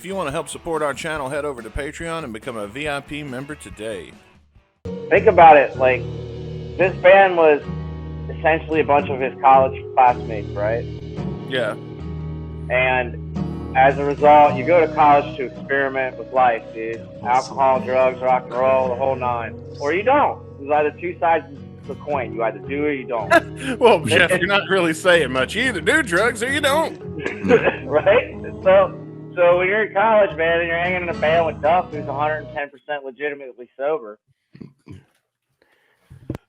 If you want to help support our channel, head over to Patreon and become a VIP member today. Think about it, like, this band was essentially a bunch of his college classmates, right? Yeah. And as a result, you go to college to experiment with life, dude. Alcohol, drugs, rock and roll, the whole nine. Or you don't. There's either two sides of the coin. You either do or you don't. Well, Jeff, you're not really saying much. You either do drugs or you don't. Right? So when you're in college, man, and you're hanging in a band with Duff, who's 110% legitimately sober.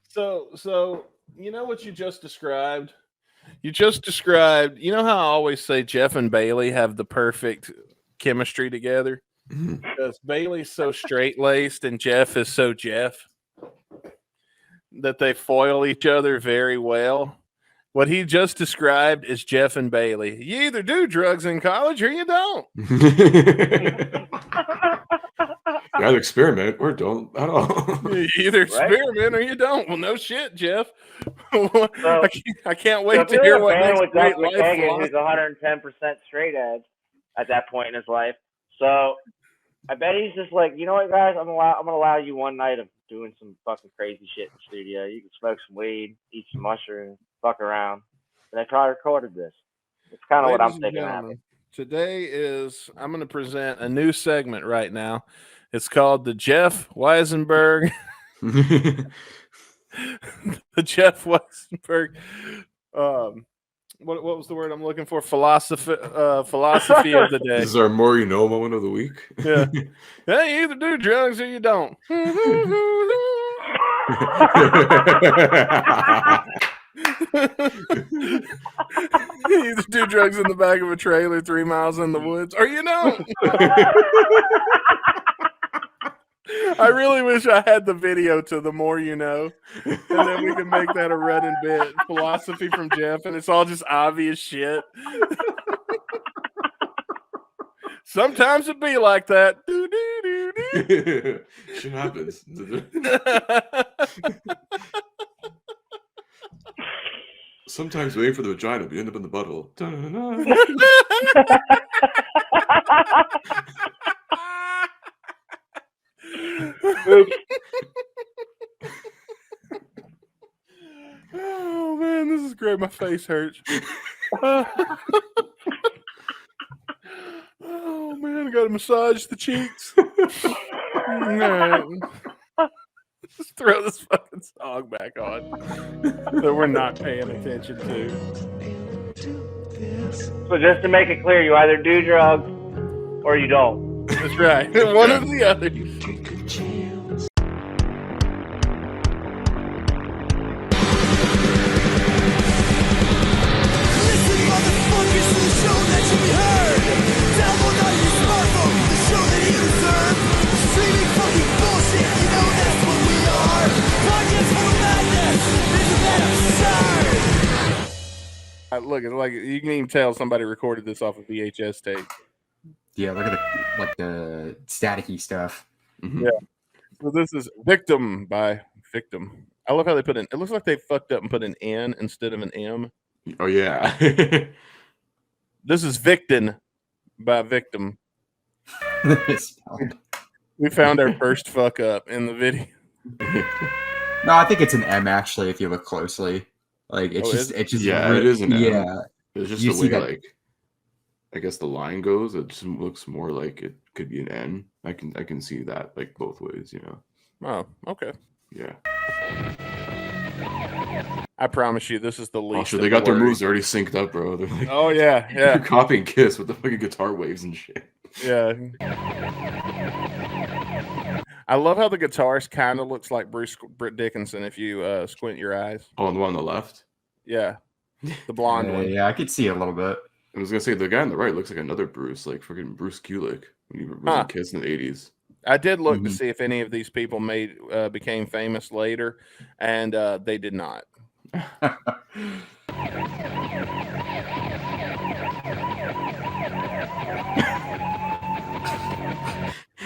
So you know what you just described? You know how I always say Jeff and Bailey have the perfect chemistry together? Because Bailey's so straight-laced and Jeff is so Jeff that they foil each other very well. What he just described is Jeff and Bailey. You either do drugs in college or you don't. You either experiment or don't at all. You either experiment or you don't. Well, no shit, Jeff. I can't wait to hear what next with Duff McKagan, who's 110% straight edge at that point in his life. So I bet he's just like, you know what, guys? I'm gonna allow you one night of doing some fucking crazy shit in the studio. You can smoke some weed, eat some mushrooms, fuck around. And they probably recorded this. It's kind of what I'm thinking happened. Today I'm going to present a new segment right now. It's called the Jeff Weisenberg. The Jeff Weisenberg. What was the word I'm looking for? Philosophy of the day. This is our more you know moment of the week. Yeah. Hey, you either do drugs or you don't. You either do drugs in the back of a trailer 3 miles in the woods or you don't. I really wish I had the video to the more you know, and then we can make that a running bit. Philosophy from Jeff, and it's all just obvious shit. Sometimes it be like that. Shit happens. Sometimes waiting for the vagina, but you end up in the butthole. Oh man, this is great. My face hurts. Oh man, I gotta massage the cheeks. Man. Just throw this fucking song back on that we're not paying attention to. So just to make it clear, you either do drugs or you don't. That's right. One or the other. Look, it's like you can even tell somebody recorded this off a VHS tape. Yeah, look at the staticky stuff. Mm-hmm. Yeah. So this is Victim by Victim. I love how they put in. It looks like they fucked up and put an N instead of an M. Oh yeah. This is Victim by Victim. We found our first fuck up in the video. No, I think it's an M actually. If you look closely. Like it's just yeah, it is an M. Yeah, it's just the way that, like, I guess the line goes. It just looks more like it could be an N. I can see that like both ways, you know. Oh, okay. Yeah. I promise you, this is the least. Oh, sure, they got their moves already synced up, bro. They're like, oh yeah, yeah. You're copying Kiss with the fucking guitar waves and shit. Yeah. I love how the guitarist kind of looks like Britt Dickinson if you squint your eyes. Oh, and the one on the left? Yeah. The blonde one. Yeah, I could see it a little bit. I was going to say, the guy on the right looks like another Bruce, like freaking Bruce Kulick when he was in Kiss in the 80s. I did look to see if any of these people became famous later, and they did not.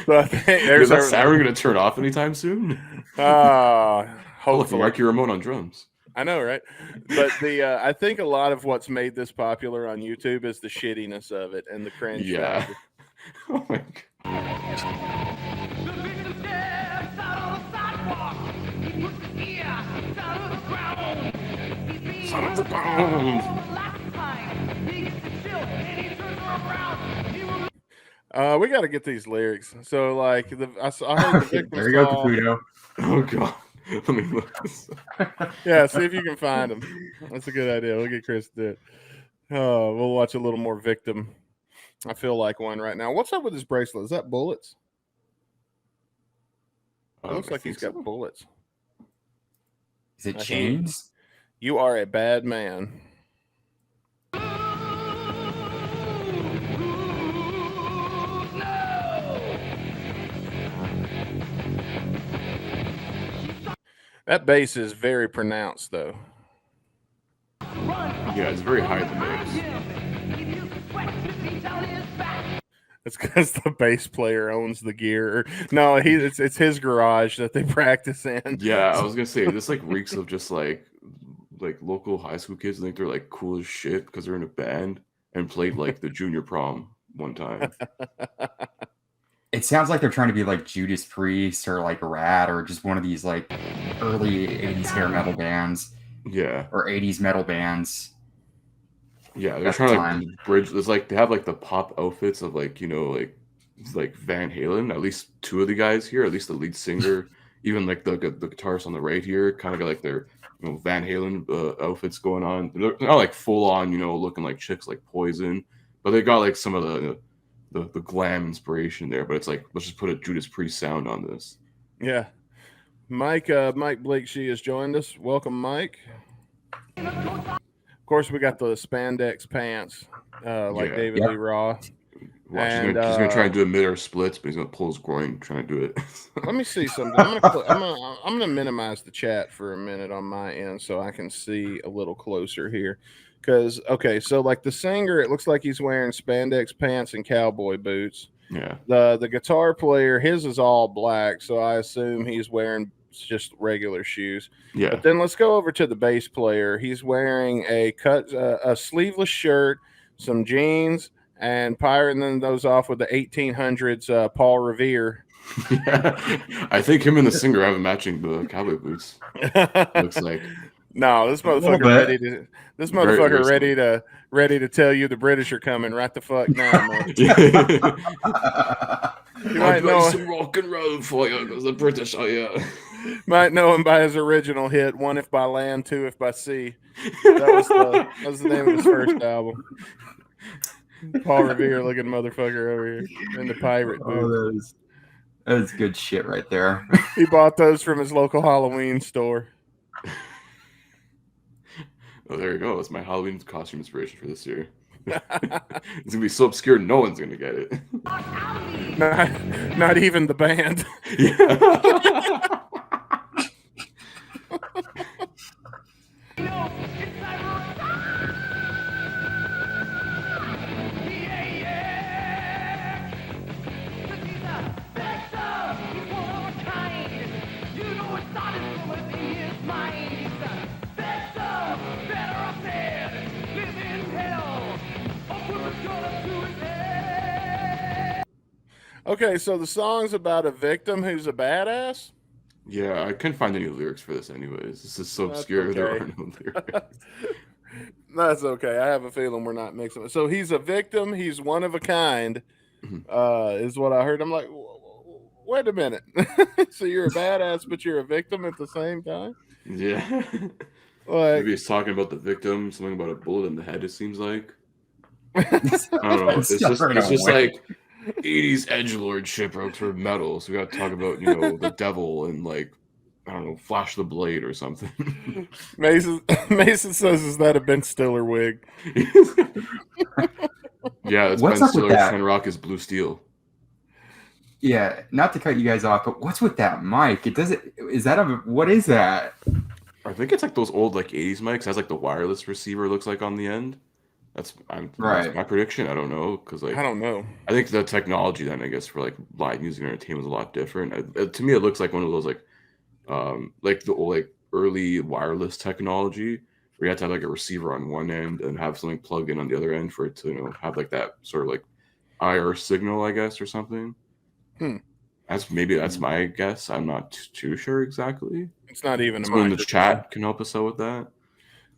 So I think is that siren going to turn off anytime soon? Hopefully. Marky Ramone on drums. I know, right? But I think a lot of what's made this popular on YouTube is the shittiness of it and the cringe. Yeah. Oh my god. Son of the ground. We got to get these lyrics. So, like, I heard the victim There you go, song. Caputo. Oh god. Let me look this up. Yeah, see if you can find them. That's a good idea. We'll get Chris to do it. We'll watch a little more Victim. I feel like one right now. What's up with his bracelet? Is that bullets? It looks I like he's think got so. bullets. Is it chains? You are a bad man. That bass is very pronounced, though. Yeah, it's very high in the mix. It's because the bass player owns the gear. No, it's his garage that they practice in. Yeah, I was gonna say this like reeks of just like local high school kids think they're like cool as shit because they're in a band and played like the junior prom one time. It sounds like they're trying to be like Judas Priest or like Rat or just one of these like early 80s hair metal bands. Yeah. Or 80s metal bands. Yeah, they're trying to like bridge. It's like they have like the pop outfits of like, you know, like Van Halen. At least two of the guys here, at least the lead singer, even like the guitarist on the right here, kind of got like their Van Halen outfits going on. They're not like full on, looking like chicks like Poison, but they got like some of the glam inspiration there. But it's like, let's just put a Judas Priest sound on this. Yeah. Mike Blake, she has joined us. Welcome, Mike. Of course, we got the spandex pants, like David Lee Roth. Watch, he's gonna try and do a mid-air splits, but he's gonna pull his groin trying to do it. Let me see something. I'm gonna minimize the chat for a minute on my end so I can see a little closer here. Because so like the singer, it looks like he's wearing spandex pants and cowboy boots. Yeah. The guitar player, his is all black, so I assume he's wearing just regular shoes. Yeah. But then let's go over to the bass player. He's wearing a sleeveless shirt, some jeans, and pirating those off with the 1800s Paul Revere. Yeah. I think him and the singer have matching the cowboy boots. Looks like. No, this motherfucker ready to tell you the British are coming right the fuck now, man. You might know some rock and roll for you because the British are here. Might know him by his original hit, One If By Land, Two If By Sea. That was the name of his first album. Paul Revere looking motherfucker over here in the pirate booth. That is good shit right there. He bought those from his local Halloween store. Oh, there you go. That's my Halloween costume inspiration for this year. It's gonna be so obscure, no one's gonna get it. Not even the band. Yeah. Okay, so the song's about a victim who's a badass? Yeah, I couldn't find any lyrics for this anyways. This is so obscure, there are no lyrics. That's okay. I have a feeling we're not mixing it. So he's a victim. He's one of a kind, is what I heard. I'm like, wait a minute. So you're a badass, but you're a victim at the same time? Yeah. Like, maybe he's talking about the victim, something about a bullet in the head, it seems like. I don't know. It's just like 80s edgelord shipwrecks for metal. So we got to talk about, the devil and like, I don't know, Flash the Blade or something. Mason says, is that a Ben Stiller wig? Yeah, it's What's Ben up with Stiller. that? Ken Rock is Blue Steel. Yeah, not to cut you guys off, but what's with that mic? What is that? I think it's like those old like 80s mics. It has like the wireless receiver looks like on the end. That's my prediction. I don't know because I don't know. I think the technology then I guess for like live music and entertainment is a lot different. To me, it looks like one of those like the old like early wireless technology where you have to have like a receiver on one end and have something plugged in on the other end for it to have like that sort of like IR signal, I guess, or something. That's my guess. I'm not too sure exactly. It's not even someone in the chat can help us out with that.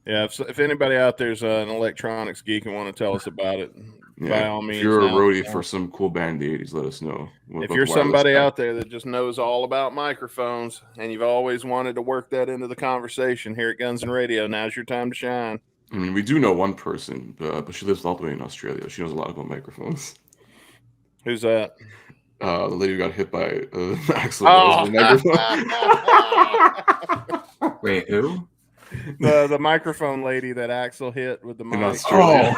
Yeah, if anybody out there's an electronics geek and want to tell us about it, by all means. If you're a roadie for some cool band in the 80s, let us know. If you're somebody out there that just knows all about microphones and you've always wanted to work that into the conversation here at Guns and Radio, now's your time to shine. I mean, we do know one person, but she lives all the way in Australia. She knows a lot about microphones. Who's that? The lady who got hit by Axel. Microphone. Wait, who? The microphone lady that Axel hit with the mic. In Australia.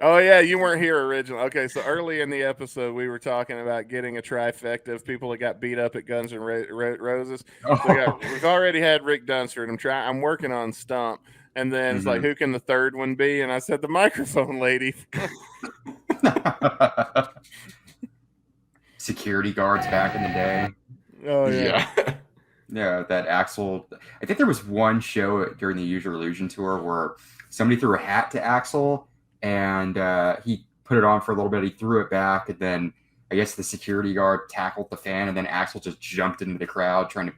Oh, yeah, you weren't here originally. Okay, so early in the episode, we were talking about getting a trifecta of people that got beat up at Guns N' Roses. So we've already had Rick Dunster, and I'm working on Stump. And then it's like, who can the third one be? And I said, the microphone lady. Security guards back in the day. Oh, yeah. Yeah, that Axel. I think there was one show during the Use Your Illusion tour where somebody threw a hat to Axel, and he put it on for a little bit. He threw it back, and then I guess the security guard tackled the fan, and then Axel just jumped into the crowd trying to,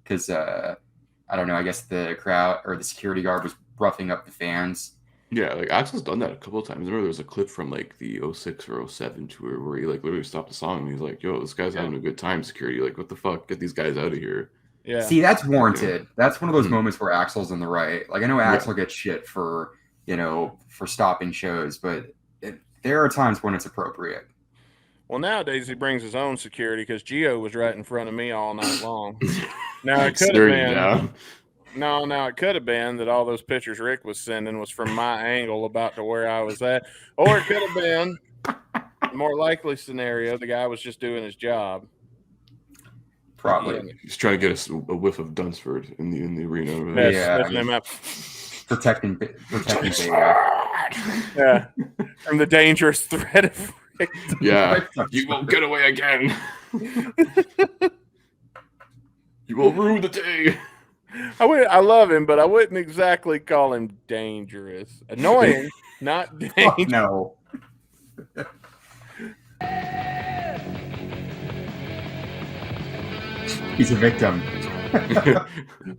because I don't know. I guess the crowd or the security guard was roughing up the fans. Yeah, like Axel's done that a couple of times. I remember there was a clip from like the 06 or 07 tour where he like literally stopped the song and he's like, "Yo, this guy's having a good time, security. Like, what the fuck? Get these guys out of here." Yeah. See, that's warranted. Yeah. That's one of those moments where Axel's in the right. Like, I know Axel gets shit for, for stopping shows, but there are times when it's appropriate. Well, nowadays he brings his own security because Gio was right in front of me all night long. Now it could have been. No, it could have been that all those pictures Rick was sending was from my angle about to where I was at. Or it could have been, more likely scenario, the guy was just doing his job. Probably. Yeah. He's trying to get a whiff of Dunsford in the arena. Protecting Beta. Yeah. From the dangerous threat of Rick. Yeah. You won't get away again. You will rue the day. I love him, but I wouldn't exactly call him dangerous. Annoying, not dangerous. Oh, no. He's a victim.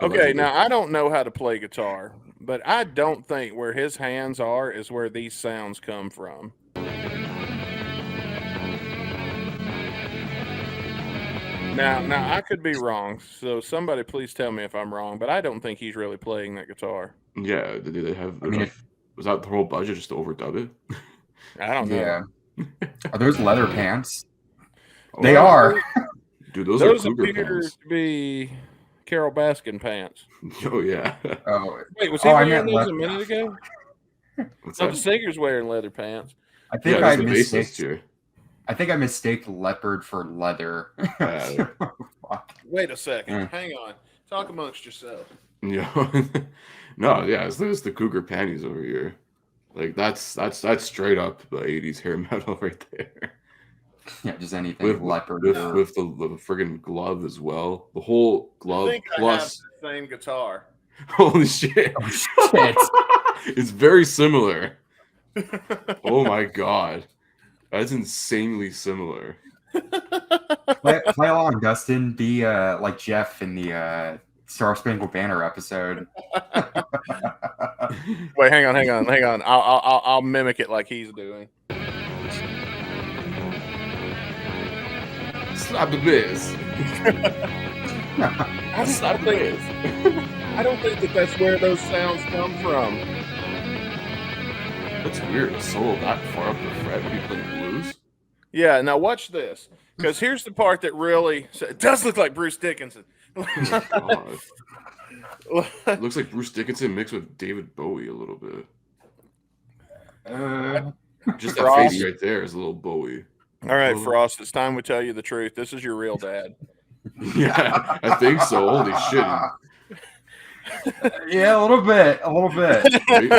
Okay, now I don't know how to play guitar, but I don't think where his hands are is where these sounds come from. Now I could be wrong, so somebody please tell me if I'm wrong, but I don't think he's really playing that guitar. Yeah, did they have was that the whole budget just to overdub it? I don't know. Yeah. Are those leather pants? They are. Dude, those are Cougar appear pants. To be Carol Baskin pants. Oh yeah. Oh wait, was he wearing those a minute ago? What's no, that? the singer's wearing leather pants. I think I think I mistake leopard for leather. Wait a second. Hang on. Talk amongst yourself. Yeah. No, yeah, it's the Cougar panties over here. Like that's straight up the 80s hair metal right there. Yeah, just anything with leopard with the friggin' glove as well. The whole glove I think plus I have the same guitar. Holy shit. Oh, shit. It's very similar. Oh my god. That's insanely similar. Play along, Dustin. Be like Jeff in the Star Spangled Banner episode. Wait, hang on. I'll mimic it like he's doing. Stop the biz. Stop the biz. I don't think that's where those sounds come from. That's weird. A solo that far up the fret when you play blues. Yeah, now watch this. Because here's the part that really... It does look like Bruce Dickinson. Oh it looks like Bruce Dickinson mixed with David Bowie a little bit. Just that face right there is a little Bowie. All right, Frost, it's time we tell you the truth. This is your real dad. Yeah, I think so. Holy shit. Yeah, a little bit.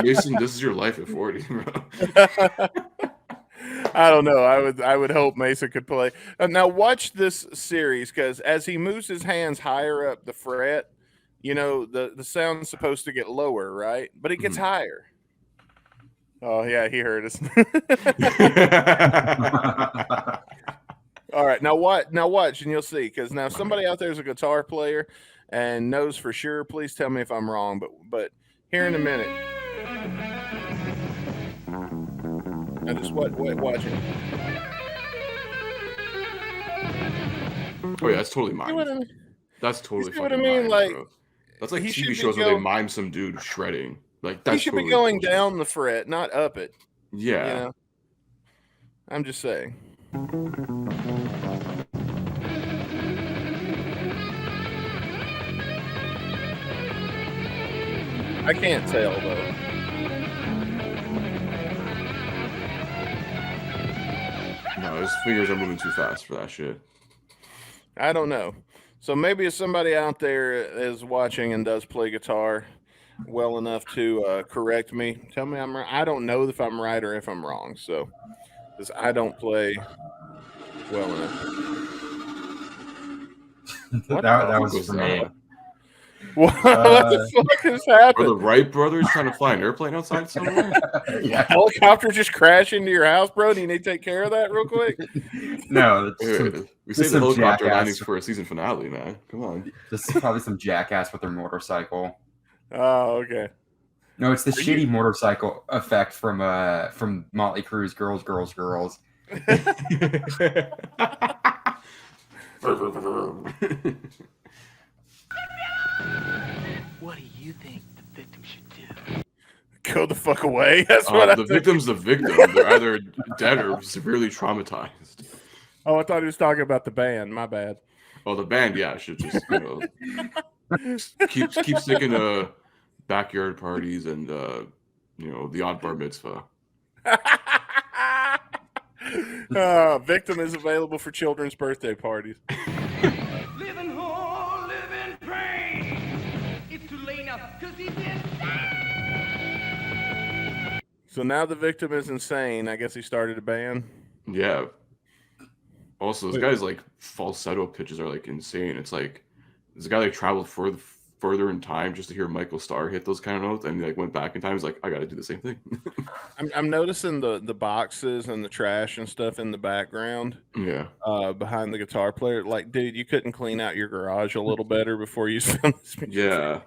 Mason, this is your life at 40, bro. I don't know. I would hope Mason could play. Now watch this series, because as he moves his hands higher up the fret, the sound's supposed to get lower, right? But it gets higher. Oh yeah, he heard us. All right, now watch, and you'll see. Because now somebody out there is a guitar player and knows for sure. Please tell me if I'm wrong. But here in a minute. Now just watch it. Oh yeah, that's totally mine. You know what I mean? That's totally You know what I fucking mean? mine, Like, bro. That's like he should TV be shows where they mime some dude shredding. Like that's He should totally be going bullshit. down the fret, not up it. Yeah. You know? I'm just saying. I can't tell though. No, his fingers are moving too fast for that shit. I don't know. So maybe if somebody out there is watching and does play guitar well enough to correct me, tell me I'm right. I don't know if I'm right or if I'm wrong. So, because I don't play well enough. that was for me. What the fuck has happened? Are the Wright brothers trying to fly an airplane outside somewhere? Yeah. Helicopter just crashed into your house, bro. Do you need to take care of that real quick? No, We saved the helicopter landings for a season finale, man. Come on. This is probably some jackass with their motorcycle. Oh, okay. No, it's the shitty motorcycle effect from Motley Crue's Girls, Girls, Girls. What do you think the victim should do? Go the fuck away. That's what the victim's the victim. They're either dead or severely traumatized. Oh, I thought he was talking about the band. My bad. Oh, the band, yeah, should just keep sticking to backyard parties and the odd bar mitzvah. Victim is available for children's birthday parties. Living whole, living pain. It's too late now, cause he's insane. So now the victim is insane. I guess he started a band. Yeah. Also, this guy's like falsetto pitches are like insane. It's like this guy like traveled further in time just to hear Michael Starr hit those kind of notes, and he like went back in time. He's like, I got to do the same thing. I'm noticing the boxes and the trash and stuff in the background. Yeah. Behind the guitar player. Like, dude, you couldn't clean out your garage a little better before you filmed this music. Yeah.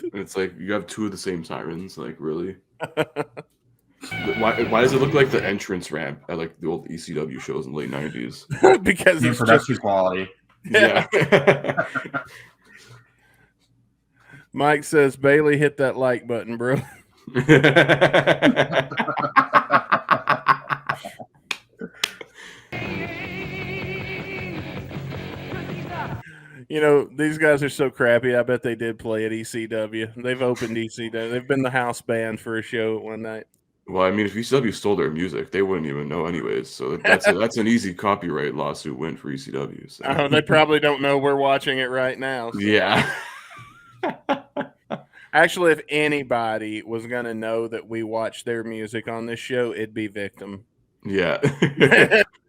And it's like you have two of the same sirens. Like, really? Why does it look like the entrance ramp at like the old ECW shows in the late 90s? Because it's production quality. Yeah. Mike says Bailey hit that like button, bro. You know, these guys are so crappy. I bet they did play at ECW. They've opened ECW. They've been the house band for a show one night. Well, I mean, if ECW stole their music, they wouldn't even know anyways. So that's an easy copyright lawsuit win for ECW. So. Oh, they probably don't know we're watching it right now. So. Yeah. Actually, if anybody was going to know that we watch their music on this show, it'd be Victim. Yeah.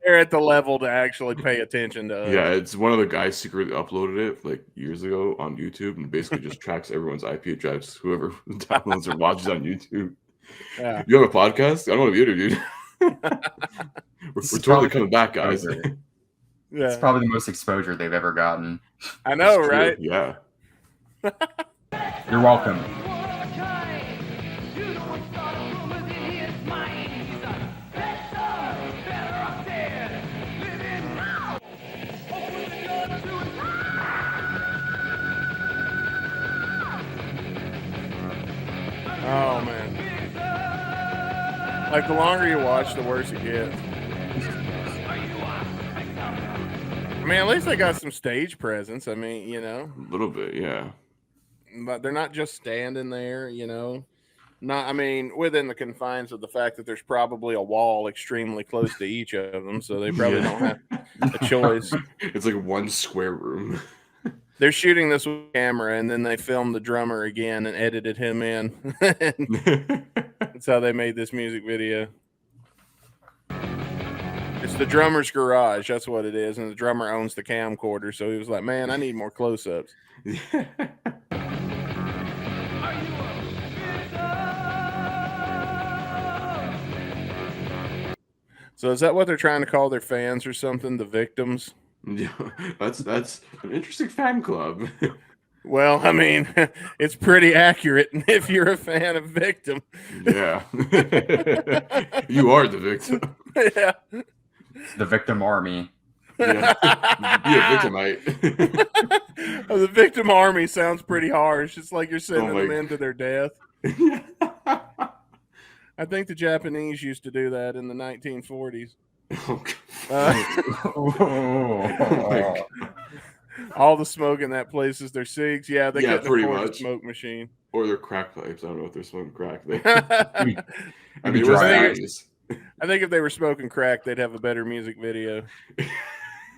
They're at the level to actually pay attention to us. Yeah, it's one of the guys secretly uploaded it like years ago on YouTube and basically just tracks everyone's IP address, whoever downloads or watches on YouTube. Yeah. You have a podcast? I don't want to be interviewed. we're totally coming back, guys. Yeah. It's probably the most exposure they've ever gotten. I know, right? Yeah. You're welcome. Oh, man. Like, the longer you watch, the worse it gets. I mean, at least they got some stage presence. I mean, you know. A little bit, yeah. But they're not just standing there, you know. Not, I mean, within the confines of the fact that there's probably a wall extremely close to each of them, so they probably don't have a choice. It's like one square room. They're shooting this with camera, and then they filmed the drummer again and edited him in. That's how they made this music video. It's the drummer's garage. That's what it is. And the drummer owns the camcorder. So he was like, man, I need more close-ups. So is that what they're trying to call their fans or something? The victims? Yeah, that's an interesting fan club. Well, I mean, it's pretty accurate if you're a fan of Victim. Yeah. You are the victim. Yeah. The victim army. Yeah. Be a victimite. Oh, the Victim Army sounds pretty harsh. It's like you're sending my- them into their death. I think the Japanese used to do that in the 1940s. Oh, Uh, God. all the smoke in that place is their cigs. Yeah, they Yeah, couldn't pretty afford a much. smoke machine. Or their crack pipes. I don't know if they're smoking crack. Maybe I mean, it was dry the ice. 80s. I think if they were smoking crack, they'd have a better music video.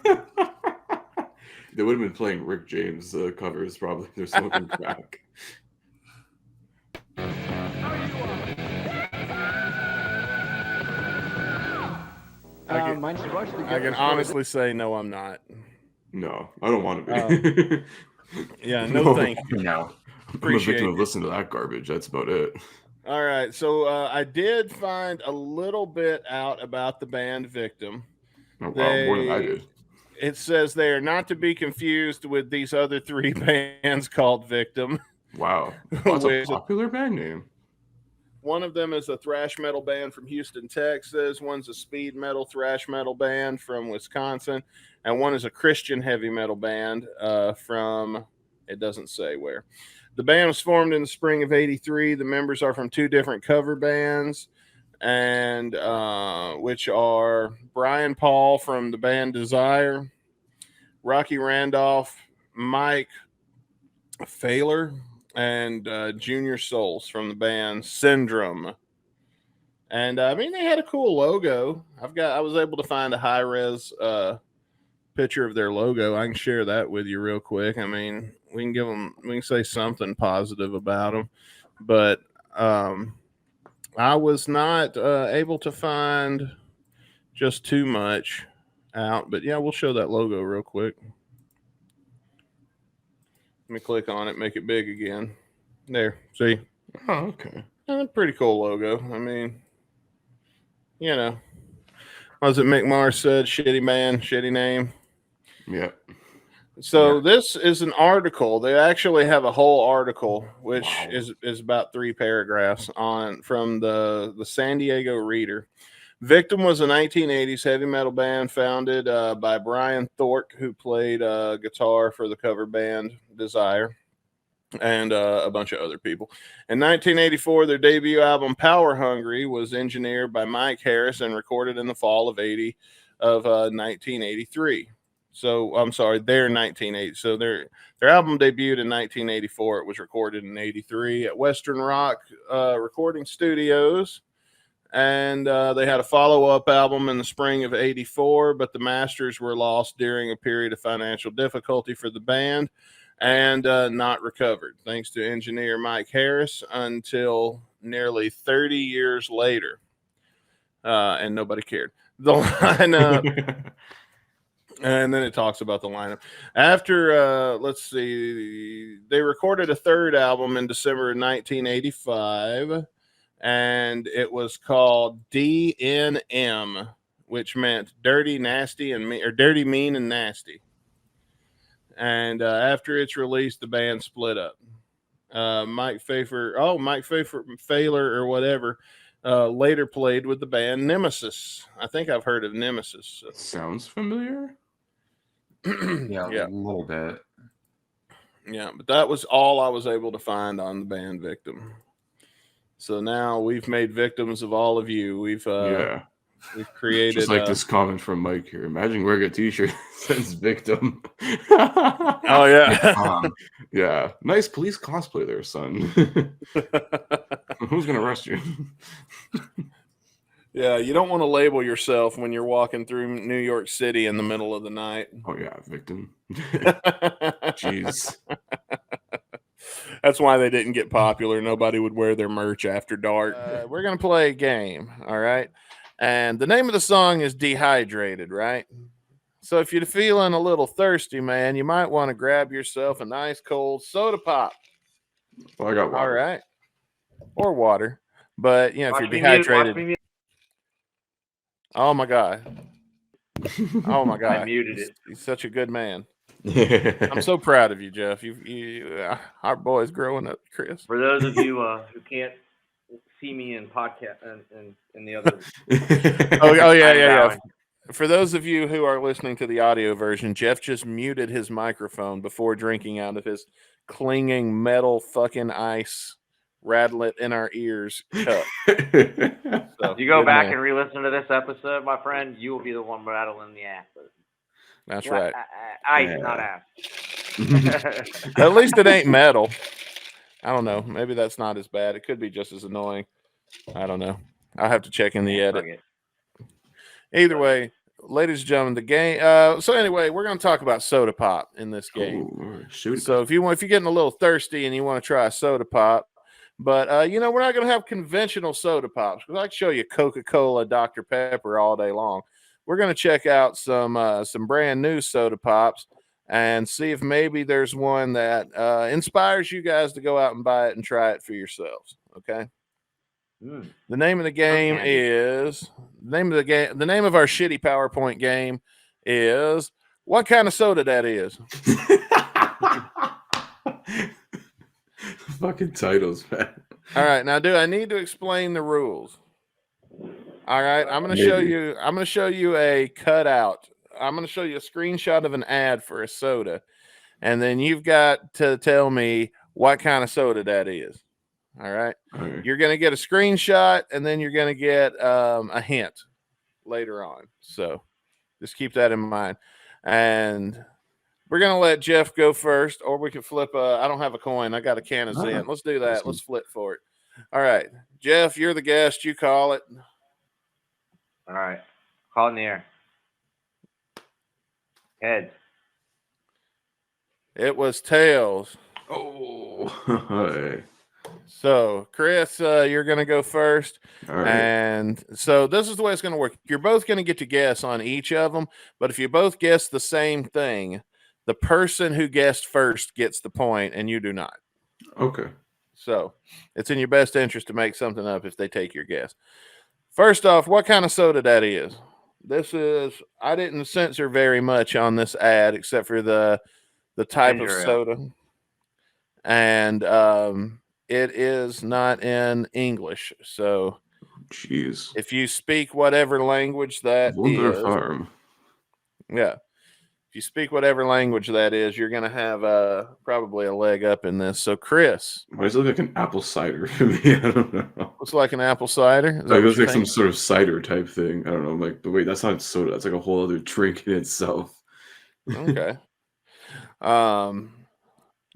They would have been playing Rick James covers probably. They're smoking crack. I can honestly say no, I'm not. No, I don't want to be. Yeah, no, No. thank you. No. I'm a Appreciate victim it. of listening to that garbage. That's about it. All right, so I did find a little bit out about the band Victim. Oh, wow, more than I They- did. It says they are not to be confused with these other three bands called Victim. Wow, that's a Wait. popular band name. One of them is a thrash metal band from Houston, Texas. One's a speed metal thrash metal band from Wisconsin. And one is a Christian heavy metal band from, it doesn't say where. The band was formed in the spring of '83. The members are from two different cover bands, and which are Brian Paul from the band Desire, Rocky Randolph, Mike Failer, and Junior Souls from the band Syndrome. And I mean, they had a cool logo. I was able to find a high res picture of their logo. I can share that with you real quick. I mean, we can say something positive about them, but I was not able to find just too much out. But yeah, we'll show that logo real quick. Let me click on it, make it big again. There, see? Oh, okay. Pretty cool logo. I mean, you know, was it McMar said, shitty man, shitty name. Yeah. So this is an article. They actually have a whole article, which Wow. is about 3 paragraphs from the San Diego Reader. Victim was a 1980s heavy metal band founded by Brian Thorpe, who played guitar for the cover band Desire, and a bunch of other people. In 1984, their debut album Power Hungry was engineered by Mike Harris and recorded in the fall of 1983. So I'm sorry, their 1980. So their album debuted in 1984. It was recorded in '83 at Western Rock Recording Studios, and they had a follow-up album in the spring of '84. But the masters were lost during a period of financial difficulty for the band, and not recovered, thanks to engineer Mike Harris, until nearly 30 years later, and nobody cared. The lineup. And then it talks about the lineup. After, let's see, they recorded a third album in December of 1985, and it was called DNM, which meant Dirty, Nasty, and Me, or Dirty, Mean, and Nasty. And after its release, the band split up. Mike Failer or whatever, later played with the band Nemesis. I think I've heard of Nemesis. Sounds familiar. Yeah, Yeah. a little bit. Yeah, but that was all I was able to find on the band Victim. So now we've made victims of all of you. We've created Just like this comment from Mike here. Imagine wearing a T-shirt that says "victim." Oh yeah. Yeah, nice police cosplay there, son. Who's gonna arrest you? Yeah, you don't want to label yourself when you're walking through New York City in the middle of the night. Oh yeah, victim. Jeez. That's why they didn't get popular. Nobody would wear their merch after dark. We're going to play a game, all right? And the name of the song is Dehydrated, right? So if you're feeling a little thirsty, man, you might want to grab yourself a nice cold soda pop. Well, I got water. All right. Or water. But, you know, if Watch you're me mute, watch dehydrated. me mute. Oh my god. Oh my god. I muted it. He's such a good man. I'm so proud of you, Jeff. Our boy's growing up, Chris. For those of you who can't see me in podcast and in the other, Oh yeah, I'm yeah. bowing. For those of you who are listening to the audio version, Jeff just muted his microphone before drinking out of his clinging metal fucking ice rattle it in our ears cup. So, If you go good back man. and re-listen to this episode, my friend, you will be the one rattling the ass. That's right. Ice, Yeah. not ass. At least it ain't metal. I don't know. Maybe that's not as bad. It could be just as annoying. I don't know. I'll have to check in the edit. Fuck it. Either way, ladies and gentlemen, the game. So anyway, we're going to talk about soda pop in this game. Oh, shoot. So if you're getting a little thirsty and you want to try a soda pop, but we're not going to have conventional soda pops because I can show you Coca-Cola, Dr. Pepper all day long. We're going to check out some brand new soda pops and see if maybe there's one that inspires you guys to go out and buy it and try it for yourselves. Okay. The name of the game is the name of our shitty PowerPoint game is what kind of soda that is. Fucking titles, man. All right, now do I need to explain the rules? All right, I'm going to show you a cutout. I'm going to show you a screenshot of an ad for a soda, and then you've got to tell me what kind of soda that is. All right. You're going to get a screenshot, and then you're going to get a hint later on. So just keep that in mind. And we're going to let Jeff go first, or we can flip. I don't have a coin. I got a can of Zen. Let's do that. Let's flip for it. All right. Jeff, you're the guest. You call it. All right. Call in the air. Heads. It was tails. Oh. So, Chris, you're going to go first. All right. And so this is the way it's going to work. You're both going to get to guess on each of them. But if you both guess the same thing, the person who guessed first gets the point and you do not. Okay. So it's in your best interest to make something up if they take your guess. First off, what kind of soda that is? I didn't censor very much on this ad except for the type Ginger of ale. soda. And it is not in English. So Jeez. if you speak whatever language that Wonder is, Farm. yeah. If you speak whatever language that is, you're going to have probably a leg up in this. So, Chris. Why does it look like an apple cider for me? I don't know. Looks like an apple cider. Is that Like, what it looks you like think? some sort of cider type thing. I don't know. Like, but wait, that's not soda. That's like a whole other drink in itself. Okay.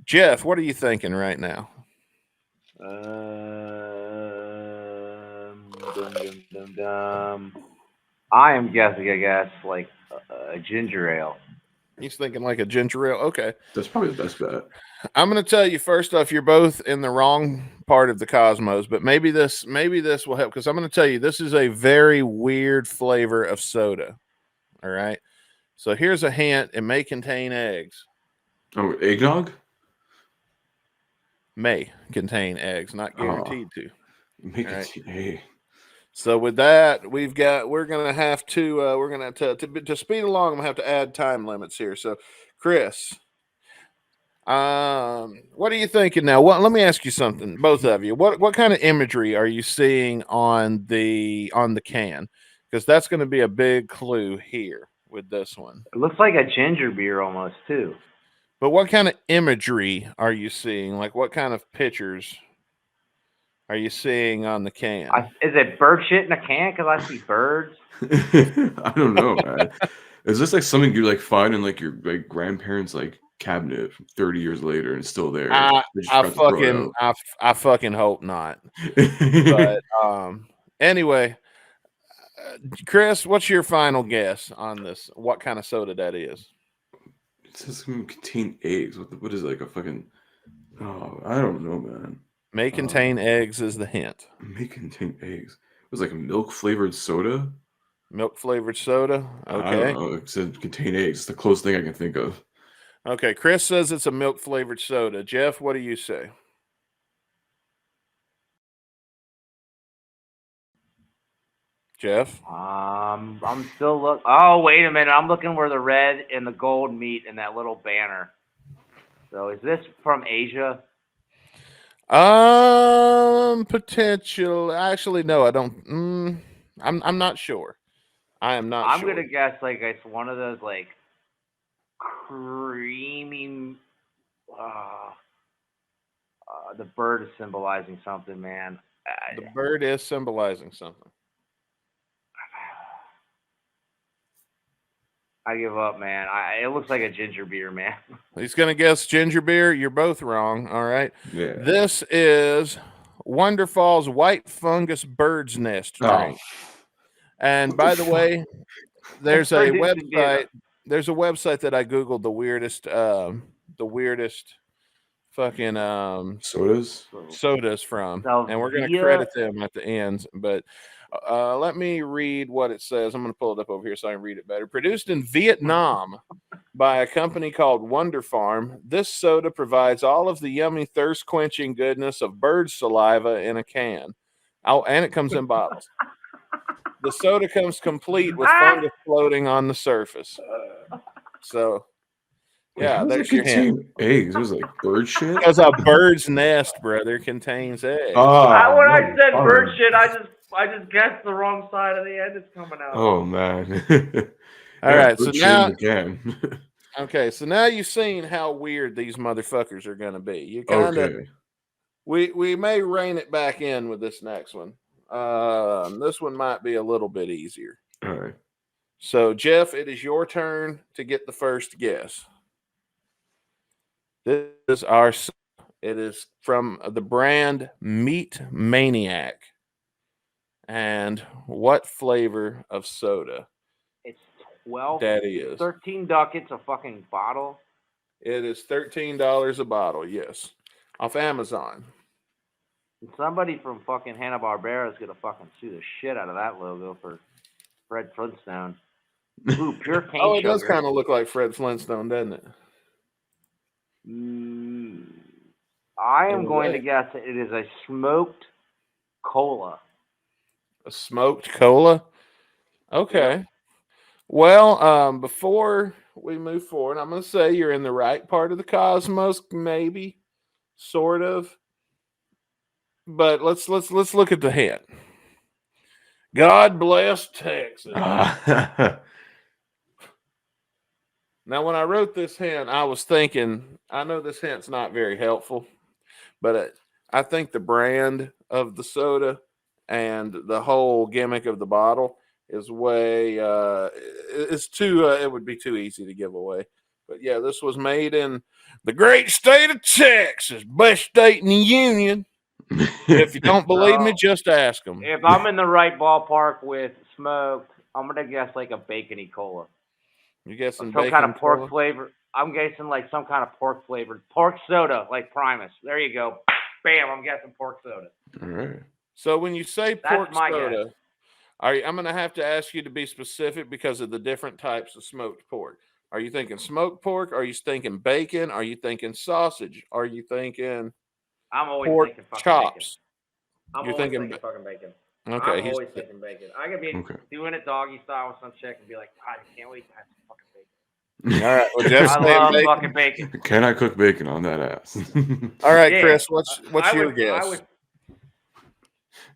Jeff, what are you thinking right now? I am guessing, I guess, like a ginger ale. He's thinking like a ginger ale. Okay. That's probably the best bet. I'm going to tell you first off, you're both in the wrong part of the cosmos, but maybe this will help because I'm going to tell you this is a very weird flavor of soda. All right. So here's a hint. It may contain eggs. Oh, eggnog? May contain eggs, not guaranteed to. Make All it. Hey. So with that, we're going to have to speed along. I'm going to have to add time limits here. So, Chris, what are you thinking now? Let me ask you something, both of you. What kind of imagery are you seeing on the can? Because that's going to be a big clue here with this one. It looks like a ginger beer almost too. But what kind of imagery are you seeing? Like what kind of pictures are you seeing on the can? Is it bird shit in a can? Because I see birds. I don't know, man. Is this like something you like find in like your like grandparents' like cabinet 30 years later and it's still there? I fucking hope not. But anyway, Chris, what's your final guess on this? What kind of soda that is? It says it's going to contain eggs. What is it, like a fucking? Oh, I don't know, man. May contain eggs is the hint. May contain eggs. It was like a milk flavored soda. Milk flavored soda. Okay. I don't know. It said contain eggs. It's the closest thing I can think of. Okay. Chris says it's a milk flavored soda. Jeff, what do you say? Jeff? I'm still look. Oh, wait a minute. I'm looking where the red and the gold meet in that little banner. So is this from Asia? Potential. Actually, no, I don't. I'm not sure. I am not I'm sure. gonna guess like it's one of those like creamy. The bird is symbolizing something, man. The bird is symbolizing something. I give up, man. It looks like a ginger beer, man. He's gonna guess ginger beer. You're both wrong. All right. Yeah. This is Wonderfall's White Fungus Bird's Nest drink. And by the way, there's a website. There's a website that I googled the weirdest fucking sodas from, and we're gonna credit them at the ends. But let me read what it says. I'm gonna pull it up over here so I can read it better. Produced in Vietnam by a company called Wonder Farm, this soda provides all of the yummy thirst-quenching goodness of bird saliva in a can. Oh, and it comes in bottles. The soda comes complete with fungus floating on the surface. So, yeah, there's your hint. Eggs. It was like bird shit. Because a bird's nest, brother, contains eggs. When I said bird shit, I just guessed the wrong side of the end. It's coming out. Oh man. All right, so now again. Okay, so now you've seen how weird these motherfuckers are going to be. You kind of we may rein it back in with this next one. This one might be a little bit easier. All right. So, Jeff, it is your turn to get the first guess. This is it is from the brand Meat Maniac. And what flavor of soda? It's 12. Daddy is 13 ducats a fucking bottle. It is $13 a bottle. Yes, off Amazon. And somebody from fucking Hanna-Barbera is gonna fucking sue the shit out of that logo for Fred Flintstone. Ooh, pure cane Oh, it sugar. does kind of look like Fred Flintstone, doesn't it? I am going to guess that it is a smoked cola. A smoked cola? Okay. Yeah. Well, before we move forward, I'm going to say you're in the right part of the cosmos, maybe, sort of. But let's look at the hint. God bless Texas. Now, when I wrote this hint, I was thinking, I know this hint's not very helpful, but I think the brand of the soda and the whole gimmick of the bottle is way, it's too, it would be too easy to give away. But yeah, this was made in the great state of Texas, best state in the union. If you don't believe me, just ask them. If I'm in the right ballpark with smoked, I'm going to guess like a bacony cola. You guessing some kind of pork flavor? I'm guessing like some kind of pork flavored pork soda, like Primus. There you go. Bam! I'm guessing pork soda. All right. So when you say pork soda, guess. I'm going to have to ask you to be specific because of the different types of smoked pork. Are you thinking smoked pork? Are you thinking bacon? Are you thinking sausage? Are you thinking I'm always pork thinking fucking chops? Bacon. You're thinking fucking bacon. Okay, I'm always thinking bacon. I could be doing it doggy style with some chick and be like, God, I can't wait to have some fucking bacon. All right, well, Jeff's I love fucking bacon. Can I cook bacon on that ass? All right, Chris, what's your guess?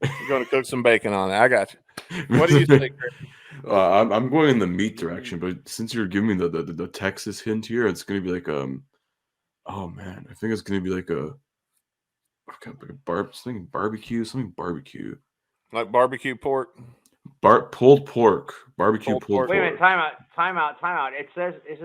You're going to cook some bacon on it. I got you. What do you think, Chris? I'm going in the meat direction, but since you're giving me the Texas hint here, it's going to be like oh man, I think it's going to be like something barbecue. Like barbecue pork? Pulled pork. Barbecue pulled pork. Wait a minute, time out. It says it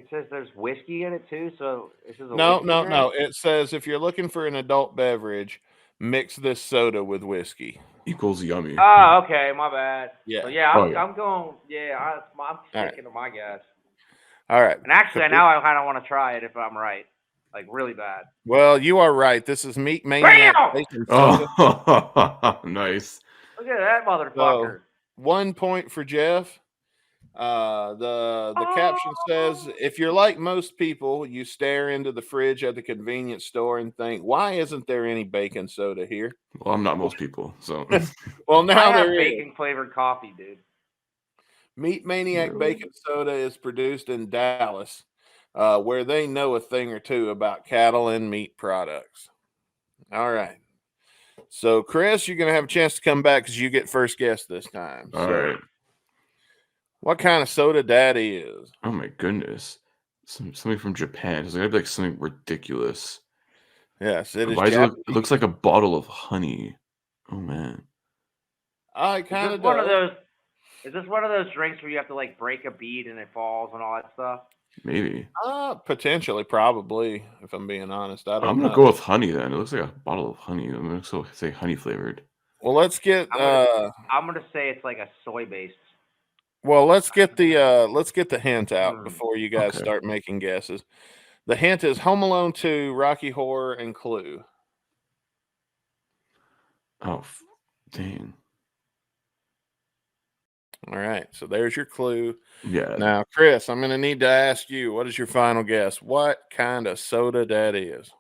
says there's whiskey in it too, so this is a No. It says if you're looking for an adult beverage, mix this soda with whiskey. Equals yummy. Oh, okay, my bad. Yeah. So I'm going. Yeah, I'm sticking to my guess. All right. And actually, now I kind of want to try it if I'm right, like really bad. Well, you are right. This is Meat Maniac. Oh, nice. Look at that motherfucker. So, 1 point for Jeff. The caption says, if you're like most people, you stare into the fridge at the convenience store and think, why isn't there any baking soda here? Well, I'm not most people, so. Well, now I have there is. bacon flavored coffee, dude. Meat Maniac Really? Bacon Soda is produced in Dallas, where they know a thing or two about cattle and meat products. All right. So, Chris, you're going to have a chance to come back because you get first guess this time. All So, right. what kind of soda daddy is? Oh my goodness. Something from Japan. It's gotta be like something ridiculous. Yes, it is. Why does it looks like a bottle of honey? Oh man. I Is kind this of one of those? Is this one of those drinks where you have to like break a bead and it falls and all that stuff? Maybe. Potentially, probably, if I'm being honest. I don't I'm know. gonna go with honey then. It looks like a bottle of honey. I'm gonna say honey flavored. Well, let's get. I'm gonna say it's like a soy based. Well, let's get the hint out before you guys Okay. start making guesses. The hint is Home Alone 2, Rocky Horror, and Clue. Oh, dang. All right, so there's your clue. Yeah. Now, Chris, I'm going to need to ask you, what is your final guess? What kind of soda that is?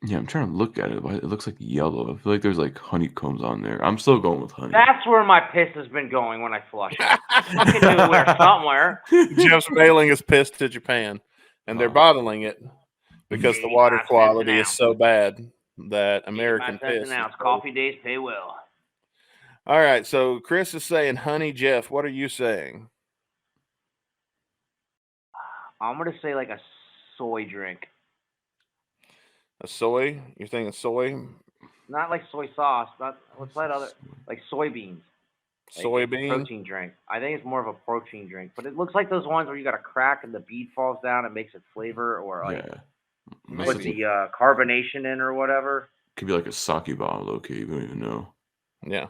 Yeah, I'm trying to look at it. It looks like yellow. I feel like there's like honeycombs on there. I'm still going with honey. That's where my piss has been going when I flush it. Fucking knew where somewhere. Jeff's mailing his piss to Japan, and they're bottling it because the water quality is so bad that American piss. Coffee days pay well. All right, so Chris is saying honey. Jeff, what are you saying? I'm gonna say like a soy drink. A soy? You're thinking soy? Not like soy sauce. Not what's that other? Like soybeans. Like Soybean? protein drink. I think it's more of a protein drink, but it looks like those ones where you got a crack and the bead falls down and makes it flavor, or like put the carbonation in or whatever. Could be like a sake bottle, okay? You don't even know. Yeah.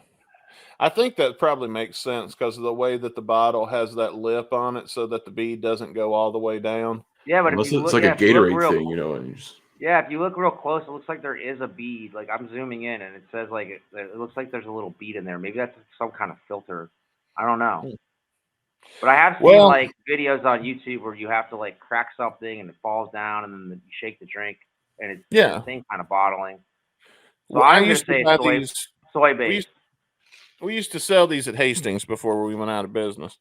I think that probably makes sense because of the way that the bottle has that lip on it so that the bead doesn't go all the way down. Yeah, but Unless if you it's look, like a Gatorade thing, you know. And you just... Yeah, if you look real close, it looks like there is a bead. Like I'm zooming in, and it says like it looks like there's a little bead in there. Maybe that's some kind of filter. I don't know. But I have seen like videos on YouTube where you have to like crack something and it falls down, and then you shake the drink, and it's the same kind of bottling. So well, I'm going to say soy based. We used to sell these at Hastings before we went out of business.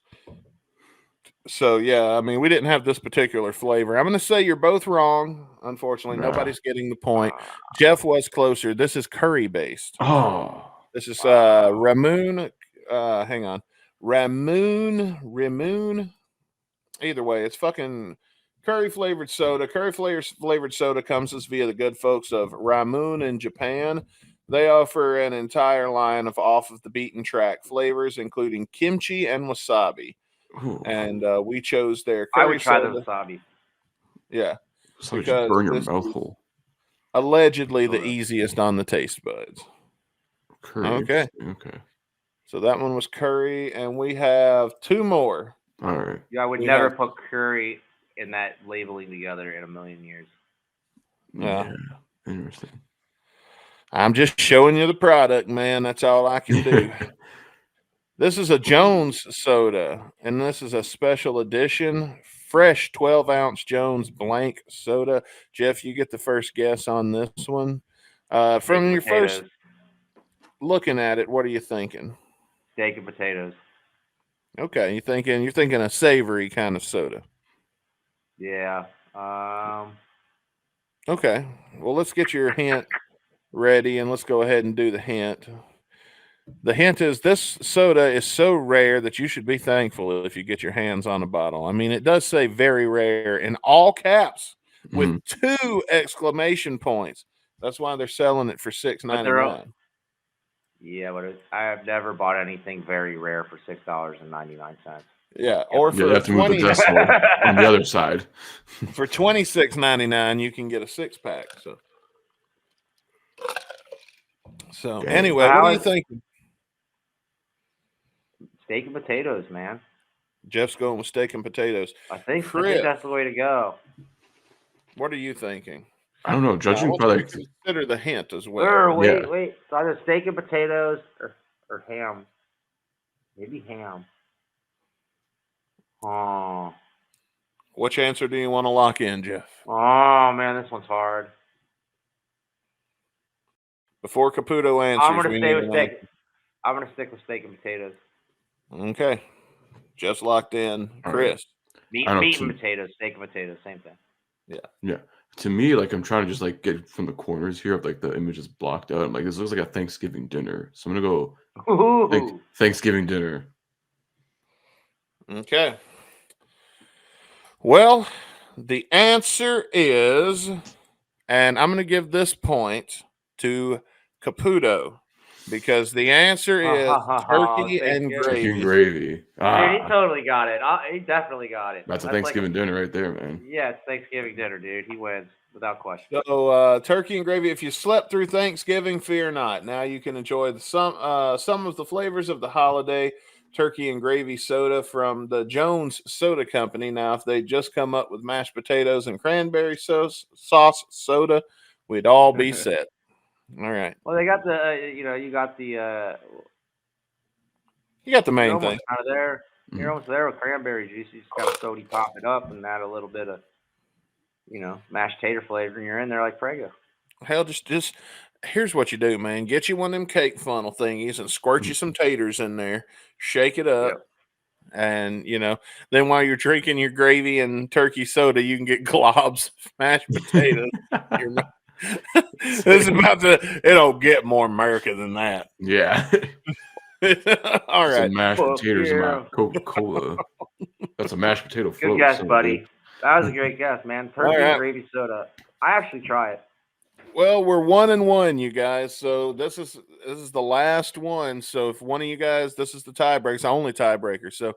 So, yeah, I mean, we didn't have this particular flavor. I'm going to say you're both wrong. Unfortunately, nobody's getting the point. Jeff was closer. This is curry based. Oh. This is Ramoon. Hang on. Ramoon. Either way, it's fucking curry flavored soda. Curry flavored soda comes us via the good folks of Ramoon in Japan. They offer an entire line of off of the beaten track flavors, including kimchi and wasabi. Ooh. And we chose their curry I would try soda. the wasabi. Yeah. So you just burn your mouth hole. Allegedly the easiest on the taste buds. Curry. Okay. So that one was curry, and we have two more. All right. Yeah, I would never put curry in that labeling together in a million years. Yeah. Interesting. I'm just showing you the product, man. That's all I can do. This is a Jones soda, and this is a special edition, fresh 12-ounce Jones blank soda. Jeff, you get the first guess on this one. From your first looking at it, what are you thinking? Steak and potatoes. Okay, you're thinking a savory kind of soda. Yeah. Okay. Well, let's get your hint ready, and let's go ahead and do the hint. The hint is this soda is so rare that you should be thankful if you get your hands on a bottle. I mean, it does say very rare in all caps with 2 exclamation points. That's why they're selling it for $6.99. Yeah, but I have never bought anything very rare for $6.99. Yeah, or for you have to move the decimal on the other side. For $26.99, you can get a 6-pack. So anyway, what are you thinking? Steak and potatoes, man. Jeff's going with steak and potatoes. I think that's the way to go. What are you thinking? I don't know. Judging by like consider the hint as well. Wait. It's either steak and potatoes or ham. Maybe ham. Oh. Which answer do you want to lock in, Jeff? Oh man, this one's hard. Before Caputo answers, I'm gonna we stay need with another- steak. I'm gonna stick with steak and potatoes. Okay. Just locked in. All Chris. Meat, I don't know, meat and too. potatoes, steak and potatoes, same thing. Yeah. To me, like I'm trying to just like get from the corners here of like the image is blocked out. I'm like, this looks like a Thanksgiving dinner. So I'm gonna go Ooh. Thanksgiving dinner. Okay. Well, the answer is, and I'm going to give this point to Caputo because the answer is turkey and Thanksgiving. gravy. Chicken gravy. Dude, he Ah, totally got it. He definitely got it. that's a like Thanksgiving dinner right there, man. yeah, it's Thanksgiving dinner, dude. He wins without question. So turkey and gravy. If you slept through Thanksgiving, fear not. Now you can enjoy some of the flavors of the holiday turkey and gravy soda from the Jones Soda Company. Now, if they just come up with mashed potatoes and cranberry sauce soda, we'd all be set. All right, Well, they got the you got the you got the you're main almost thing. kind of there. Mhm. You're almost there with cranberry juice. You just got to slowly pop it up and add a little bit of mashed tater flavor, and you're in there like Prego. Hell, just here's what you do, man. Get you one of them cake funnel thingies and squirt you some taters in there. Shake it up. Yep. And then while you're drinking your gravy and turkey soda, you can get globs of mashed potatoes. This is it'll get more America than that. Yeah. All right. Some mashed Fuck potatoes in yeah. my Coca-Cola. That's a mashed potato Good float. guess, so buddy. good. That was a great guess, man. Turkey right. and gravy soda. I actually try it. Well, we're 1-1, you guys. So this is the last one. So if one of you guys, this is the tiebreaker, it's the only tiebreaker. So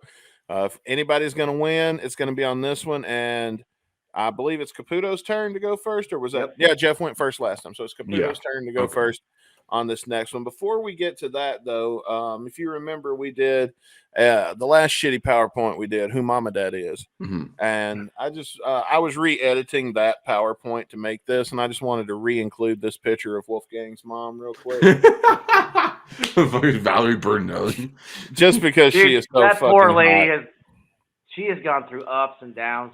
if anybody's going to win, it's going to be on this one. And I believe it's Caputo's turn to go first, or was that? Yep. Yeah, Jeff went first last time. So it's Caputo's turn to go Okay. first on this next one. Before we get to that, though, if you remember, we did the last shitty PowerPoint we did, Who Mama Dad Is. Mhm. And I was re-editing that PowerPoint to make this, and I just wanted to re-include this picture of Wolfgang's mom real quick, Fucking Valerie Burnell. just because Dude, she is so that fucking poor lady hot. has gone through ups and downs,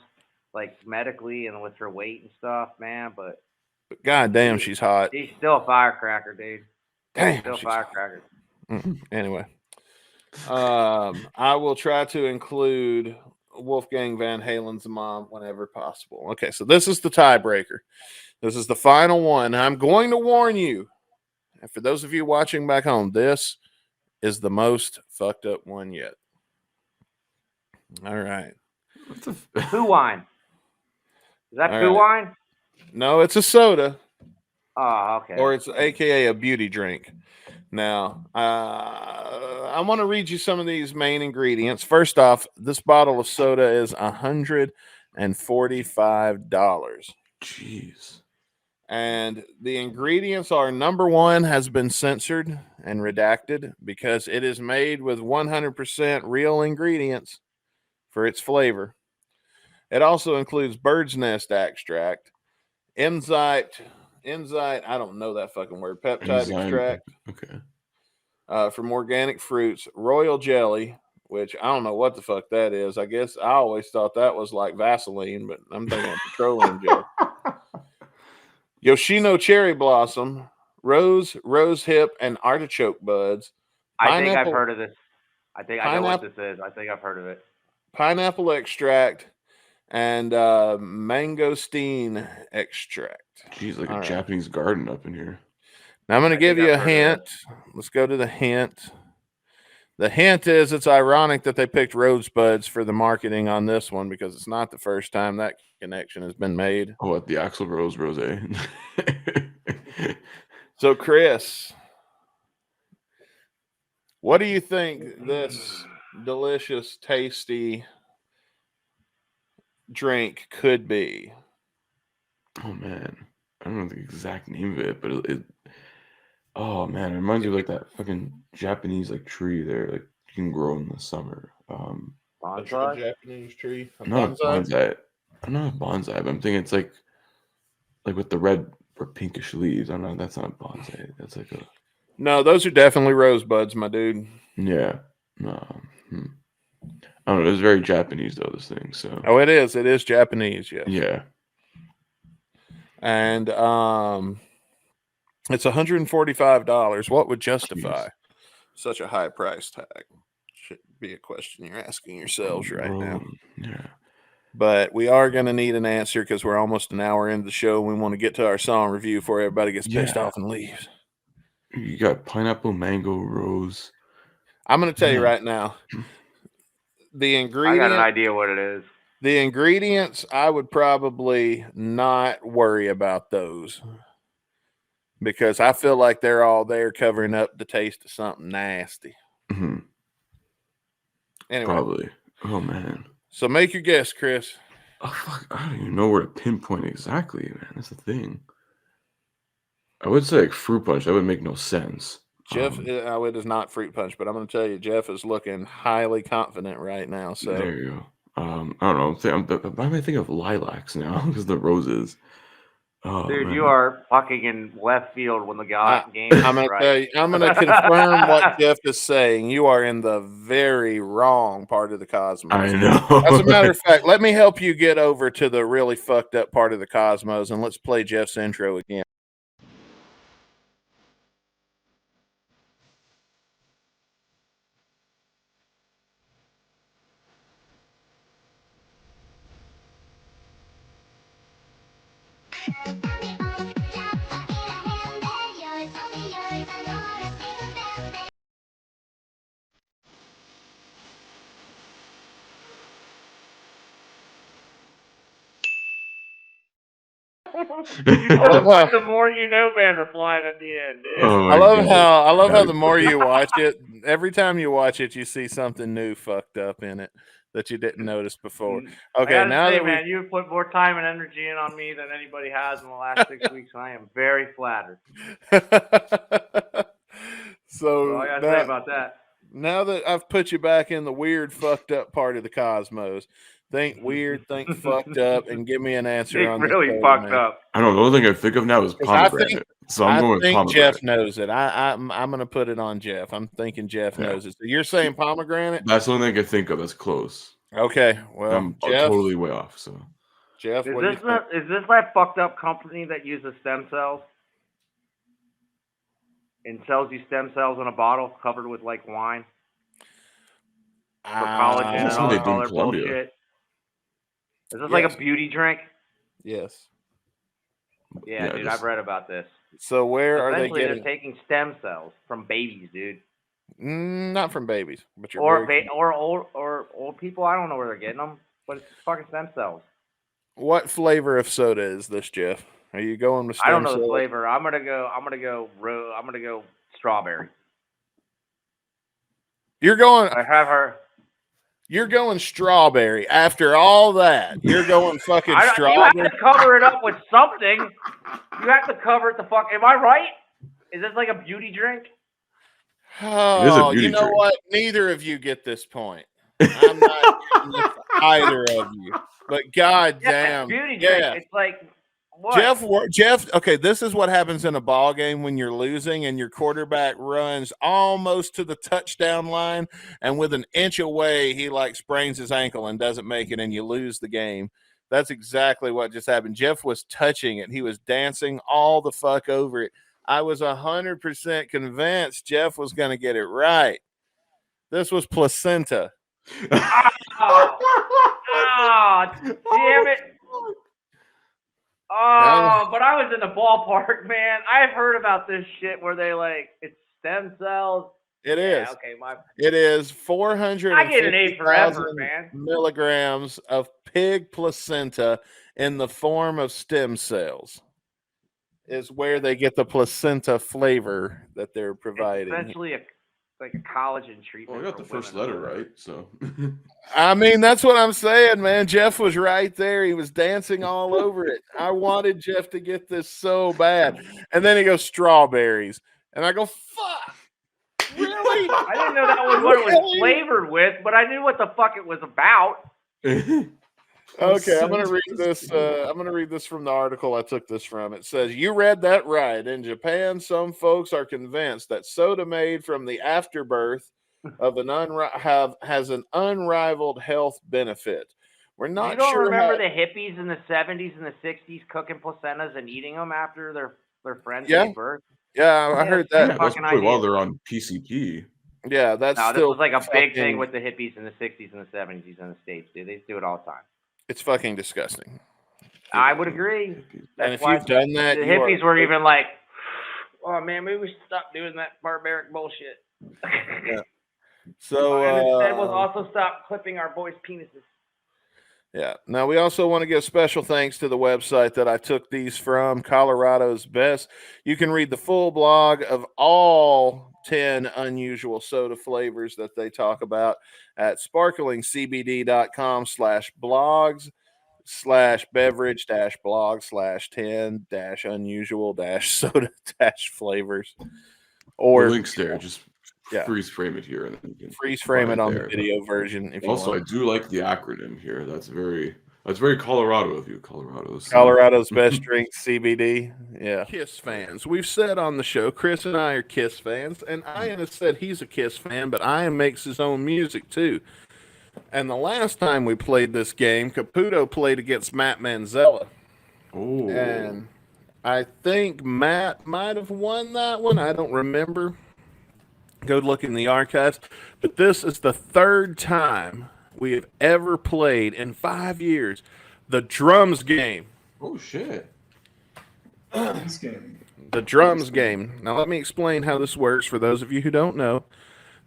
like medically and with her weight and stuff, man. But But God damn, she's hot. she's still a firecracker, dude. Damn, Still a she's hot. firecracker. Anyway, I will try to include Wolfgang Van Halen's mom whenever possible. Okay, so this is the tiebreaker. This is the final one. I'm going to warn you, and for those of you watching back home, this is the most fucked up one yet. All right. What the Poo wine. Is that All poo right. wine? No, it's a soda, Oh, okay. or it's AKA a beauty drink. Now, I want to read you some of these main ingredients. First off, this bottle of soda is $145. Jeez. And the ingredients are: number one, has been censored and redacted because it is made with 100% real ingredients for its flavor. It also includes bird's nest extract, enzyte, I don't know that fucking word, peptide Enzyme. extract Okay. from organic fruits, royal jelly, which I don't know what the fuck that is. I guess I always thought that was like Vaseline, but I'm thinking of petroleum jelly. Yoshino cherry blossom, rose hip, and artichoke buds. I think I've pineapple- heard of this. I think I know what this is. I think I've heard of it. Pineapple extract, and mangosteen extract. Jeez, like All a right. Japanese garden up in here. Now I'm going to I give think you a I've heard of hint. Let's go to the hint. The hint is it's ironic that they picked rosebuds for the marketing on this one because it's not the first time that connection has been made. Oh, at the Axl Rose Rosé. So, Chris, what do you think this delicious, tasty drink could be? Oh man, I don't know the exact name of it, but it oh man, it reminds me of like that fucking Japanese like tree there, like you can grow in the summer. A Bonsai? Japanese tree? A Not a bonsai? bonsai. I'm not a bonsai, but I'm thinking it's like with the red or pinkish leaves. I don't know. That's not a bonsai. That's like a No, those are definitely rosebuds, my dude. yeah. No. I I don't know. It's very Japanese though. This thing. So. Oh, it is. It is Japanese. Yes. Yeah. And it's $145. What would justify such a high price tag? Should be a question you're asking yourselves right now. Yeah. But we are going to need an answer because we're almost an hour into the show. And we want to get to our song review before everybody gets pissed off and leaves. You got pineapple, mango, rose. I'm going to tell you right now. The ingredients. I got an idea what it is. The ingredients, I would probably not worry about those because I feel like they're all there covering up the taste of something nasty. Mm-hmm. Anyway. Probably. Oh, man. So make your guess, Chris. Oh, fuck. I don't even know where to pinpoint exactly, man. That's the thing. I would say like fruit punch. That would make no sense. Jeff, it is not fruit punch, but I'm going to tell you, Jeff is looking highly confident right now. So there you go. I don't know. Why am I thinking of lilacs now? Because the roses. Oh, dude, man. you are fucking in left field when the game. I'm going to tell you. I'm going to confirm what Jeff is saying. You are in the very wrong part of the cosmos. I know. As a matter of fact, let me help you get over to the really fucked up part of the cosmos, and let's play Jeff's intro again. The more you know, man, replying at the end. Dude. Oh, I love how the more you watch it, every time you watch it, you see something new fucked up in it that you didn't notice before. Okay, now that man, you put more time and energy in on me than anybody has in the last 6 weeks. I am very flattered. So I gotta say about that. Now that I've put you back in the weird, fucked up part of the cosmos, think weird, think fucked up, and give me an answer on really this fucked up. I don't know. The only thing I think of now is pomegranate. So I'm going with pomegranate. Jeff knows it. I'm going to put it on Jeff. I'm thinking Jeff knows it. So you're saying pomegranate? That's the only thing I can think of. That's close. Okay. Well, I'm Jeff, totally way off. So, Jeff, is this that fucked up company that uses stem cells and sells you stem cells in a bottle covered with like wine for collagen and all that other bullshit? Is this like a beauty drink? Yes. Yeah, dude, I've read about this. So where are they Essentially, getting? they're taking stem cells from babies, dude. Not from babies, but you're or old people. I don't know where they're getting them, but it's fucking stem cells. What flavor of soda is this, Jeff? Are you going with? I don't know the flavor. I'm gonna go strawberry. You're going. I have her. You're going strawberry. After all that, you're going fucking strawberry. You have to cover it up with something. You have to cover it the fuck. Am I right? Is this like a beauty drink? Oh, you know what? Neither of you get this point. I'm not with either of you. But goddamn, beauty drink. It's like what? Jeff. Okay, this is what happens in a ball game when you're losing and your quarterback runs almost to the touchdown line, and with an inch away, he like sprains his ankle and doesn't make it, and you lose the game. That's exactly what just happened. Jeff was touching it. He was dancing all the fuck over it. I was 100% convinced Jeff was going to get it right. This was placenta. Oh, damn it. Oh, but I was in the ballpark, man. I've heard about this shit where they like it's stem cells. It is. Okay, it is 400. I get an A for effort, man. Milligrams of pig placenta in the form of stem cells is where they get the placenta flavor that they're providing. It's essentially like a collagen treatment. Well, I got the first letter right, so. I mean, that's what I'm saying, man. Jeff was right there. He was dancing all over it. I wanted Jeff to get this so bad. And then he goes, strawberries. And I go, fuck. Really? I didn't know that was what it was flavored with, but I knew what the fuck it was about. Okay, I'm gonna read this. I'm gonna read this from the article I took this from. It says, "You read that right. In Japan, some folks are convinced that soda made from the afterbirth of an has an unrivaled health benefit. We're not You don't sure remember how, the hippies in the 70s and the 60s cooking placentas and eating them after their friends Yeah. gave birth? Yeah, I heard same that. Yeah, that's fucking probably while idea. they're on PCP. Yeah, that's No, this still was like a big thing fucking- with the hippies in the 60s and the 70s in the States, dude. They do it all the time. It's fucking disgusting. I would agree. And That's if why you've done that, the you are- hippies were even like, oh man, maybe we should stop doing that barbaric bullshit. Yeah. So and instead we'll also stop clipping our boys' penises. yeah. Now we also want to give special thanks to the website that I took these from, Colorado's Best. You can read the full blog of all 10 unusual soda flavors that they talk about at sparklingcbd.com/blog/10-unusual-soda-flavors. Or The link's there. Just Yeah. freeze frame it here, and then you can freeze frame find it on there. the video version if you Also, want. I do like the acronym here. That's very Colorado of you, Colorado's Best drink, CBD. Yeah. Kiss fans. We've said on the show, Chris and I are Kiss fans, and Ian has said he's a Kiss fan, but Ian makes his own music too. And the last time we played this game, Caputo played against Matt Manzella. Oh, And I think Matt might have won that one. I don't remember. Go look in the archives. But this is the third time we have ever played in 5 years the drums game. oh shit! This game. The drums game. Now, let me explain how this works for those of you who don't know.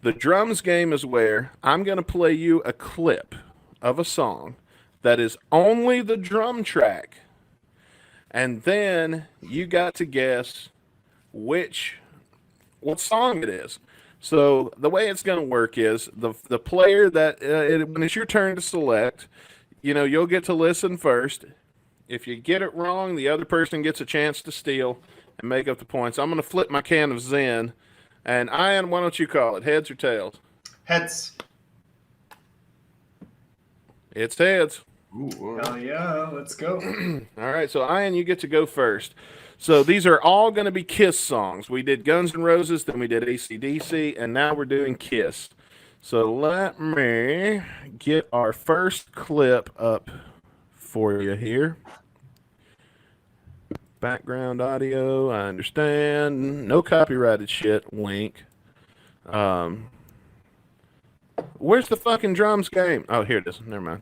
The drums game is where I'm going to play you a clip of a song that is only the drum track. And then you got to guess what song it is. So the way it's going to work is the player that when it's your turn to select, you'll get to listen first. If you get it wrong, the other person gets a chance to steal and make up the points. I'm going to flip my can of Zen. And Ian, why don't you call it? Heads or tails? Heads. It's heads. Ooh, all Hell right. yeah, let's go. All right, so Ian, you get to go first. So these are all going to be Kiss songs. We did Guns N' Roses, then we did AC/DC, and now we're doing Kiss. So let me get our first clip up for you here. Background audio, I understand. No copyrighted shit, wink. Where's the fucking drums game? Oh, here it is. Never mind.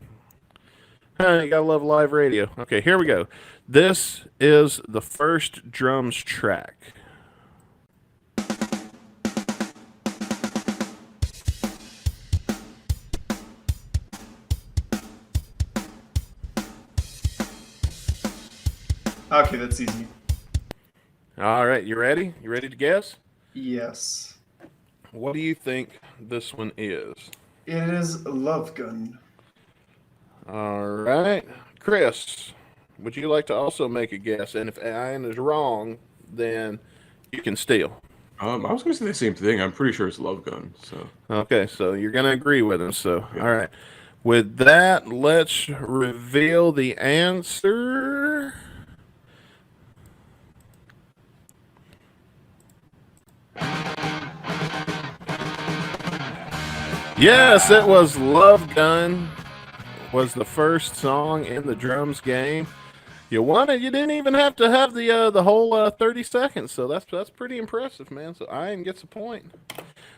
You gotta love live radio. Okay, here we go. This is the first drums track. Okay, that's easy. All right, you ready? You ready to guess? Yes. What do you think this one is? It is Love Gun. All right. Chris, would you like to also make a guess? And if Ian is wrong, then you can steal. I was going to say the same thing. I'm pretty sure it's Love Gun. So Okay, so you're going to agree with him. So, all right. With that, let's reveal the answer. Yes, it was Love Gun. Was the first song in the drums game. You won it. You didn't even have to have the whole 30 seconds. So that's pretty impressive, man. So Ian gets a point.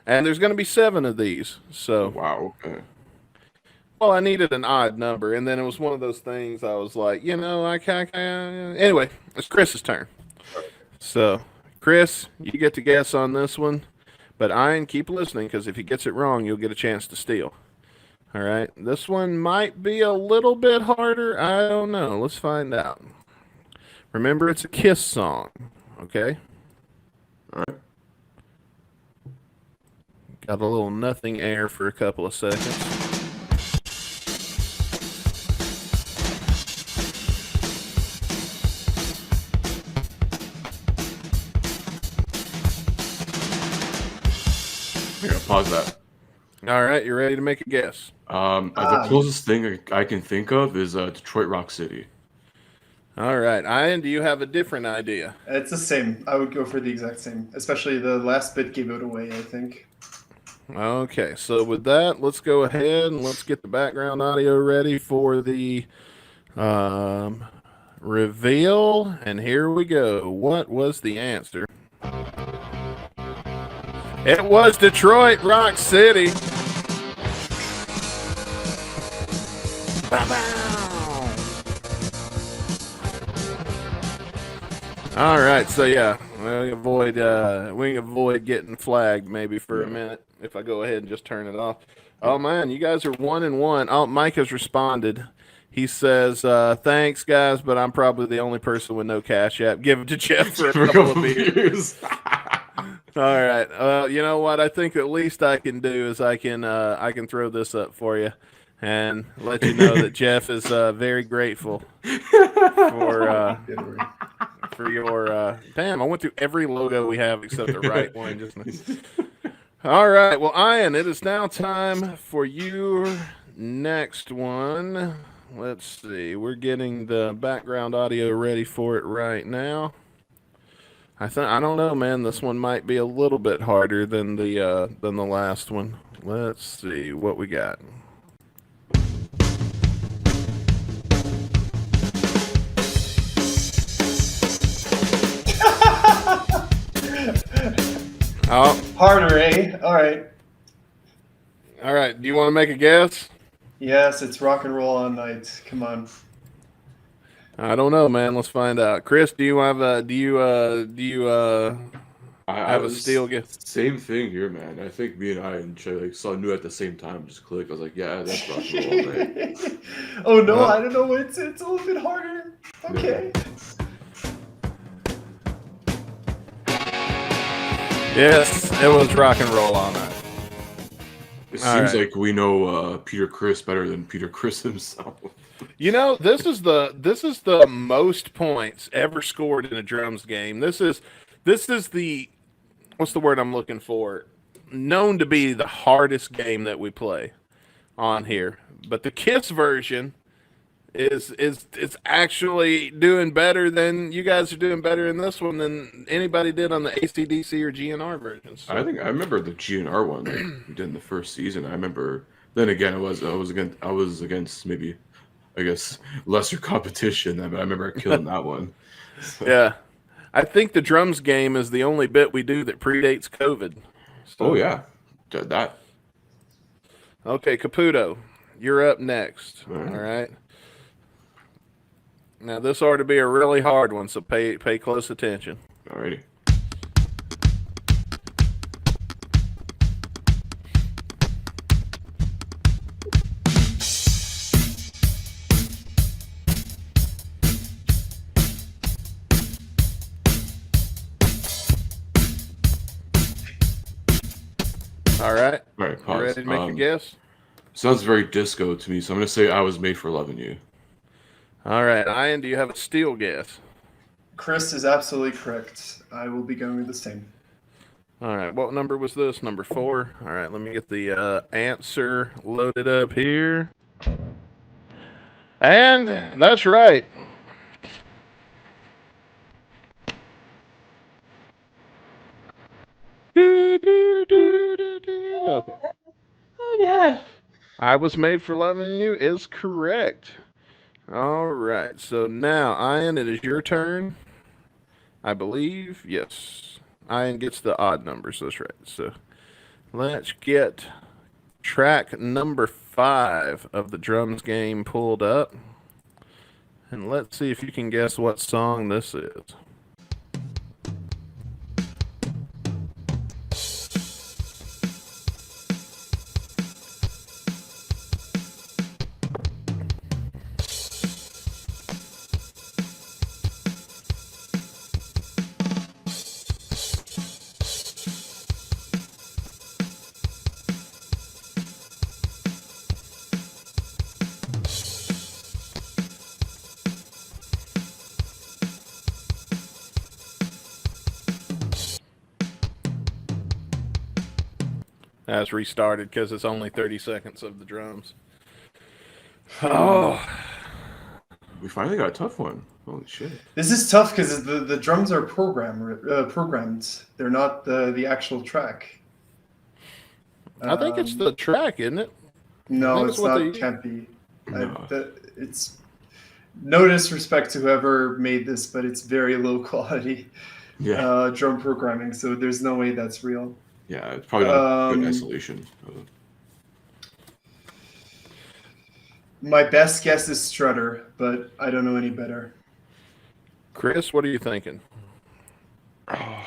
And there's going to be 7 of these. So wow. Okay. well, I needed an odd number, and then it was one of those things. I was like, I can't. Anyway, it's Chris's turn. So Chris, you get to guess on this one. But Ian, keep listening, because if he gets it wrong, you'll get a chance to steal. All right. This one might be a little bit harder. I don't know. Let's find out. Remember, it's a Kiss song. Okay? All right. Got a little nothing air for a couple of seconds. Here, pause that. All right. You ready to make a guess? The closest thing I can think of is Detroit Rock City. All right. Ian, do you have a different idea? It's the same. I would go for the exact same. Especially the last bit gave it away, I think. Okay, so with that, let's go ahead and let's get the background audio ready for the reveal. And here we go. What was the answer? It was Detroit Rock City. All right, so yeah, we can avoid getting flagged maybe for a minute if I go ahead and just turn it off. Oh man, you guys are 1-1. Oh, Mike has responded. He says, "Thanks guys, but I'm probably the only person with no Cash App. Give it to Jeff for a couple of beers." All right. You know what? I think the least I can do is I can throw this up for you and let you know that Jeff is very grateful for your damn. I went through every logo we have except the right one just now. All right. Well, Ian, it is now time for your next one. Let's see. We're getting the background audio ready for it right now. I don't know, man. This one might be a little bit harder than the last one. Let's see what we got. Oh, Harder, eh? All right. all right. Do you want to make a guess? Yes, it's rock and roll all night. Come on. I don't know, man. Let's find out. Chris, do you have a have a steel guess? Same thing here, man. I think me and I and Trey knew at the same time. Just click. I was like, yeah, that's rock and roll, right? Oh no, I don't know. It's a little bit harder. Okay. Yes, it was rock and roll all night. It All seems right. like we know Peter Criss better than Peter Criss himself. You know, this is the most points ever scored in a drums game. This is the what's the word I'm looking for? Known to be the hardest game that we play on here. But the Kiss version is actually doing better than you guys are doing better in this one than anybody did on the AC/DC or GNR versions. So. I remember the GNR one that we did in the first season. I remember. Then again, I was against maybe, I guess, lesser competition. But I remember killing that one. So. Yeah, I think the drums game is the only bit we do that predates COVID. So. Oh yeah, that. Okay, Caputo, you're up next. All right. All right. Now this ought to be a really hard one, so pay close attention. Alrighty. All right. All right. Pause. You ready to make a guess? Sounds very disco to me, so I'm gonna say I Was Made for Loving You. All right, Ian, do you have a steel guess? Chris is absolutely correct. I will be going with the same. All right, what number was this? Number 4. All right, let me get the answer loaded up here. And that's right. Okay. Oh yeah. I Was Made for Loving You is correct. All right, so now, Ian, it is your turn. I believe, yes. Ian gets the odd numbers, that's right. So let's get track number 5 of the drums game pulled up. And let's see if you can guess what song this is. That's restarted because it's only 30 seconds of the drums. Oh, We finally got a tough one. Holy shit. This is tough because the drums are programmed. They're not the actual track. I think it's the track, isn't it? No, That's it's what not. they- Can't be. No. It's no disrespect to whoever made this, but it's very low quality Yeah, drum programming. So there's no way that's real. yeah, it's probably not good Um, isolation. My best guess is Strutter, but I don't know any better. Chris, what are you thinking? Oh.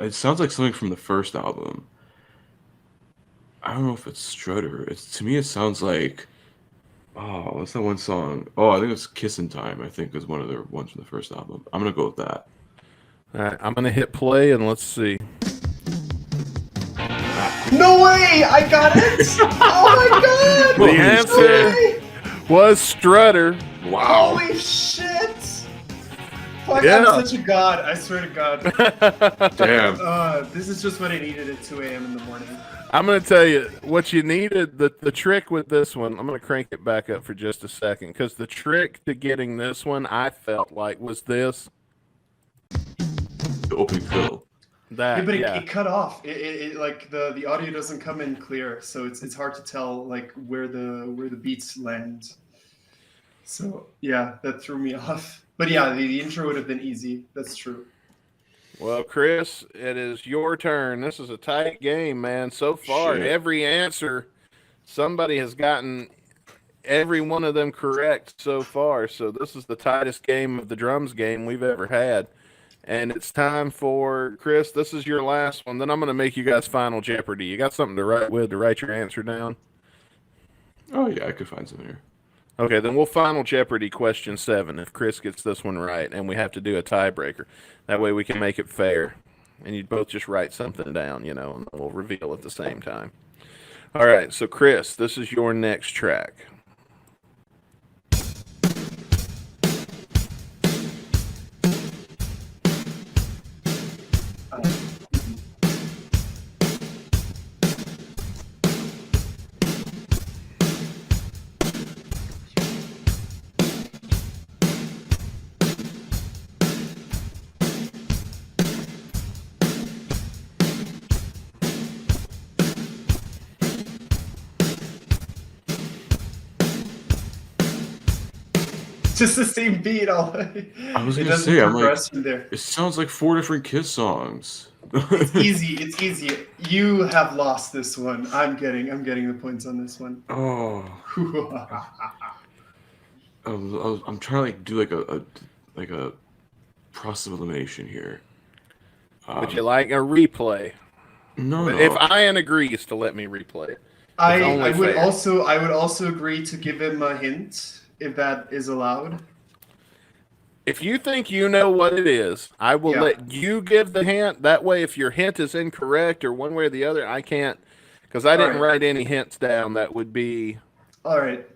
It sounds like something from the first album. I don't know if it's Strutter. To me, it sounds like. Oh, what's that one song? Oh, I think it's Kissin' Time. I think is one of the ones from the first album. I'm gonna go with that. All right, I'm gonna hit play and let's see. No way! I got it! Oh my god! The Holy answer shit. was Strutter. Wow. Holy shit! Fuck, Yeah. I'm such a god. I swear to God. Damn. This is just what I needed at 2 a.m. in the morning. I'm going to tell you what you needed. The trick with this one, I'm going to crank it back up for just a second, because the trick to getting this one, I felt like, was this. The opening fill. That, But yeah. it cut off. It like the audio doesn't come in clear, so it's hard to tell like where the beats land. So yeah, that threw me off. But yeah, the intro would have been easy. That's true. Well, Chris, it is your turn. This is a tight game, man. So far, Shit. every answer, somebody has gotten every one of them correct so far. So this is the tightest game of the drums game we've ever had. And it's time for, Chris, this is your last one. Then I'm going to make you guys Final Jeopardy. You got something to write with to write your answer down? Oh yeah, I could find something here. Okay, then we'll Final Jeopardy question 7 if Chris gets this one right, and we have to do a tiebreaker. That way we can make it fair. And you'd both just write something down, and we'll reveal at the same time. All right, so Chris, this is your next track. Just the same beat. I was It gonna doesn't say, I'm progress like, from there. it sounds like 4 different Kiss songs. It's easy. It's easy. You have lost this one. I'm getting the points on this one. Oh, I'm trying to like do like a process of elimination here. Would you like a replay? No, no. If Ian agrees to let me replay. I only would fair. also agree to give him a hint if that is allowed. If you think you know what it is, I will Yeah. let you give the hint. That way, if your hint is incorrect or one way or the other, I can't, because I didn't right. write any hints down. That would be All right.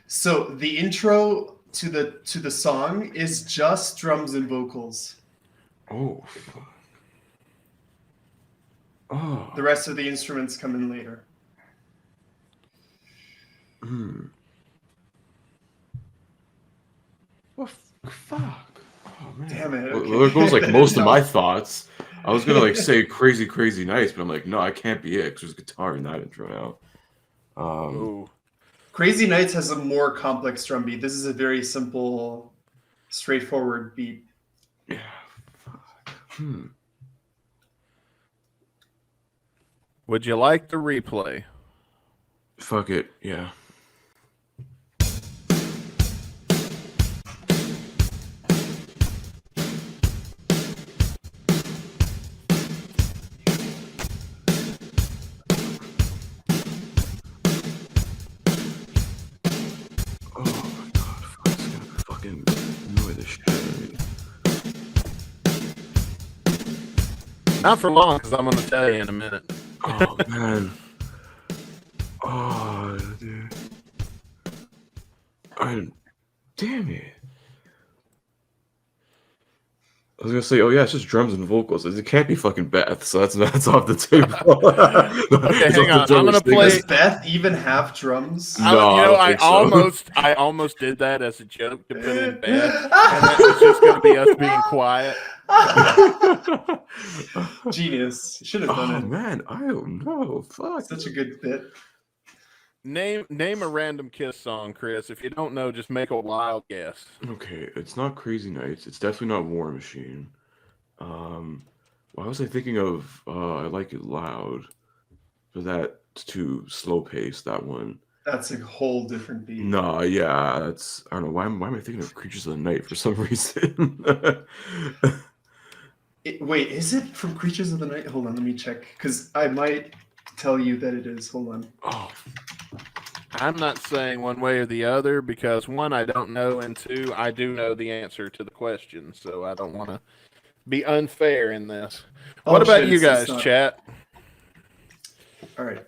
So the intro to the song is just drums and vocals. Oh, fuck. Oh. The rest of the instruments come in later. Well, fuck. Oh man. Damn it. Well, Okay. there goes like most of No. my thoughts. I was gonna like say crazy, crazy nights, but I'm like, no, I can't be it because there's guitar in that intro now. ooh. Crazy Nights has a more complex drum beat. This is a very simple, straightforward beat. Yeah. Fuck. Would you like the replay? Fuck it. Yeah. Oh my god, fuck, it's gonna fucking annoy the shit out of me. Not for long, because I'm going to tell you in a minute. Oh man. Oh dude. Damn it. I was gonna say, oh yeah, it's just drums and vocals. It can't be fucking Beth, so that's off the table. Okay, hang on. I'm gonna play. Does Beth even have drums? No, you know, I don't think so. I almost did that as a joke to put in bed, and that was just gonna be us being quiet. Genius. Should have done Oh it. man, I don't know. Fuck. Such a good bit. Name a random Kiss song, Chris. If you don't know, just make a wild guess. Okay, it's not Crazy Nights. It's definitely not War Machine. Why was I thinking of I Like It Loud? But that's too slow paced, that one. That's a whole different beat. No, yeah, that's I don't know. Why am I thinking of Creatures of the Night for some reason? Wait, is it from Creatures of the Night? Hold on, let me check. Because I might tell you that it is. Hold on. Oh, I'm not saying one way or the other because one, I don't know, and two, I do know the answer to the question, so I don't want to be unfair in this. What about shit, you it's guys, not. chat? All right.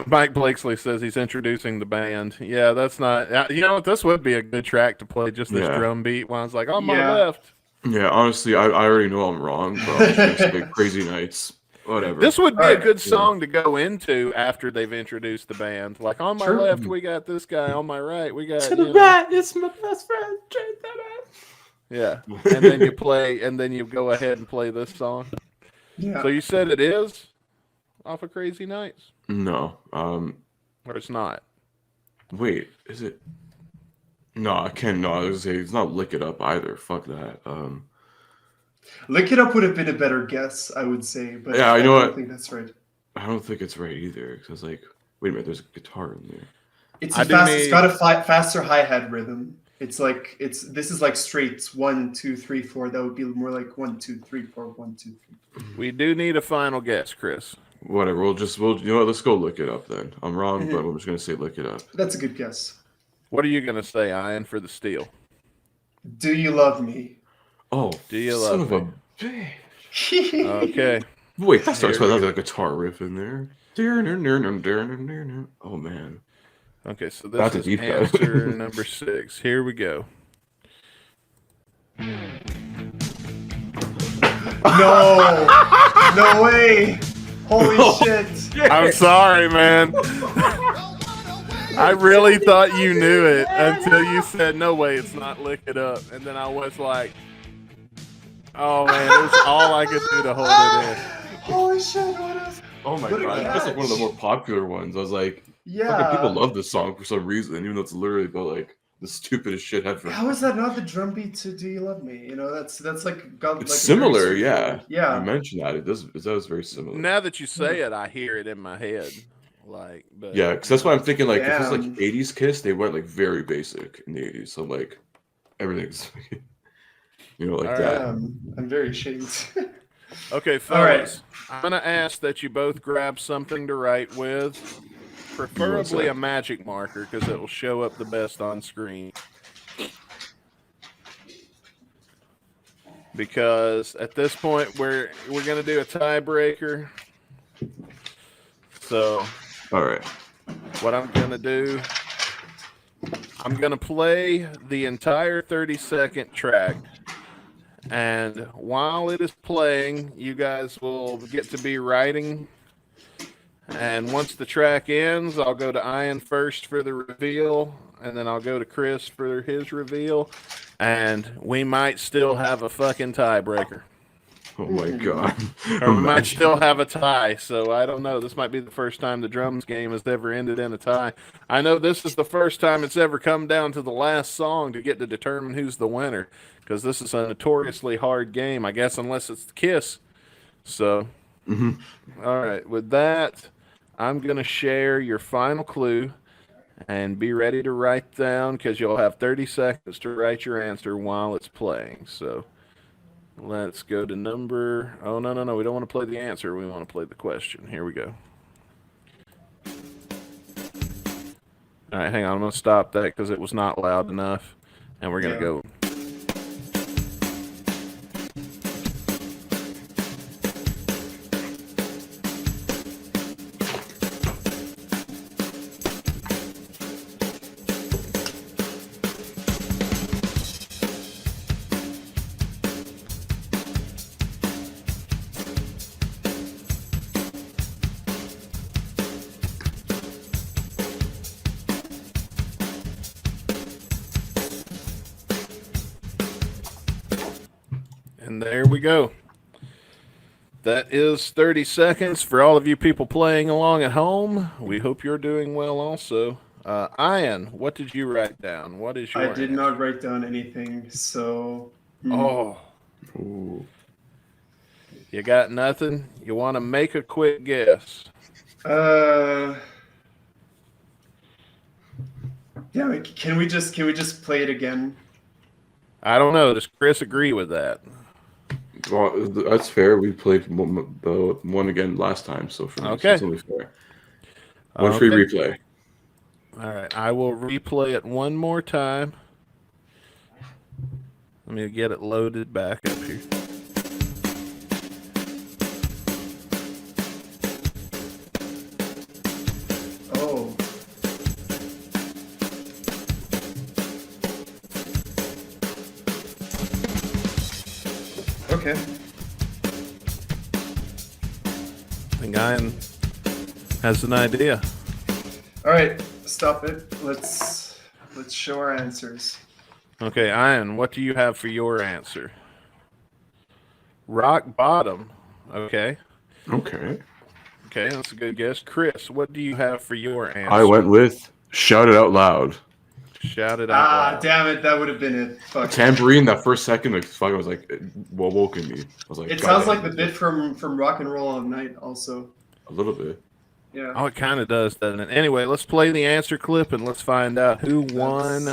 Mike Blakesley says he's introducing the band. Yeah, that's not. You know what? This would be a good track to play. Just this drum beat. While I was like, on my left. yeah. Honestly, I already know I'm wrong, but I'm just gonna say Crazy Nights. Whatever. This would be All a right. good song to go into after they've introduced the band. Like on my Sure. left, we got this guy. On my right, we got. to the right, it's my best friend. Yeah, and then you play, and then you go ahead and play this song. Yeah. So you said it is off of Crazy Nights, No. or it's not. Wait, is it? No, I can't. No, I was gonna say it's not Lick It Up either. Fuck that. Lick It Up would have been a better guess, I would say. But Yeah, I you know don't what? think that's right. I don't think it's right either. Because I was like, wait a minute, there's a guitar in there. It's I a do fast. need- It's got a faster hi-hat rhythm. It's like this is like straight 1, 2, 3, 4. That would be more like 1, 2, 3, 4, 1, 2, 3. We do need a final guess, Chris. Whatever. We'll you know what? Let's go Lick It Up then. I'm wrong, but I'm just gonna say Lick It Up. That's a good guess. What are you gonna say, Ian, for the steal? Do You Love Me? Oh, Do you son love of me? a bitch. Okay. Wait, that starts Here with we a guitar riff in there. Oh man. Okay, so That's a this is deep cut. answer number 6. Here we go. No, no way! Holy shit! I'm sorry, man. I really thought you knew it until you said, no way, it's not Lick It Up. And then I was like, oh man, it was all I could do to hold it in. Holy shit! What is? Oh my What a god, that's like one of the catch. more popular ones. I was like, Yeah. fucking people love this song for some reason, even though it's literally about like the stupidest shit ever. How is that not the drum beat to "Do You Love Me"? You know, that's like got It's like similar, a very yeah. yeah. You mentioned that. It does very similar. Now that you say it, I hear it in my head. Like, but Yeah, because that's why I'm thinking like if it's like Damn. 80s Kiss, they went like very basic in the 80s. So like everything's like All that. I'm very ashamed. Okay, All right. fellas, I'm gonna ask that you both grab something to write with, preferably that? a magic marker because it will show up the best on screen. Because at this point we're gonna do a tiebreaker. So All right. what I'm gonna do, I'm gonna play the entire 30-second track. And while it is playing, you guys will get to be writing. And once the track ends, I'll go to Ian first for the reveal, and then I'll go to Chris for his reveal. And we might still have a fucking tiebreaker. Oh my god. Or we might Imagine. still have a tie. So I don't know. This might be the first time the drums game has ever ended in a tie. I know this is the first time it's ever come down to the last song to get to determine who's the winner. Because this is a notoriously hard game, I guess, unless it's the Kiss. So, all right. With that, I'm going to share your final clue and be ready to write down because you'll have 30 seconds to write your answer while it's playing. So, let's go to number... Oh, no. We don't want to play the answer. We want to play the question. Here we go. All right, hang on. I'm going to stop that because it was not loud enough. And we're going to go... And there we go. That is 30 seconds for all of you people playing along at home. We hope you're doing well also. Ian, what did you write down? What is your I did not write down anything, so... Oh. Ooh. You got nothing? You want to make a quick guess? Yeah, can we just play it again? I don't know. Does Chris agree with that? Well, that's fair. We played the one again last time, so for me, Okay. it's only fair. One free replay. All right, I will replay it one more time. Let me get it loaded back up here. Oh. Okay. I think Ian has an idea. All right, stop it. Let's show our answers. Okay, Ian, what do you have for your answer? Rock bottom. Okay. Okay. Okay, that's a good guess. Chris, what do you have for your answer? I went with Shout It Out Loud. Shout it out loud. Damn it, that would have been it. Fuck. Tambourine, that first second, like, fuck, was like, woke in me. I was like, It God sounds damn, like the bit from Rock and Roll All Night also. a little bit. Yeah. Oh, it kind of does, doesn't it? Anyway, let's play the answer clip and let's find out who won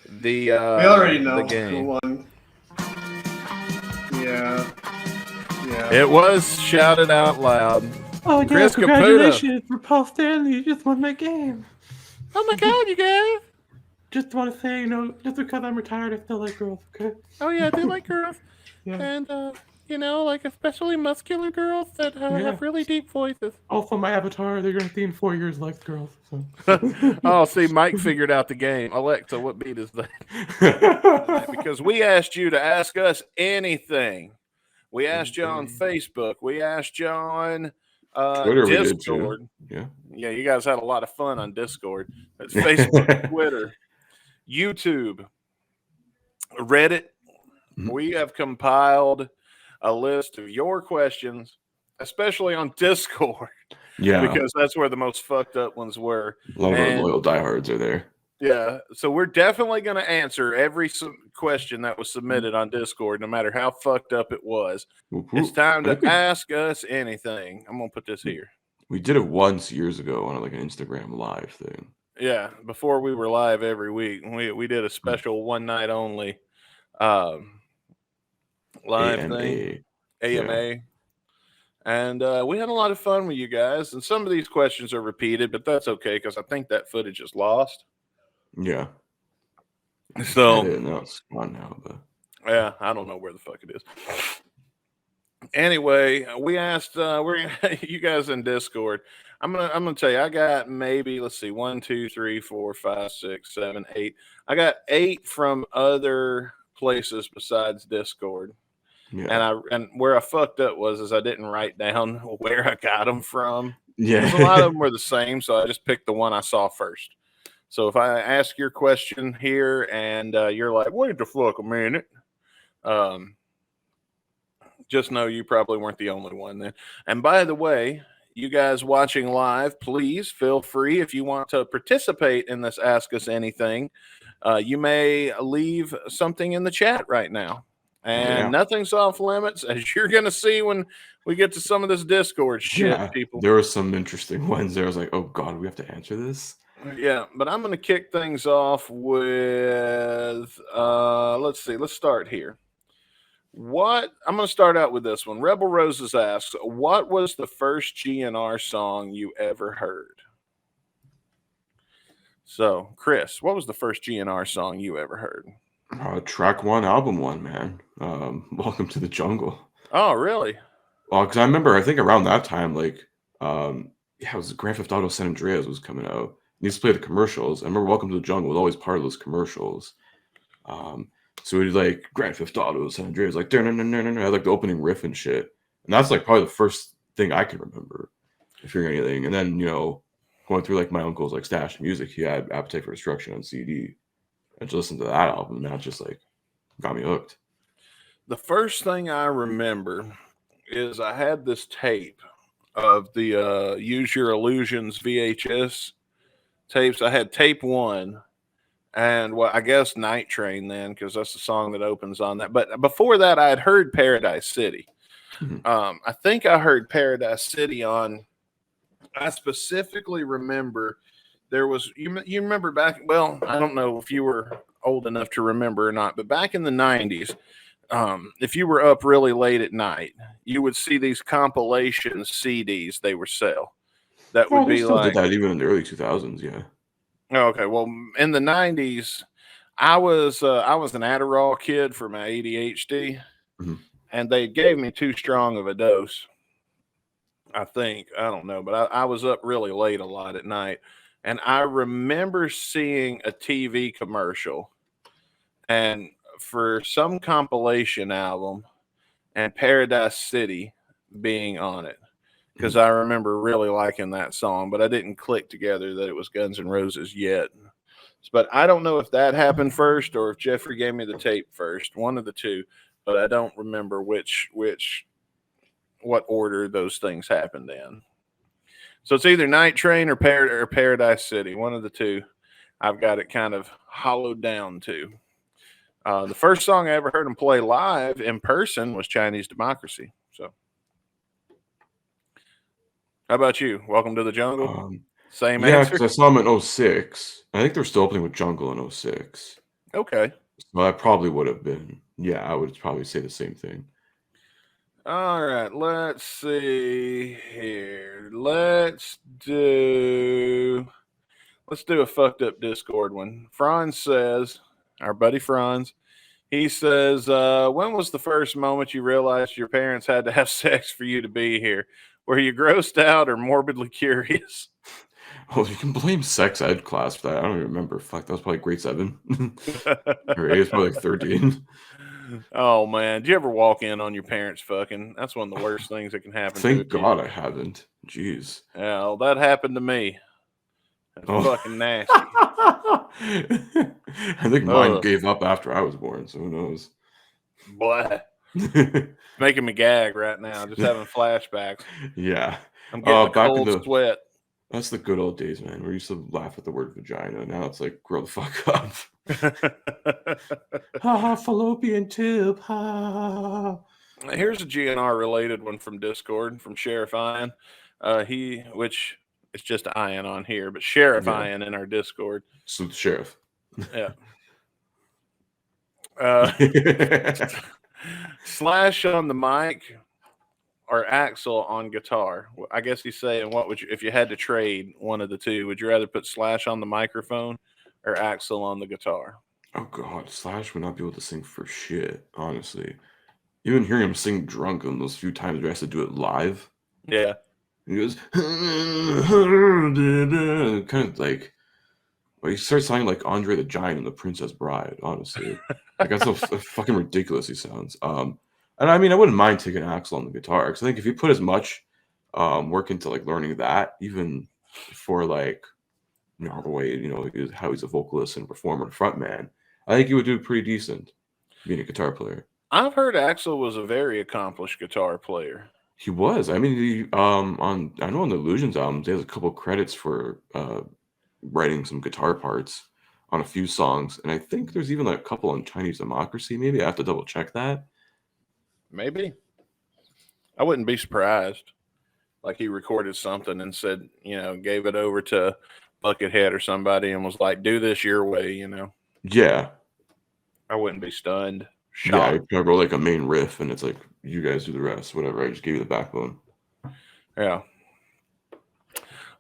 the We already know the game. who won. Yeah. Yeah. It was Shout It Out Loud. Oh, yeah, Chris congratulations for Paul Stanley. You just won that game. Oh my God, you guys! Just want to say, just because I'm retired, I still like girls, okay? Oh yeah, I do like girls, Yeah. and like especially muscular girls that have really deep voices. Also, my avatar, they're going to see in 4 years, likes girls. So. Oh, see, Mike figured out the game. Alexa, what beat is that? Because we asked you to ask us anything. We asked you on Facebook. We asked you on Twitter, we did Discord. too. Yeah, you guys had a lot of fun on Discord. It's Facebook, Twitter, YouTube, Reddit. We have compiled a list of your questions, especially on Discord. Yeah. Because that's where the most fucked up ones were. A lot of our loyal diehards are there. Yeah, so we're definitely going to answer every question that was submitted on Discord, no matter how fucked up it was. It's time to ask us anything. I'm going to put this here. We did it once years ago on like an Instagram live thing. Yeah, before we were live every week, we did a special one night only live thing, AMA. Yeah. And we had a lot of fun with you guys. And some of these questions are repeated, but that's okay because I think that footage is lost. Yeah. So no, it's gone now, but yeah, I don't know where the fuck it is. Anyway, we asked you guys in Discord. I'm gonna tell you, I got maybe 1, 2, 3, 4, 5, 6, 7, 8. I got 8 from other places besides Discord. Yeah. And where I fucked up was I didn't write down where I got them from. Yeah. A lot of them were the same, so I just picked the one I saw first. So if I ask your question here and you're like, wait the fuck a minute, just know you probably weren't the only one then. And by the way, you guys watching live, please feel free if you want to participate in this Ask Us Anything. You may leave something in the chat right now. And nothing's off limits, as you're going to see when we get to some of this Discord shit, people. There were some interesting ones there. I was like, oh, God, we have to answer this? Yeah, but I'm going to kick things off with, let's see, let's start here. I'm going to start out with this one. Rebel Roses asks, what was the first GNR song you ever heard? So, Chris, what was the first GNR song you ever heard? Track 1, album 1, man. Welcome to the Jungle. Oh, really? Well, because I remember, I think around that time, it was Grand Theft Auto San Andreas was coming out. You used to play the commercials. I remember Welcome to the Jungle was always part of those commercials. So we did Grand Theft Auto San Andreas, had the opening riff and shit. And that's probably the first thing I can remember, if hearing anything. And then, going through my uncle's stash of music, he had Appetite for Destruction on CD. And to listen to that album, that just got me hooked. The first thing I remember is I had this tape of the Use Your Illusions VHS tapes. I had tape 1 and I guess Night Train then, because that's the song that opens on that. But before that, I had heard Paradise City. I think I heard Paradise City on. I specifically remember there was you remember back. Well, I don't know if you were old enough to remember or not, but back in the 90s, if you were up really late at night, you would see these compilation CDs they would sell. That would be still like did that even in the early 2000s. Yeah. Okay, well, in the 90s, I was an Adderall kid for my ADHD, and they gave me too strong of a dose. I think, I don't know, but I was up really late a lot at night, and I remember seeing a TV commercial, and for some compilation album, and Paradise City being on it. Because I remember really liking that song, but I didn't click together that it was Guns N' Roses yet. But I don't know if that happened first or if Jeffrey gave me the tape first, one of the two. But I don't remember what order those things happened in. So it's either Night Train or Paradise City, one of the two. I've got it kind of hollowed down to. The first song I ever heard him play live in person was Chinese Democracy. So. How about you? Welcome to the Jungle. Same yeah, answer. because I saw him in 06. I think they're still opening with Jungle in 06. Okay. So I probably would have been. Yeah, I would probably say the same thing. All right. Let's see here. Let's do a fucked up Discord one. Franz says, our buddy Franz, he says, when was the first moment you realized your parents had to have sex for you to be here? Were you grossed out or morbidly curious? Well, you can blame sex ed class for that. I don't even remember. Fuck, that was probably grade 7. Or 8, it was probably like 13. Oh, man. Did you ever walk in on your parents fucking? That's one of the worst things that can happen. Thank God I haven't. Jeez. Yeah, well, that happened to me. That's fucking nasty. I think mine gave up after I was born, so who knows? Blah. Making me gag right now, just having flashbacks. Yeah. I'm getting a cold sweat. That's the good old days, man. We used to laugh at the word vagina. Now it's like, grow the fuck up. Ha, fallopian tube. Ha. Here's a GNR related one from Discord from Sheriff Ian. Which it's just Ian on here, but Sheriff Ian in our Discord. So the sheriff. Yeah. Slash on the mic or Axel on guitar. I guess he's saying, what would you, if you had to trade one of the two, would you rather put Slash on the microphone or Axel on the guitar? Oh God, Slash would not be able to sing for shit, honestly. Even hearing him sing drunk on those few times where he has to do it live. Yeah. He goes, kind of like, well, he starts sounding like Andre the Giant in The Princess Bride, honestly. Like, that's how fucking ridiculous he sounds. And I mean, I wouldn't mind taking Axel on the guitar, because I think if you put as much work into like learning that, even for like, you know, the way, you know, how he's a vocalist and performer and frontman, I think he would do pretty decent being a guitar player. I've heard Axel was a very accomplished guitar player. He was. I mean, he, I know on the Illusions albums, he has a couple credits for writing some guitar parts on a few songs, and I think there's even like a couple on Chinese Democracy. Maybe I have to double check that. Maybe. I wouldn't be surprised. Like he recorded something and said, you know, gave it over to Buckethead or somebody and was like, "Do this your way," you know. Yeah. I wouldn't be stunned. Shocked. Yeah, I wrote like a main riff, and it's like, you guys do the rest, whatever. I just gave you the backbone. Yeah.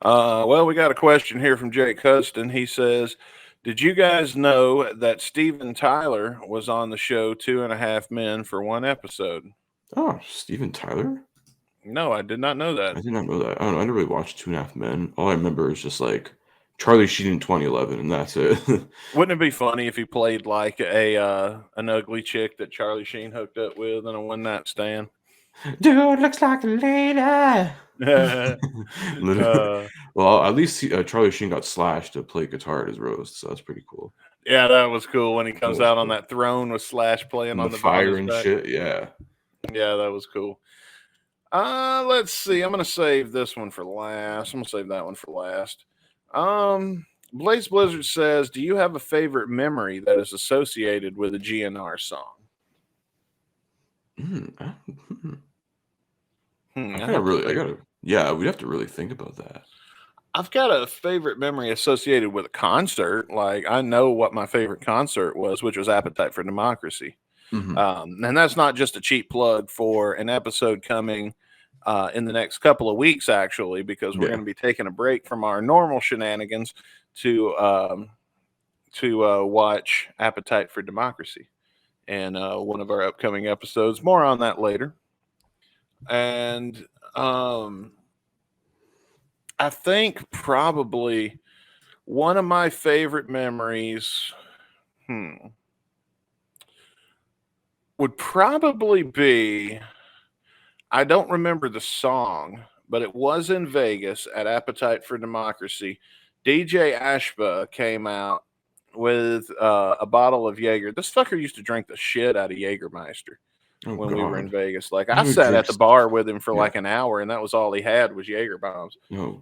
Well, we got a question here from Jake Huston. He says, did you guys know that Steven Tyler was on the show 2.5 Men for one episode? Oh, Steven Tyler? No, I did not know that. I did not know that. I don't know. I never really watched 2.5 Men. All I remember is just like Charlie Sheen in 2011, and that's it. Wouldn't it be funny if he played like an ugly chick that Charlie Sheen hooked up with in a one-night stand? Dude looks like a lady. Well, at least Charlie Sheen got Slash to play guitar at his roast, so that's pretty cool. Yeah, that was cool when he comes was out on cool. that throne with Slash playing And on the the fire Bonez and back. shit. Yeah. Yeah, that was cool. Let's see. I'm gonna save this one for last. I'm gonna save that one for last. Blaze Blizzard says, "Do you have a favorite memory that is associated with a GNR song?" Yeah, we'd have to really think about that. I've got a favorite memory associated with a concert. Like, I know what my favorite concert was, which was Appetite for Democracy. And that's not just a cheap plug for an episode coming in the next couple of weeks, actually, because we're going to be taking a break from our normal shenanigans to watch Appetite for Democracy and one of our upcoming episodes. More on that later. And I think probably one of my favorite memories would probably be, I don't remember the song, but it was in Vegas at Appetite for Democracy. DJ Ashba came out with a bottle of Jaeger. This fucker used to drink the shit out of Jägermeister when we were in Vegas. Like, I sat at the bar with him for like an hour, and that was all he had was Jaeger bombs.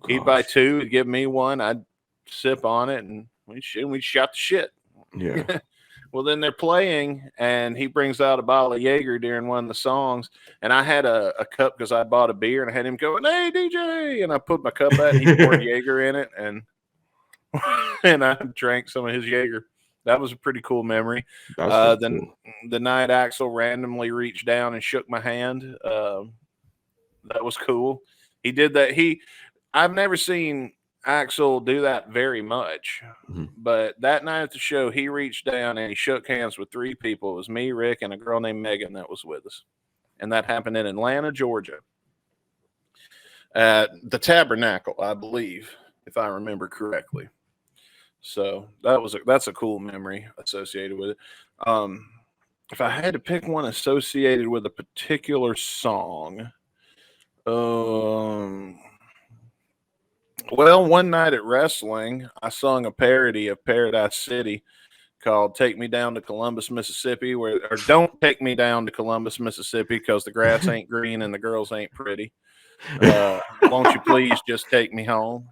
He'd buy two, he'd give me one, I'd sip on it, and we'd shot the shit. Yeah. Well, then they're playing, and he brings out a bottle of Jaeger during one of the songs, and I had a cup because I bought a beer, and I had him going, "Hey, DJ," and I put my cup out, and he poured Jaeger in it, and I drank some of his Jaeger. That was a pretty cool memory. The night Axel randomly reached down and shook my hand, that was cool. He did that. I've never seen Axel do that very much, but that night at the show, he reached down and he shook hands with three people. It was me, Rick, and a girl named Megan that was with us, and that happened in Atlanta, Georgia, at the Tabernacle, I believe, if I remember correctly. So that's a cool memory associated with it. If I had to pick one associated with a particular song, well, one night at wrestling, I sung a parody of Paradise City called "Take Me Down to Columbus, Mississippi," or "Don't Take Me Down to Columbus, Mississippi, because the grass ain't green and the girls ain't pretty. Won't you please just take me home?"